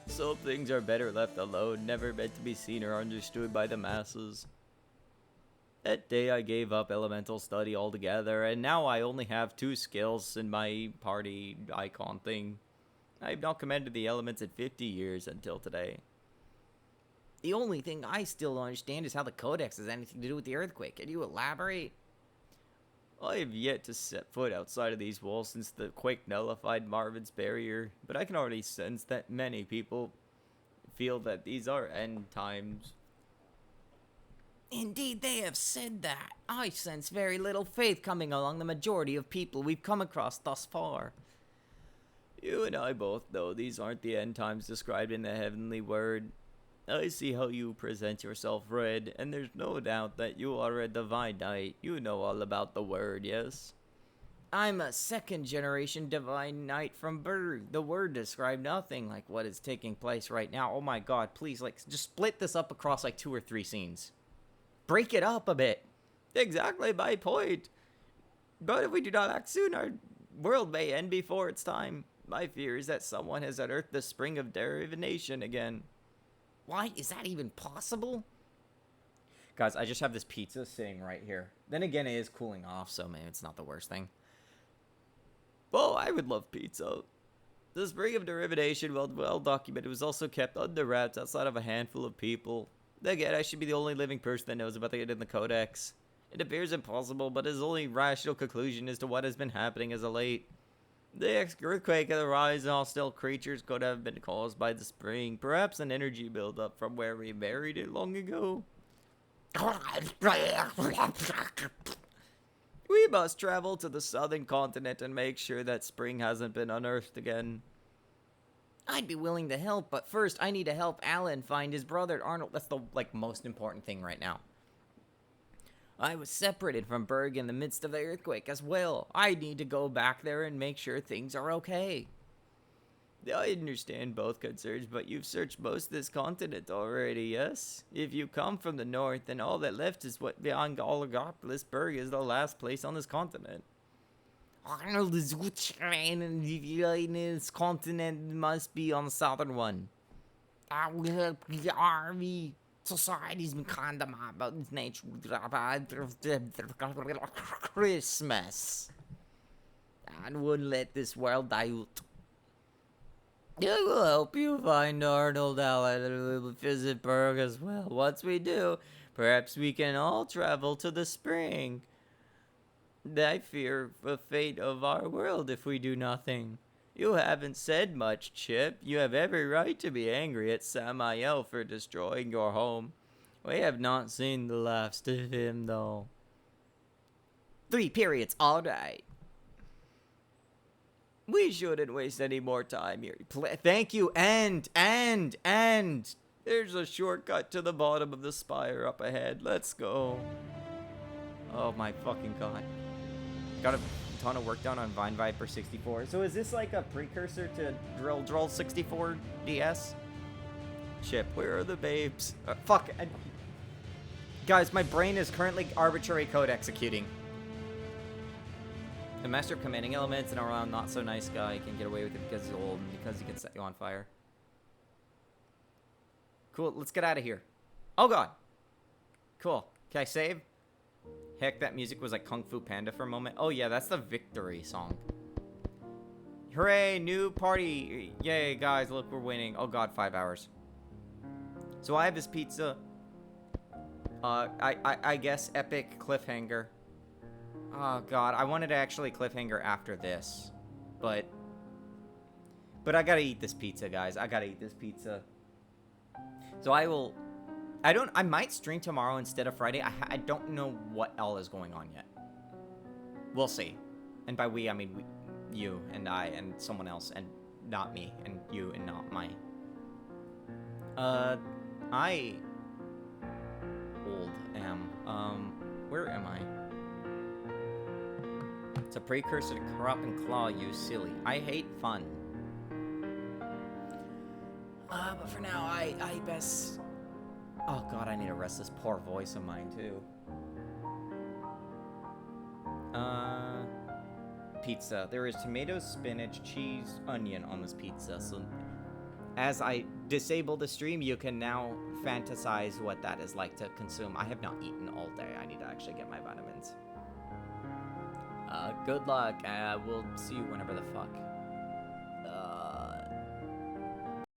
Some things are better left alone, never meant to be seen or understood by the masses. That day I gave up elemental study altogether, and now I only have 2 skills in my party icon thing. I've not commanded the elements in 50 years until today. The only thing I still don't understand is how the Codex has anything to do with the earthquake. Can you elaborate? I have yet to set foot outside of these walls since the quake nullified Marvin's barrier, but I can already sense that many people feel that these are end times. Indeed, they have said that. I sense very little faith coming along the majority of people we've come across thus far. You and I both know these aren't the end times described in the heavenly word. I see how you present yourself, Red, and there's no doubt that you are a divine knight. You know all about the word, yes? I'm a 2nd generation divine knight from Berg. The word described nothing like what is taking place right now. Oh my god, please, like, just split this up across like 2 or 3 scenes. Break it up a bit. Exactly my point. But if we do not act soon, our world may end before its time. My fear is that someone has unearthed the spring of divination again. Why? Is that even possible? Guys, I just have this pizza sitting right here. Then again, it is cooling off, so maybe it's not the worst thing. Well, I would love pizza. The spring of divination, well documented, was also kept under wraps outside of a handful of people. Again, I should be the only living person that knows about it in the Codex. It appears impossible, but his only rational conclusion as to what has been happening as of late. The earthquake and the rise in hostile creatures could have been caused by the spring, perhaps an energy buildup from where we buried it long ago. We must travel to the southern continent and make sure that spring hasn't been unearthed again. I'd be willing to help, but first I need to help Alan find his brother Arnold. That's the most important thing right now. I was separated from Berg in the midst of the earthquake as well. I need to go back there and make sure things are okay. I understand both concerns, but you've searched most of this continent already, yes? If you come from the north, then all that left is what beyond Auguropolis. Berg is the last place on this continent. Arnold is and this continent must be on the southern one. I will help the army. Society's been kind of about this nature. Christmas. I wouldn't let this world dilute. I will help you find Arnold, Alan, and we will visit Berg as well. Once we do, perhaps we can all travel to the spring. I fear the fate of our world if we do nothing. You haven't said much, Chip. You have every right to be angry at Samael for destroying your home. We have not seen the last of him, though. 3 periods, all right. We shouldn't waste any more time here. Thank you, and. There's a shortcut to the bottom of the spire up ahead. Let's go. Oh my fucking god. Got a ton of work done on Vine Viper 64. So is this like a precursor to Drill 64 DS? Chip, where are the babes? Fuck. Guys, my brain is currently arbitrary code executing. The master of commanding elements and around not so nice guy can get away with it because he's old and because he can set you on fire. Cool, let's get out of here. Oh god. Cool. Can I save? Heck, that music was like Kung Fu Panda for a moment. Oh yeah, that's the victory song. Hooray, new party. Yay, guys, look, we're winning. Oh god, 5 hours. So I have this pizza. I guess epic cliffhanger. Oh god, I wanted to actually cliffhanger after this. But I gotta eat this pizza, guys. I gotta eat this pizza. So I might stream tomorrow instead of Friday. I don't know what all is going on yet. We'll see. And by we, I mean you and I and someone else and not me and you and not my. I where am I? It's a precursor to Crop and Claw, you silly. I hate fun. But for now, I best... Oh god, I need to rest this poor voice of mine, too. pizza. There is tomatoes, spinach, cheese, onion on this pizza. So as I disable the stream, you can now fantasize what that is like to consume. I have not eaten all day. I need to actually get my vitamins. Good luck. We'll see you whenever the fuck.